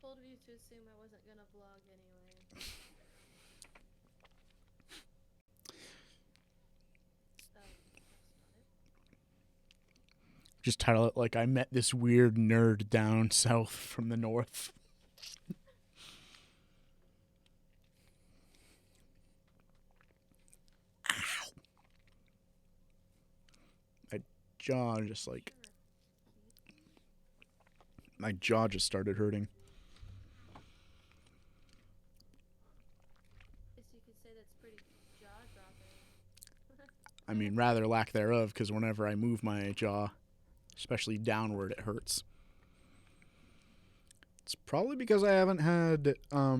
Told you to assume I wasn't gonna vlog anyway. So, that's not it. Just title it like I met this weird nerd down south from the north. Ow. My jaw just like my jaw just started hurting. Guess you could say that's pretty jaw-dropping. I mean, rather lack thereof, because whenever I move my jaw, especially downward, it hurts. It's probably because I haven't had, I'll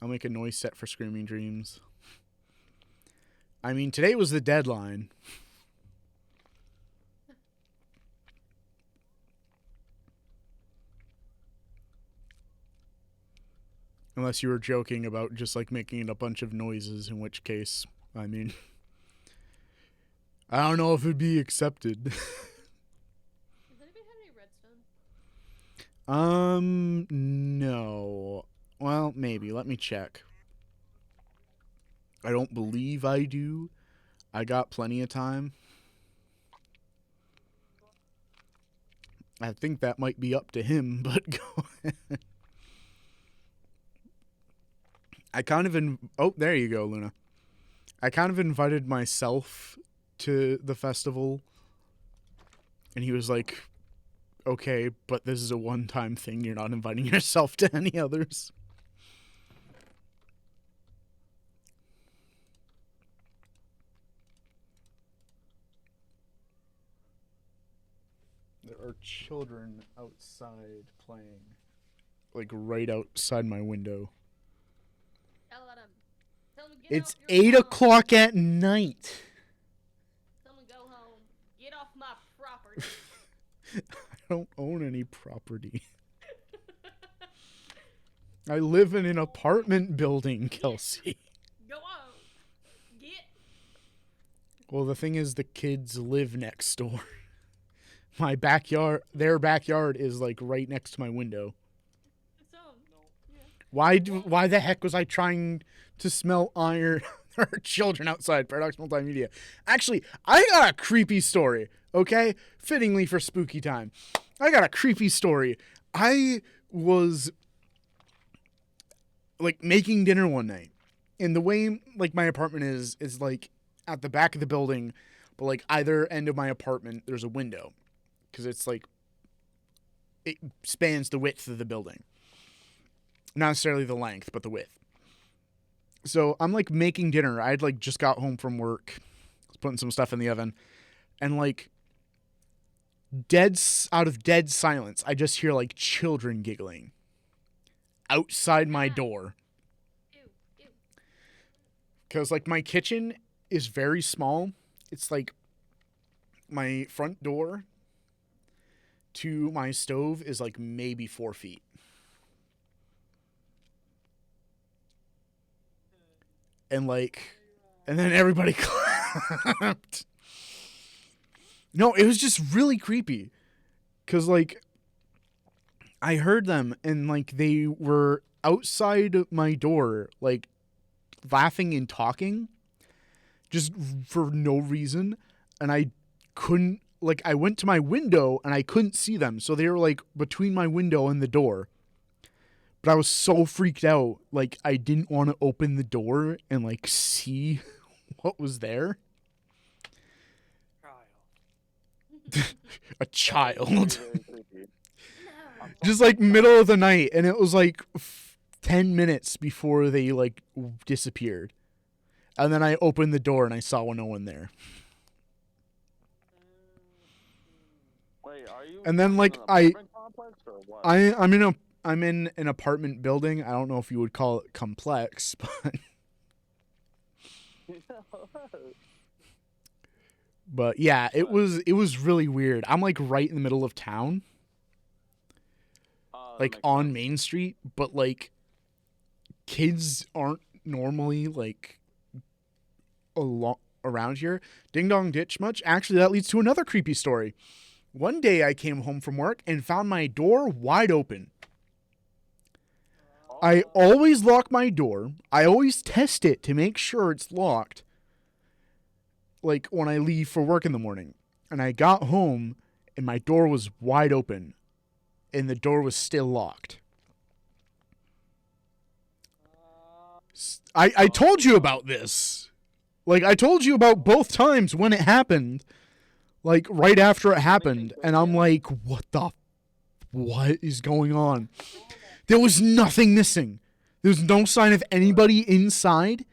make a noise set for Screaming Dreams. I mean, today was the deadline. Unless you were joking about just like making a bunch of noises, in which case, I mean, I don't know if it'd be accepted. Does anybody have any redstone? No. Well, maybe. Let me check. I don't believe I do. I got plenty of time. I think that might be up to him, but go ahead. I kind of oh, there you go, Luna. I kind of invited myself to the festival, and he was like, okay, but this is a one-time thing. You're not inviting yourself to any others. There are children outside playing. Like, right outside my window. Tell them get It's off your 8 phone. o'clock at night. Someone go home. Get off my property. I don't own any property. I live in an apartment building, Kelsey. Go on. Get. Well, the thing is, the kids live next door. My backyard, their backyard is like right next to my window. It's No. yeah. Why the heck was I trying to smell iron? There are children outside. Paradox Multimedia. Actually, I got a creepy story, okay? Fittingly for spooky time. I got a creepy story. I was like making dinner one night. And the way like my apartment is like at the back of the building, but like either end of my apartment there's a window. Because it's like it spans the width of the building. Not necessarily the length, but the width. So I'm like making dinner. I'd like just got home from work, putting some stuff in the oven, and like out of dead silence, I just hear like children giggling outside my door. Ew. Ew. Because like my kitchen is very small. It's like my front door to my stove is like maybe 4 feet. And then everybody clapped. No, it was just really creepy. Cause like I heard them and like they were outside my door, like laughing and talking just for no reason. And I couldn't, like, I went to my window and I couldn't see them. So they were like between my window and the door. But I was so freaked out. Like, I didn't want to open the door and like see what was there. A child. Really creepy. No. Just like middle of the night. And it was like 10 minutes before they like disappeared. And then I opened the door and I saw no one there. Wait, are you? And then, in like, an I- apartment complex or what? I'm in an apartment building. I don't know if you would call it complex, but yeah, it was really weird. I'm like right in the middle of town, That like makes on sense. Main Street, but like kids aren't normally like around here. Ding Dong Ditch much? Actually, that leads to another creepy story. One day I came home from work and found my door wide open. I always lock my door. I always test it to make sure it's locked. Like when I leave for work in the morning. And I got home and my door was wide open. And the door was still locked. I told you about this. Like, I told you about both times when it happened. Like, right after it happened. And I'm like, what is going on? There was nothing missing. There was no sign of anybody inside.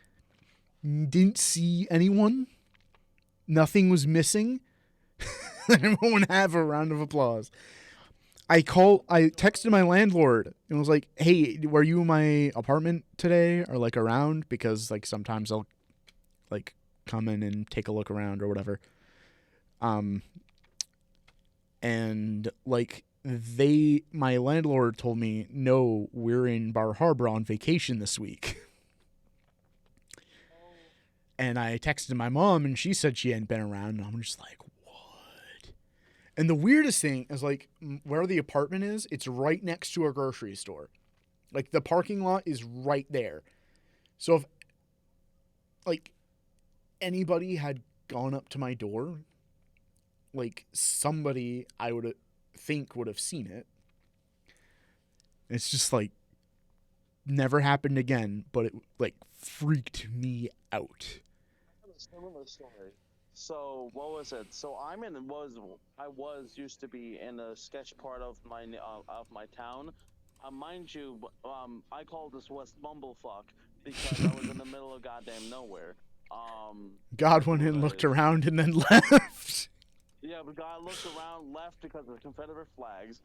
Didn't see anyone. Nothing was missing. Everyone have a round of applause. I texted my landlord and was like, hey, were you in my apartment today or like around? Because like sometimes I'll like come in and take a look around or whatever. And like my landlord told me, no, we're in Bar Harbor on vacation this week. Oh, And I texted my mom, and she said she hadn't been around. And I'm just like, what? And the weirdest thing is, like, where the apartment is, it's right next to a grocery store. Like, the parking lot is right there. So if, like, anybody had gone up to my door, like, somebody I would think would have seen it. It's just, like, never happened again, but it, like, freaked me out. I have a similar story. So what was it? So I used to be in a sketch part of my town. Mind you, I call this West Bumblefuck because I was in the middle of goddamn nowhere. God went and looked around and then left. Yeah, but God looked around, left because of the Confederate flags.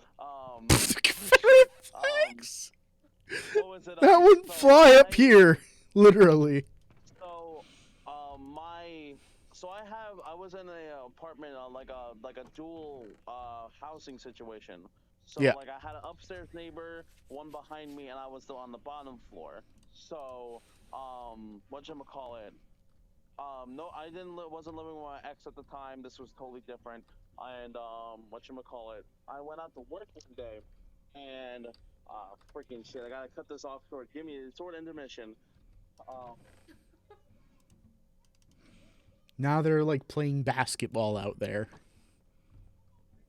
Confederate flags. What was it? That wouldn't fly up here, literally. So, I was in a apartment, like a dual housing situation. So Yeah. like I had an upstairs neighbor, one behind me, and I was still on the bottom floor. So whatchamacallit? No, wasn't living with my ex at the time. This was totally different. And whatchamacallit? I went out to work one day, and freaking shit, I gotta cut this off short. Give me a short intermission. Now they're like playing basketball out there.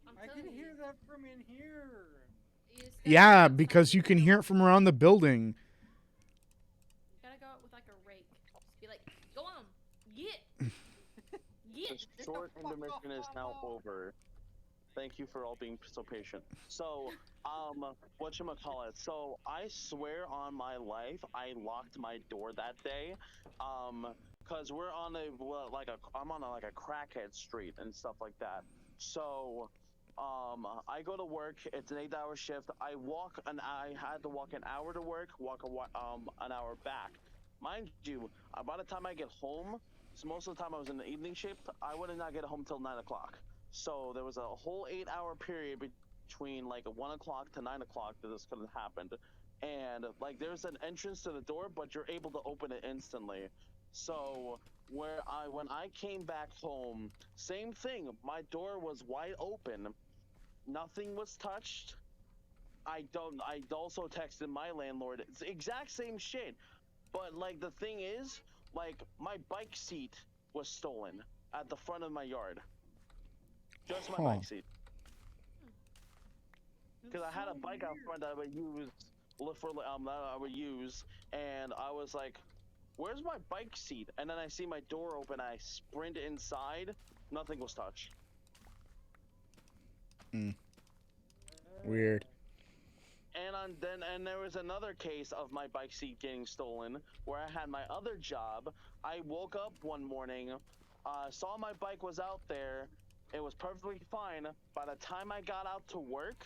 I'm I telling can you, hear that from in here. you just gotta Yeah, go because you can hear it from around the building. You gotta go out with like a rake. Just be like, go on, yeah, yeah. The short intermission is now over. Thank you for all being so patient. So, whatchamacallit? So, I swear on my life, I locked my door that day. Cause we're on I'm on like a crackhead street and stuff like that. So, I go to work. It's an 8-hour shift. I had to walk an hour to work, an hour back. Mind you, by the time I get home, so most of the time I was in the evening shift, I would not get home till 9 o'clock. So there was a whole 8-hour period between like 1 o'clock to 9 o'clock that this could have happened. And like there's an entrance to the door, but you're able to open it instantly. So when I came back home, same thing. My door was wide open. Nothing was touched. I also texted my landlord. It's the exact same shit. But like the thing is, like my bike seat was stolen at the front of my yard. Just my bike seat. Because I had a bike out front that I would use, and I was like, "Where's my bike seat?" And then I see my door open. I sprint inside. Nothing was touched. Weird. And there was another case of my bike seat getting stolen, where I had my other job. I woke up one morning, saw my bike was out there. It was perfectly fine. By the time I got out to work,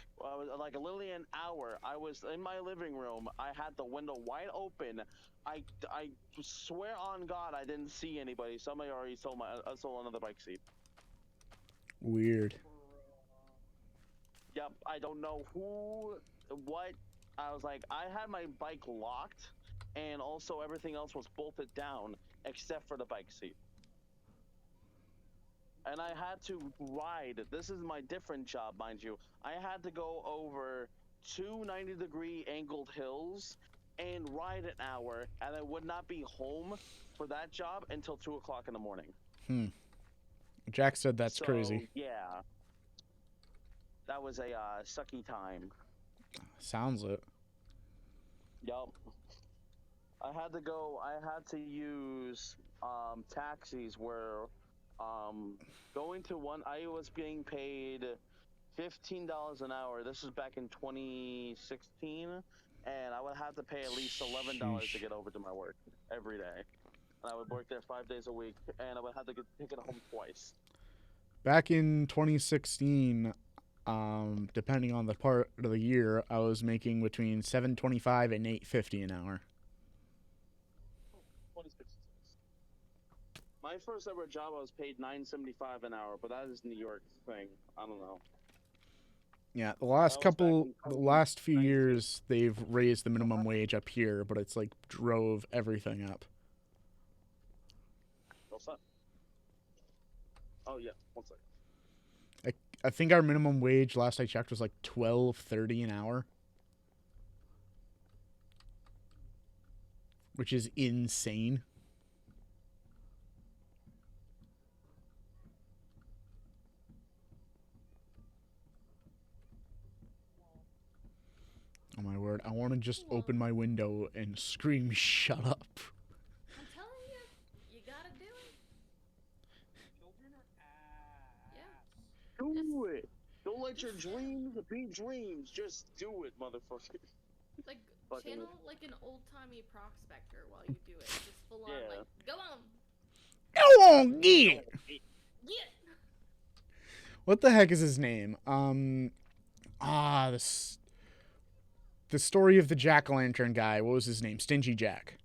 like literally an hour, I was in my living room. I had the window wide open. I swear on God, I didn't see anybody. Somebody already stole another bike seat. Weird. Yep, I don't know what. I was like, I had my bike locked, and also everything else was bolted down except for the bike seat. And I had to ride. This is my different job, mind you. I had to go over 2 90-degree angled hills and ride an hour, and I would not be home for that job until 2 o'clock in the morning. Jack said that's crazy. Yeah. That was a sucky time. Sounds it. Yup. I had to use taxis where going to one, I was being paid $15 an hour. This was back in 2016, and I would have to pay at least $11 to get over to my work every day. And I would work there 5 days a week, and I would have to take it home twice. Back in 2016, depending on the part of the year, I was making between $7.25 and $8.50 an hour. 2016. My first ever job, I was paid $9.75 an hour, but that is New York thing. I don't know. Yeah, the last That was back couple, in the last few 2019. years, they've raised the minimum wage up here, but it's like drove everything up. What's up? Oh yeah, one second. I think our minimum wage last I checked was like $12.30 an hour, which is insane. Oh my word! I want to just open my window and scream, "Shut up!" I'm telling you, you gotta do it. Children are ass. Yeah. Do it. Don't let your dreams be dreams. Just do it, motherfucker. Like, Fucking- channel like an old-timey prospector while you do it. Just full on, Yeah. like, go on, Go on, get. get. What the heck is his name? The story of the jack-o'-lantern guy. What was his name? Stingy Jack.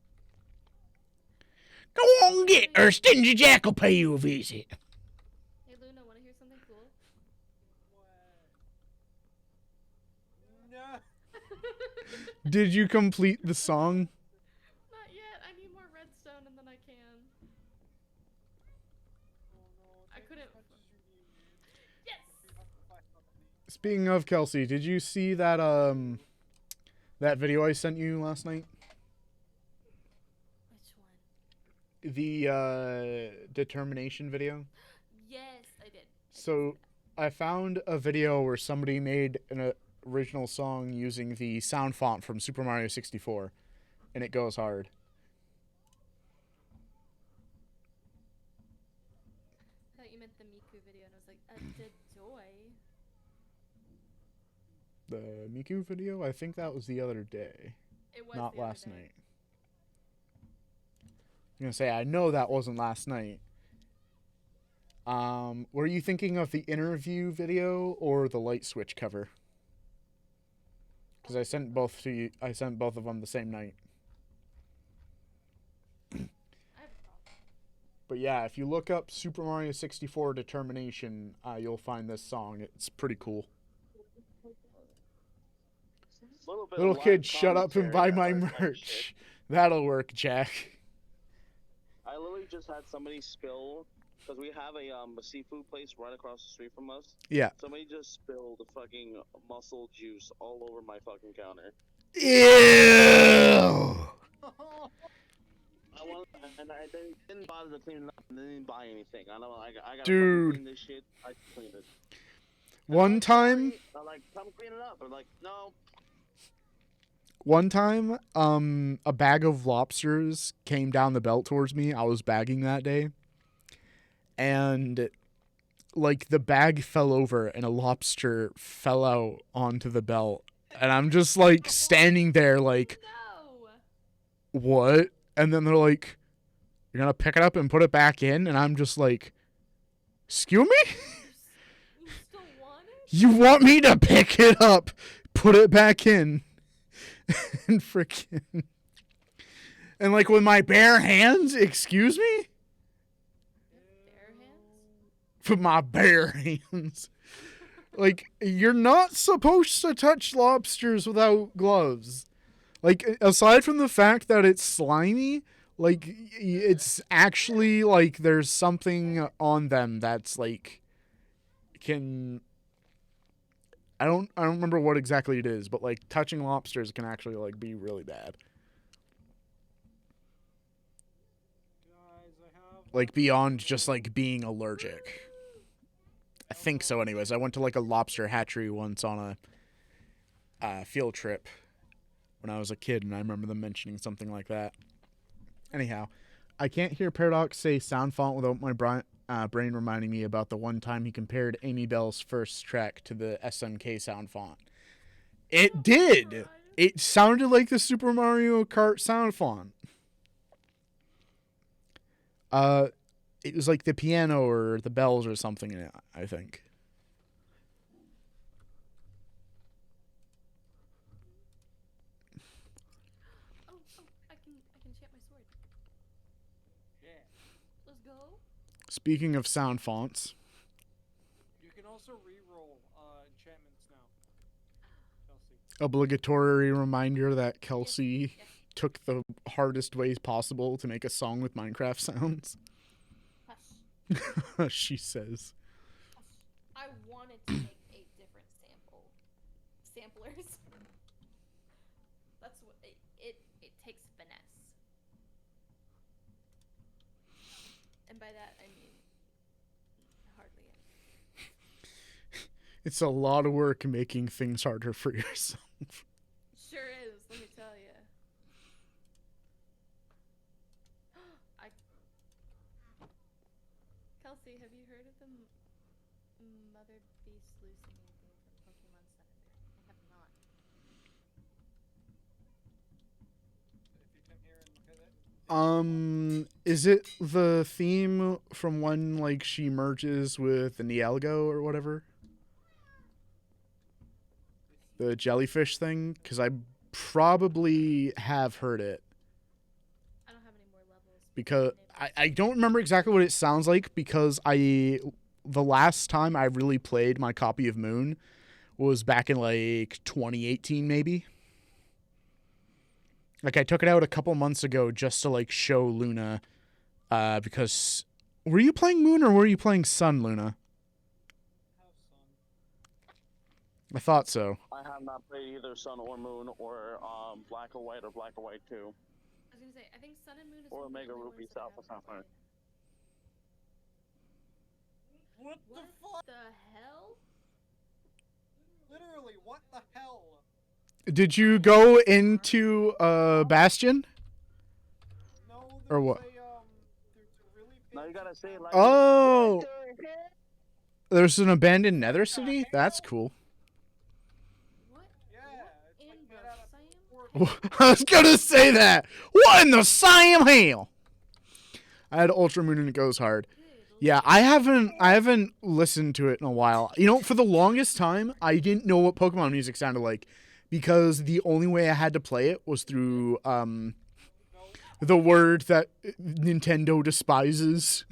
Go on, get, or Stingy Jack will pay you a visit. Hey Luna, wanna hear something cool? What? No. Did you complete the song? Not yet. I need more redstone and then I can. Oh no. I take couldn't- as much as you need. Yes. We have to find something. Speaking of Kelsey, did you see that that video I sent you last night? Which one? The determination video? Yes, I did. So I found a video where somebody made an original song using the sound font from Super Mario 64, and it goes hard. I thought you meant the Miku video, and I was like, the joy. The Miku video? I think that was the other day, It was not the other last day. night. I'm gonna say I know that wasn't last night. Were you thinking of the interview video or the light switch cover? Because I sent both to you. I sent both of them the same night. I have a problem. But yeah, if you look up Super Mario 64 Determination, you'll find this song. It's pretty cool. Little live kid, shut up and buy commentary my on that merch. shit. That'll work, Jack. I literally just had somebody spill because we have a seafood place right across the street from us. Yeah. Somebody just spilled fucking muscle juice all over my fucking counter. Ew! They didn't bother to clean it up and they didn't buy anything. I know I gotta Dude. fucking clean this shit. I cleaned it. One time, I'm like, come clean it up. They're like, no. a bag of lobsters came down the belt towards me. I was bagging that day. And, like, the bag fell over and a lobster fell out onto the belt. And I'm just, like, standing there, like, No. what? And then they're like, you're gonna pick it up and put it back in? And I'm just like, excuse me? You still want it? You want me to pick it up, put it back in, and freaking, and like with my bare hands, excuse me? Bare hands? With my bare hands. Like, you're not supposed to touch lobsters without gloves. Like, aside from the fact that it's slimy, like, it's actually, like, there's something on them that's, like, can... I don't remember what exactly it is, but, like, touching lobsters can actually, like, be really bad. Guys, I have. Like, beyond just, like, being allergic. I think so anyways. I went to, like, a lobster hatchery once on a field trip when I was a kid, and I remember them mentioning something like that. Anyhow, I can't hear Paradox say sound font without my brain reminding me about the one time he compared Amy Bell's first track to the SNK sound font. It did! It sounded like the Super Mario Kart sound font. It was like the piano or the bells or something in it, I think. Oh, I can enchant my sword. Yeah. Let's go. Speaking of sound fonts, You can also re-roll enchantments now. obligatory reminder that Kelsey Yes. took the hardest ways possible to make a song with Minecraft sounds. Hush. She says. I wanted to make 8 different samplers. That's what it takes finesse. And by that I mean hardly any. It's a lot of work making things harder for yourself. Sure is, let me tell you. Kelsey, have you heard of the Mother Beast hallucinating theme from Pokemon Sun and Moon? I have not. If you come here and look at it. Is it the theme from when like she merges with the Nialgo or whatever? The jellyfish thing? Because I probably have heard it. I don't have any more levels. Because I don't remember exactly what it sounds like because the last time I really played my copy of Moon was back in like 2018 maybe. Like I took it out a couple months ago just to like show Luna because were you playing Moon or were you playing Sun, Luna? Have sun. I thought so. I have not played either Sun or Moon or Black or White or Black or White 2. I was gonna say, I think Sun and Moon is Or one of the Omega only Ruby ones that I Alpha haven't Sapphire. played. What the fuck? The hell? Literally, what the hell? Did you go into Bastion? No, Or there's what? there's a really big Now you gotta say it like Oh, What the heck? there's an abandoned Nether City? That's cool. What? Yeah, it's In like the made out of same? pork. I was gonna say that. What in the Siam hell? I had Ultra Moon and it goes hard. Good Yeah, I haven't listened to it in a while. You know, for the longest time, I didn't know what Pokemon music sounded like because the only way I had to play it was through No, the word that Nintendo despises.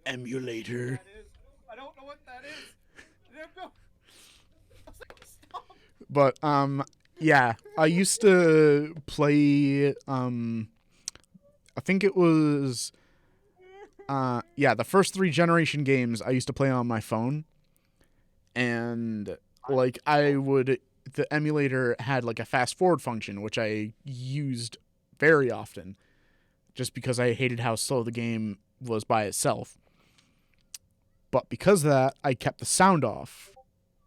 Emulator. that is. I don't know what that is. No. I was like, stop. But yeah, I used to play I think it was yeah, the first 3 generation games I used to play on my phone. And like the emulator had like a fast forward function which I used very often just because I hated how slow the game was by itself. But because of that, I kept the sound off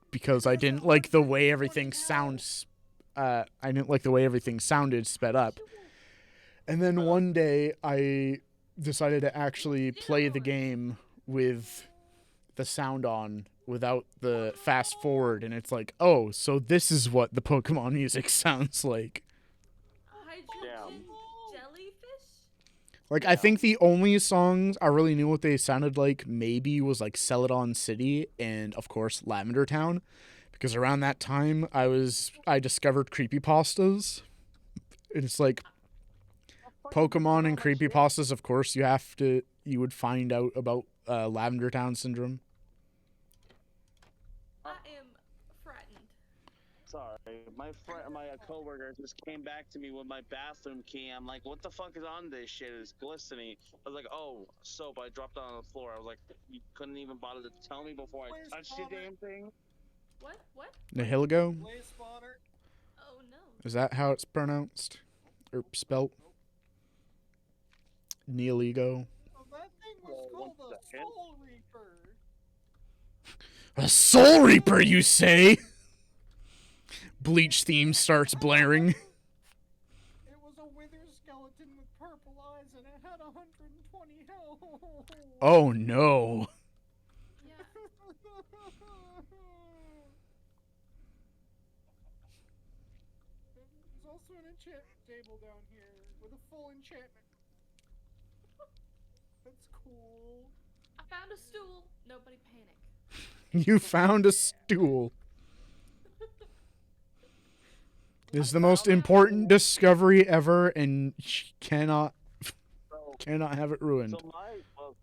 because I didn't like the way everything sounds. I didn't like the way everything sounded sped up. And then one day I decided to actually play the game with the sound on without the fast forward, and it's like, oh, so this is what the Pokemon music sounds like. Hydrogen jellyfish? Like, I think the only songs I really knew what they sounded like maybe was like Celadon City and, of course, Lavender Town. Because around that time, I discovered creepypastas. It's like Pokemon and creepypastas, of course, you would find out about Lavender Town syndrome. I am frightened. Sorry, my coworker just came back to me with my bathroom key. I'm like, what the fuck is on this shit? It's glistening. I was like, oh, soap. I dropped it on the floor. I was like, you couldn't even bother to tell me before I Where's touched the Palmer? damn thing. What? What? Nihilego? Blaze spawner. Oh no. Is that how it's pronounced? Or spelt? Nihilego? Oh, that thing was Well, called one a second. Soul Reaper. A Soul Reaper, you say? Bleach theme starts blaring. It was a wither skeleton with purple eyes and it had 120 health. Oh no. Yeah. There's also an enchantment table down here with a full enchantment. That's cool. I found a stool. Nobody panic. You found a stool. This is the most important discovery ever, and she cannot So, have it ruined. so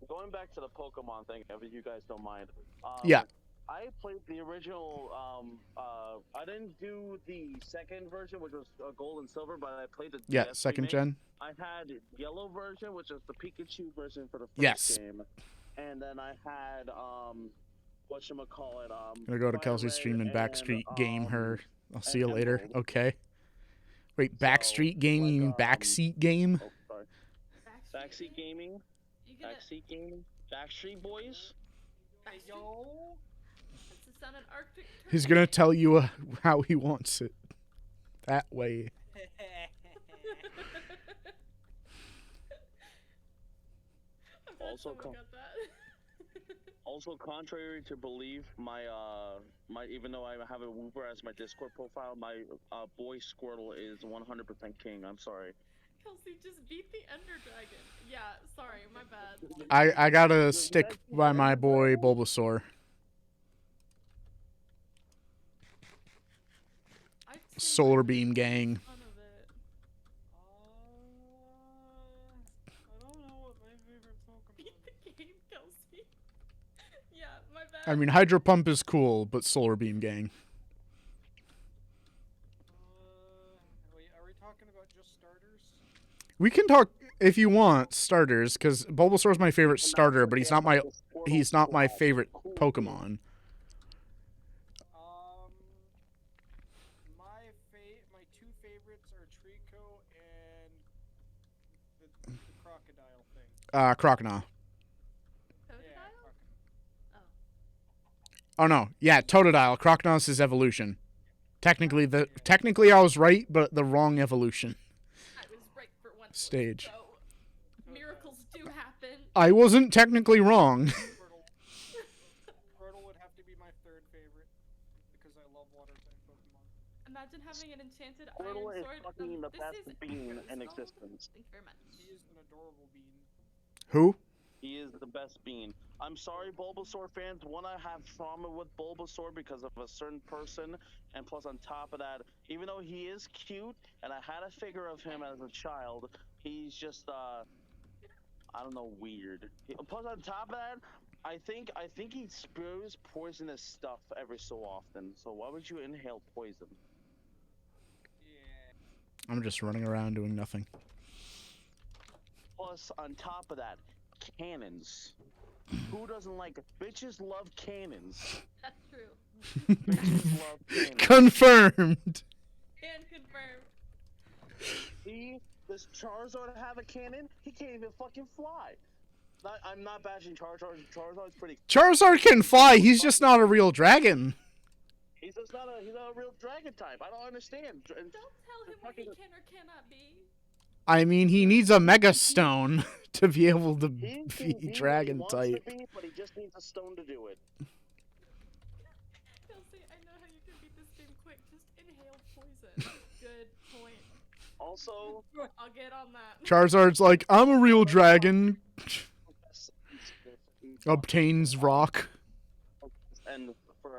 going back to the Pokemon thing, if you guys don't mind. Yeah. I played the original. I didn't do the second version, which was gold and silver, but I played the Yeah, DS second remake. gen. I had yellow version, which was the Pikachu version for the first Yes. game, and then I had whatchamacallit, Gonna go to Fire Kelsey's Red stream and Backstreet game her. I'll see you and later. Emerald. Okay. Wait, So, Backstreet game? You mean backseat game? Oh, sorry. Backseat gaming. You gonna? Backseat gaming. Backstreet Boys. Hey, yo. That's the sound an Arctic. He's gonna tell you how he wants it. That way. I'm glad Also someone got that. Also, contrary to belief, my even though I have a Wooper as my Discord profile, my boy Squirtle is 100% king. I'm sorry. Kelsey just beat the Ender Dragon. Yeah, sorry, my bad. I gotta stick by my boy Bulbasaur. I'd say Solar my Beam gang. fun of it. I don't know what my favorite Pokemon Beat the game, Kelsey. Yeah, my bad. I mean, Hydro Pump is cool, but Solar Beam gang. Wait, are we talking about just starters? We can talk if you want starters, because Bulbasaur's my favorite starter, but he's not my favorite Pokemon. My two favorites are Trico and the crocodile thing. Crocodile. Totodile? Crocodile. Oh. Oh no, yeah, Totodile. Crocodile's his evolution. Technically, I was right, but the wrong evolution. I was right for once. Stage. So, miracles do happen. I wasn't technically wrong. Squirtle. Squirtle would have to be my third favorite because I love water type Pokemon. Imagine having an enchanted Squirtle iron is sword. fucking the This best is bean Rose in Gold. existence. Thank you very much. He is an adorable bean. Who? He is the best bean. I'm sorry, Bulbasaur fans. One, I have trauma with Bulbasaur because of a certain person, and plus on top of that, even though he is cute, and I had a figure of him as a child, he's just I don't know, weird. Plus on top of that, I think he spews poisonous stuff every so often. So why would you inhale poison? Yeah. I'm just running around doing nothing. Plus on top of that, cannons. Who doesn't like it? Bitches love cannons. That's true. Bitches love cannons. Confirmed. Can confirm. Does Charizard have a cannon? He can't even fucking fly. I'm not bashing Charizard. Charizard's pretty. Charizard can fly. He's just not a real dragon. He's not a real dragon type. I don't understand. Don't tell him what he can or cannot be. I mean, he needs a Mega Stone to be able to He be can be dragon what he type. wants to be, but he just needs a stone to do it. Kelsey, I know how you can beat this game quick. Just inhale poison. Good point. Also, I'll get on that. Charizard's like, I'm a real dragon. Obtains rock. and for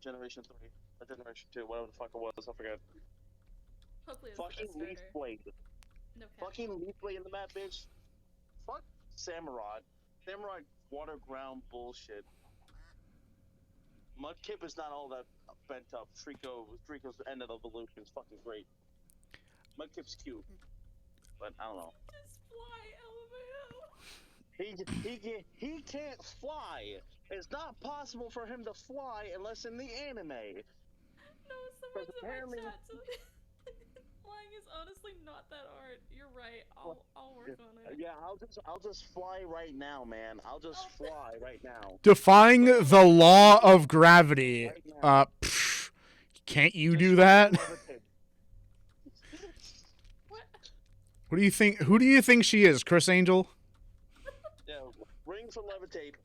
Generation 3, or Generation 2, whatever the fuck it was, I forget. Hopefully it's Fucking the Leaf starter. Blade. No cap. Fucking Leaf Blade in the map, bitch. Fuck Samurott. Samurott water ground bullshit. Mudkip is not all that bent up. Trico's end of evolution is fucking great. Mudkip's cute, but I don't know. Just fly, LMAO. He can't fly. It's not possible for him to fly unless in the anime. No, someone's in apparently- my chat. Flying is honestly not that hard. You're right. I'll work on it. Yeah, I'll just fly right now, man. I'll just Oh. fly right now. Defying the law of gravity. Right now. Can't you Just do that? levitate. What? What do you think? Who do you think she is, Chris Angel? Yeah, ring for levitate.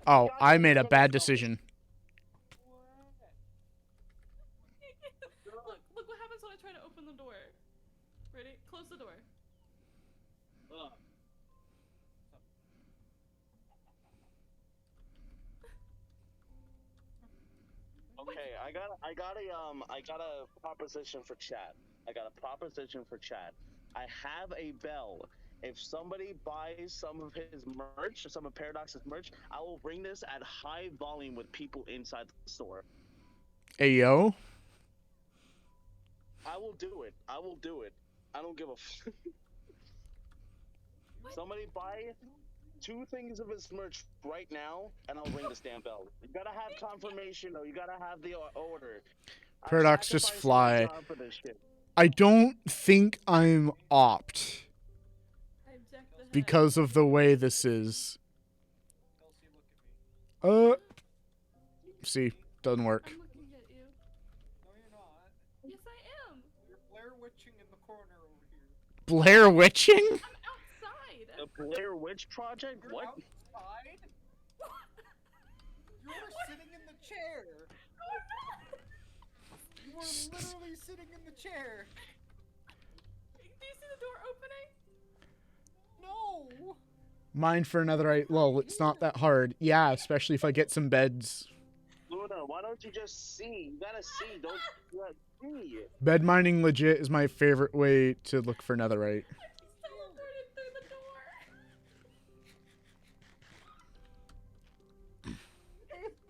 Oh, I made a bad decision. Look what happens when I try to open the door. Ready? Close the door. Okay, I got a proposition for chat. I have a bell. If somebody buys some of his merch, some of Paradox's merch, I will bring this at high volume with people inside the store. Ayo. I will do it. I will do it. I don't give a. Somebody buy 2 things of his merch right now, and I'll ring this damn bell. You gotta have confirmation, though. You gotta have the order. I've Paradox, just sacrificed fly. my time for this shit. I don't think I'm opt I object the heck. because of the way this is. Kelsey, look at me. See, doesn't work. I'm looking at you. No, you're not. Yes, I am. You're Blair Witching in the corner over here. Blair Witching? I'm outside. The Blair Witch Project? You're What? outside? You were sitting in the chair. You were literally sitting in the chair. Do you see the door opening? No. Mine for another. Well, it's not that hard. Yeah, especially if I get some beds. Luna, why don't you just see? You gotta see. Don't you gotta see. Bed mining legit is my favorite way to look for netherite. He's teleported through the door.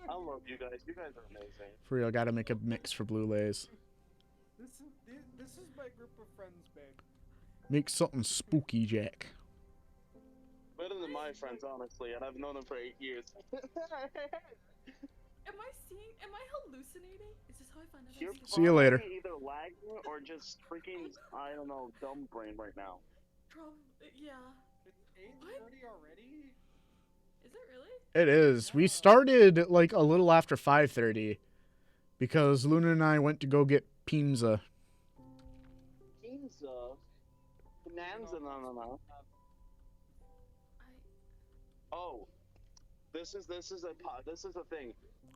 I love you guys. You guys are amazing. For real, gotta make a mix for blue lays. This is my group of friends, babe. Make something spooky, Jack. Better than my friends, honestly, and I've known them for 8 years. Am I hallucinating? Is this how I find out? You're I'm See you later. probably either lagging or just freaking, I don't know, dumb brain right now. Yeah. It's 8:30 already. Is it really? It is. We started like a little after 5:30 because Luna and I went to go get pizza. Pizza? Bonanza, no. I. Oh, this is a thing.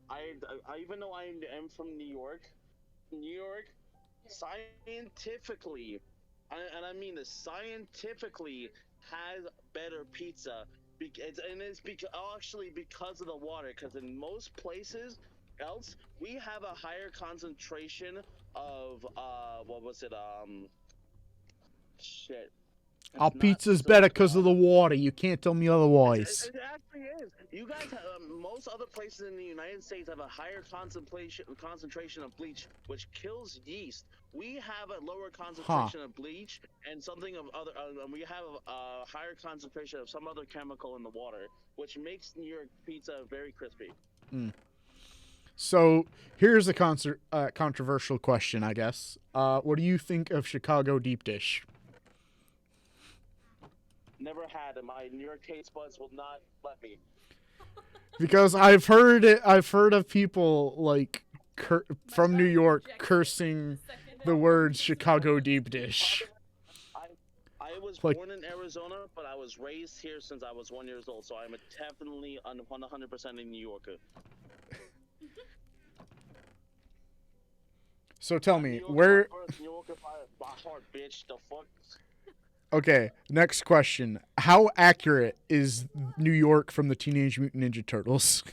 I even though I am from New York, scientifically, and I mean this, scientifically has better pizza. It's actually because of the water. Because in most places else, we have a higher concentration of what was it? Shit. Our pizza's better because of the water. You can't tell me otherwise. It actually is. You guys have most other places in the United States have a higher concentration of bleach, which kills yeast. We have a lower concentration of bleach and something of other. We have a higher concentration of some other chemical in the water, which makes New York pizza very crispy. So here's a controversial question, I guess. What do you think of Chicago deep dish? Never had it. My New York taste buds will not let me. Because I've heard of people like from New York cursing the words Chicago deep dish. I was Like- born in Arizona, but I was raised here since I was 1 year old, so I'm definitely 100% a New Yorker. So tell me, New Yorker where... by birth, New Yorker by heart, bitch. The fuck? Okay, next question. How accurate is New York from the Teenage Mutant Ninja Turtles?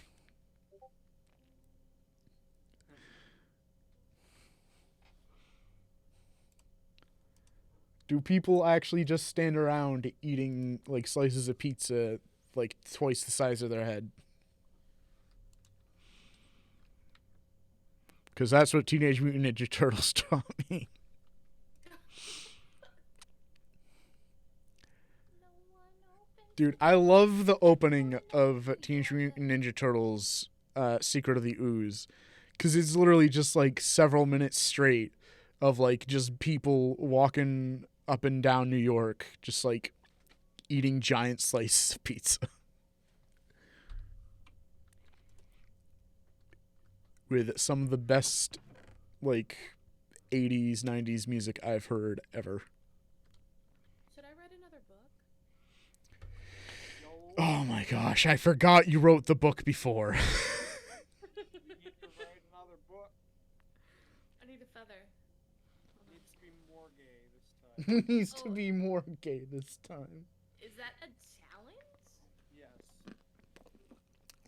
Do people actually just stand around eating like slices of pizza like twice the size of their head? Because that's what Teenage Mutant Ninja Turtles taught me. Dude, I love the opening of Teenage Mutant Ninja Turtles Secret of the Ooze. Because it's literally just like several minutes straight of like just people walking up and down New York, just like eating giant slices of pizza. With some of the best like 80s, 90s music I've heard ever. Should I write another book? No. Oh my gosh, I forgot you wrote the book before. You need to write another book. I need a feather. It needs to be more gay this time. Needs to be more gay this time. Is that a challenge? Yes.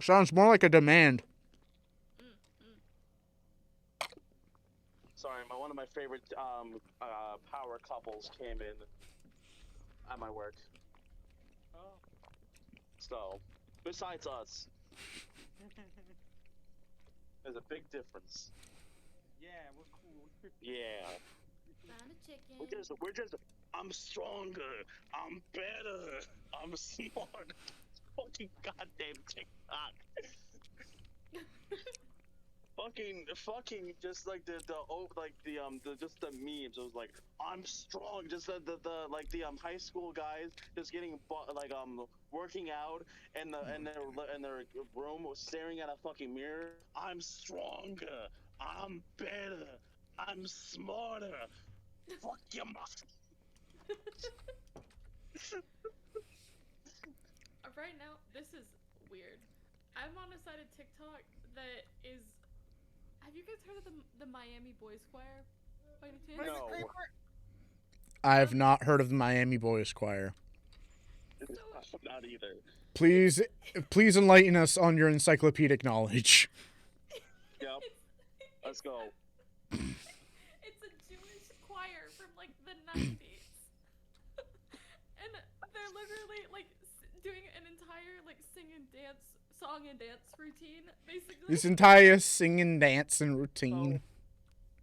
Sounds more like a demand. Sorry, one of my favorite power couples came in. at my work. Oh. So, besides us, there's a big difference. Yeah, we're cool. Yeah. Found a chicken. We're just, I'm stronger, I'm better, I'm smart. Fucking goddamn TikTok. fucking, just like just the memes. It was like, I'm strong. Just the like the high school guys just getting working out in their room staring at a fucking mirror. I'm stronger. I'm better. I'm smarter. Fuck your mouth. Right now, this is weird. I'm on a side of TikTok that is. Have you guys heard of the Miami Boys Choir? By any chance? No. I have not heard of the Miami Boys Choir. Not either. Please enlighten us on your encyclopedic knowledge. Yep. Let's go. It's a Jewish choir from like the 90s. And they're literally like doing an entire like song and dance routine, basically. This entire sing and dance and routine.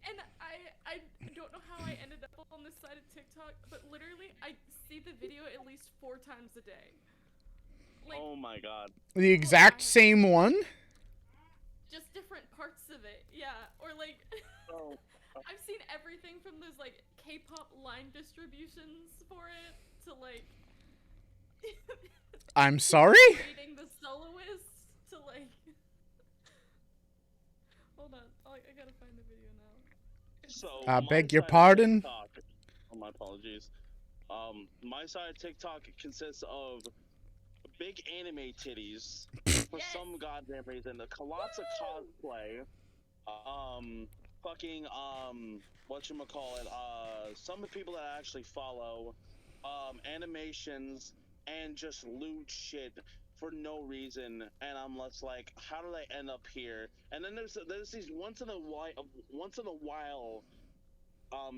And I don't know how I ended up on this side of TikTok, but literally I see the video at least 4 times a day. Like, Oh my god. The exact same one? just different parts of it, yeah. Or like, Oh. I've seen everything from those like K-pop line distributions for it to like. I'm sorry? Reading the soloist to like. Hold on, I gotta find the video now. So I my beg your side of pardon? TikTok- oh, my apologies. My side of TikTok consists of big anime titties for Yes! some goddamn reason. Lots of cosplay. Fucking whatchamacallit, some people that I actually follow, animations and just lewd shit for no reason, and I'm just like, how did I end up here? And then there's these once in a while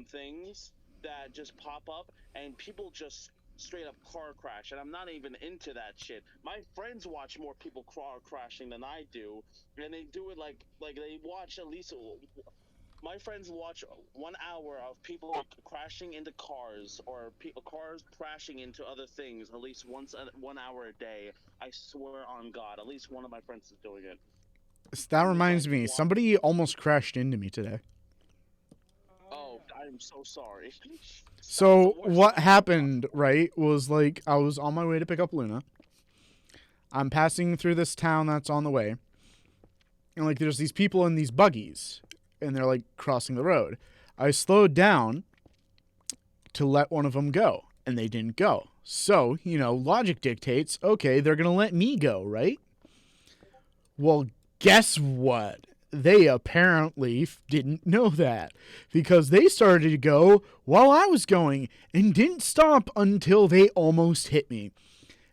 things that just pop up, and people just straight up car crash, and I'm not even into that shit. My friends watch more people car crashing than I do, and they do it like they watch at least. My friends watch 1 hour of people crashing into cars or cars crashing into other things at least 1 hour a day. I swear on God, at least one of my friends is doing it. That reminds me, somebody almost crashed into me today. Oh, I'm so sorry. So what happened, right, was like I was on my way to pick up Luna. I'm passing through this town that's on the way. And like there's these people in these buggies and they're like crossing the road. I slowed down to let one of them go and they didn't go. So, logic dictates, okay, they're going to let me go, right? Well, guess what? They apparently didn't know that because they started to go while I was going and didn't stop until they almost hit me.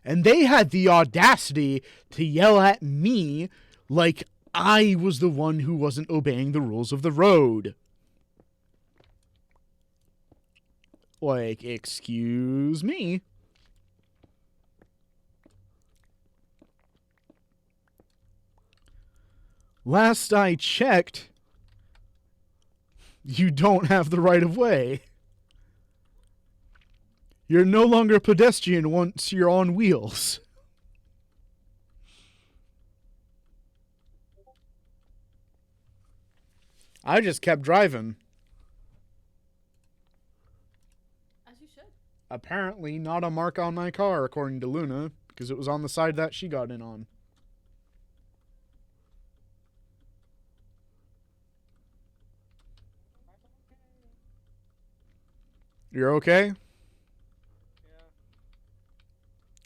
And they had the audacity to yell at me like I was the one who wasn't obeying the rules of the road. Like, excuse me. Last I checked, you don't have the right of way. You're no longer a pedestrian once you're on wheels. I just kept driving. As you should. Apparently not a mark on my car, according to Luna, because it was on the side that she got in on. You're okay? Yeah.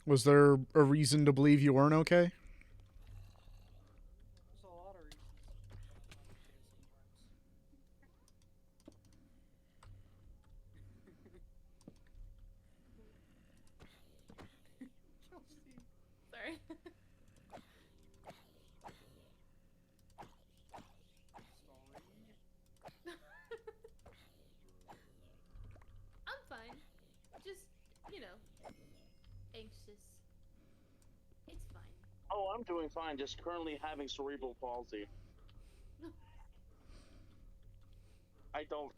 Was there a reason to believe you weren't okay? There's a lot of reasons. Sorry. I'm fine. Just, anxious. It's fine. Oh, I'm doing fine. Just currently having cerebral palsy. I don't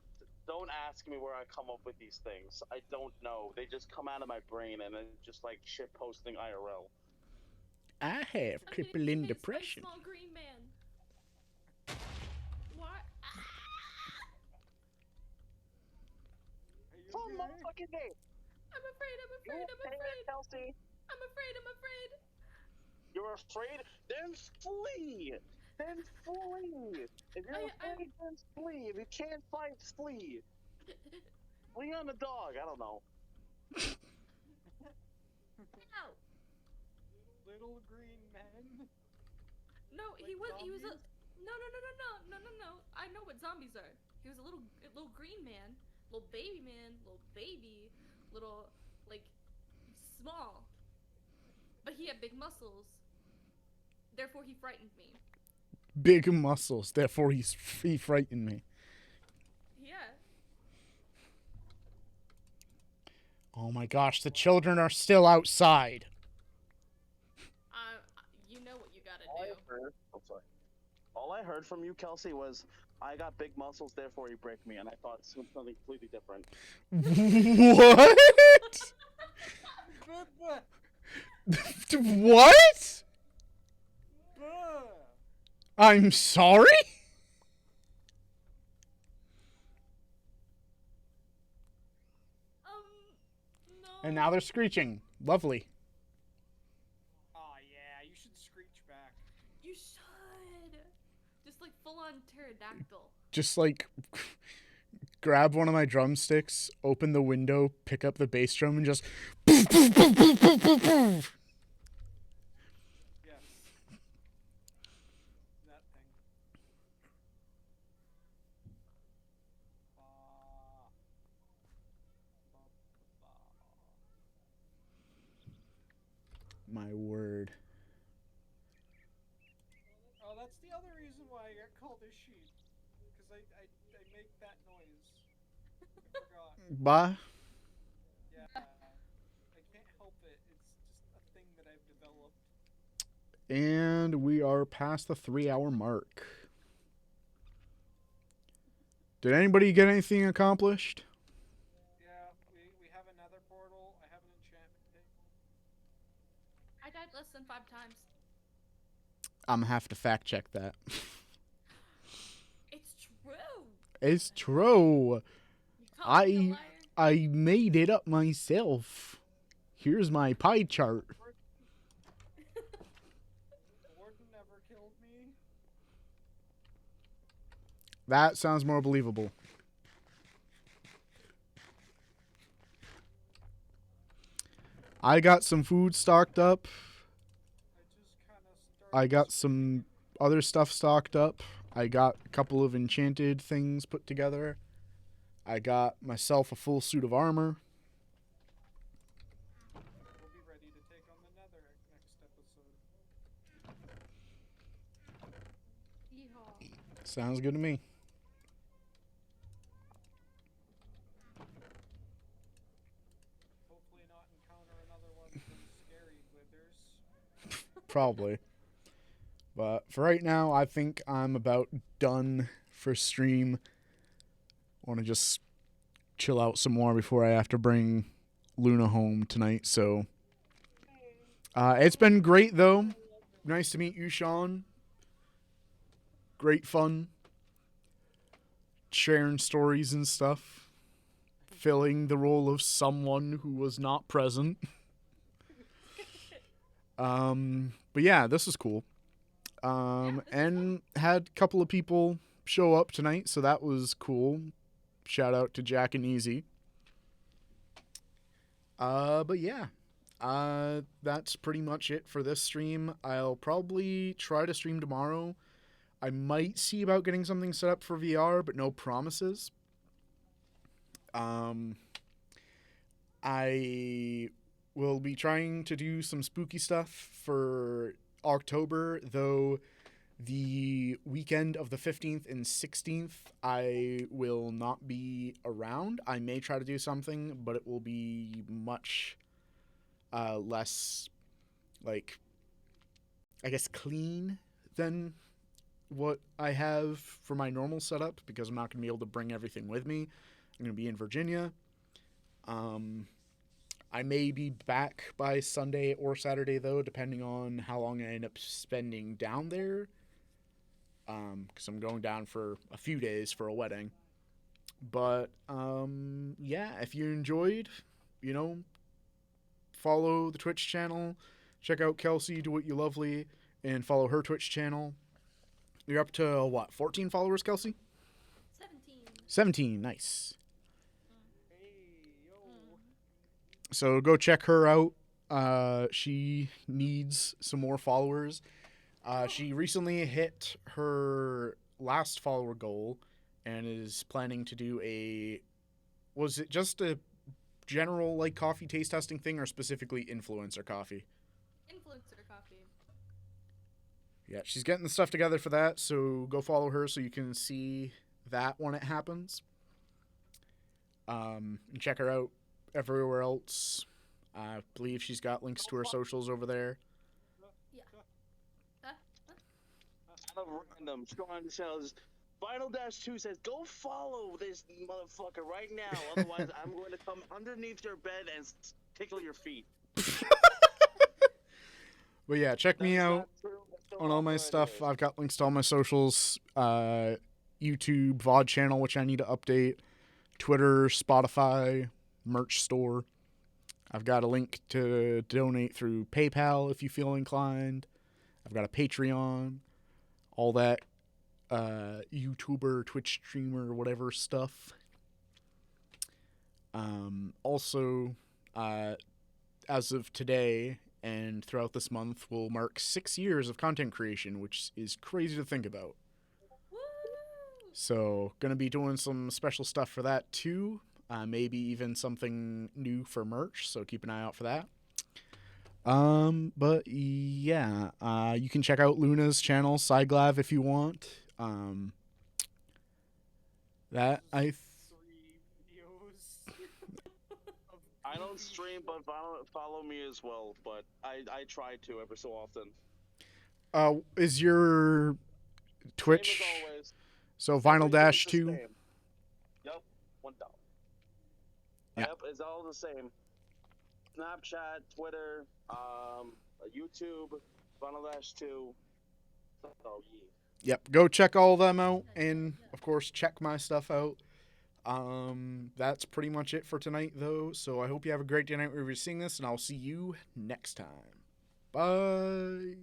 ask me where I come up with these things. I don't know. They just come out of my brain and it's just like shit posting IRL. I have I'm getting crippling chased by a depression. small green man. What? Are you Some okay? motherfucking day. I'm afraid. I'm You afraid. I'm okay, afraid. Kelsey? I'm afraid. I'm afraid. You're afraid? Then flee! Then flee! If you're I'm- afraid, then flee. If you can't fight, flee. Flee on the dog. I don't know. Ow! Little green man. No, he Like was. He was a. zombies? No. I know what zombies are. He was a little green man, little baby, little like small, but he had big muscles. Therefore, he frightened me. Big muscles, therefore he frightened me. Yeah. Oh my gosh, the children are still outside. You know what you gotta All I do. heard, I'm sorry. All I heard from you, Kelsey, was I got big muscles, therefore you break me, and I thought something completely different. What? What? I'm sorry? No. And now they're screeching. Lovely. Oh yeah, you should screech back. You should. Just like full on pterodactyl. Just like grab one of my drumsticks, open the window, pick up the bass drum, and just. Yes. That thing. My word. Oh, that's the other reason why I got called a sheep. Because I make that noise. I forgot. Bah. Yeah. I can't help it. It's just a thing that I've developed. And we are past the 3-hour mark. Did anybody get anything accomplished? Yeah, we have another portal. I have an enchantment table. I died less than 5 times. I'm gonna have to fact check that. It's true. It's true. You called me a liar. I made it up myself. Here's my pie chart. Warden never killed me. That sounds more believable. I got some food stocked up. I just kind of started. I got some other stuff stocked up. I got a couple of enchanted things put together. I got myself a full suit of armor. We'll be ready to take on the Nether next episode. Yeehaw. Sounds good to me. Hopefully not encounter another one of them scary withers. Probably. But for right now, I think I'm about done for stream. Want to just chill out some more before I have to bring Luna home tonight. So it's been great, though. Nice to meet you, Sean. Great fun. Sharing stories and stuff. Filling the role of someone who was not present. But yeah, this is cool. And had a couple of people show up tonight, so that was cool. Shout out to Jack and Easy. But yeah, that's pretty much it for this stream. I'll probably try to stream tomorrow. I might see about getting something set up for VR, but no promises. I will be trying to do some spooky stuff for October, though the weekend of the 15th and 16th, I will not be around. I may try to do something, but it will be much less, like, I guess, clean than what I have for my normal setup because I'm not going to be able to bring everything with me. I'm going to be in Virginia. I may be back by Sunday or Saturday, though, depending on how long I end up spending down there. Because I'm going down for a few days for a wedding. But, yeah, if you enjoyed, follow the Twitch channel. Check out Kelsey, Do What You Lovely, and follow her Twitch channel. You're up to, what, 14 followers, Kelsey? 17. 17, nice. Hey, yo. So go check her out. She needs some more followers. She recently hit her last follower goal and is planning to do was it just a general like coffee taste testing thing or specifically influencer coffee? Influencer coffee. Yeah, she's getting the stuff together for that, so go follow her so you can see that when it happens. And check her out everywhere else. I believe she's got links to her socials over there. Out of random, scrolling the channels. Final Dash 2 says, go follow this motherfucker right now. Otherwise, I'm going to come underneath your bed and tickle your feet. But yeah, check me That's out not true, but still on all my awkward stuff. anyways. I've got links to all my socials, YouTube, VOD channel, which I need to update, Twitter, Spotify, merch store. I've got a link to donate through PayPal if you feel inclined. I've got a Patreon, all that YouTuber, Twitch streamer, whatever stuff. Also, as of today and throughout this month, will mark 6 years of content creation, which is crazy to think about. Woo! So, gonna be doing some special stuff for that too. Maybe even something new for merch, so keep an eye out for that. But yeah, you can check out Luna's channel, Cyglav, if you want. That I 3 videos. of I don't stream, but follow me as well. But I try to every so often. is your Twitch Same as always. so Vinyl Everything's Dash the 2? same. Yep, $1. Yeah. Yep, it's all the same. Snapchat, Twitter, YouTube, Final Dash 2. Oh yeah. Yep, go check all of them out, and of course check my stuff out. That's pretty much it for tonight, though. So I hope you have a great day night wherever you're seeing this, and I'll see you next time. Bye.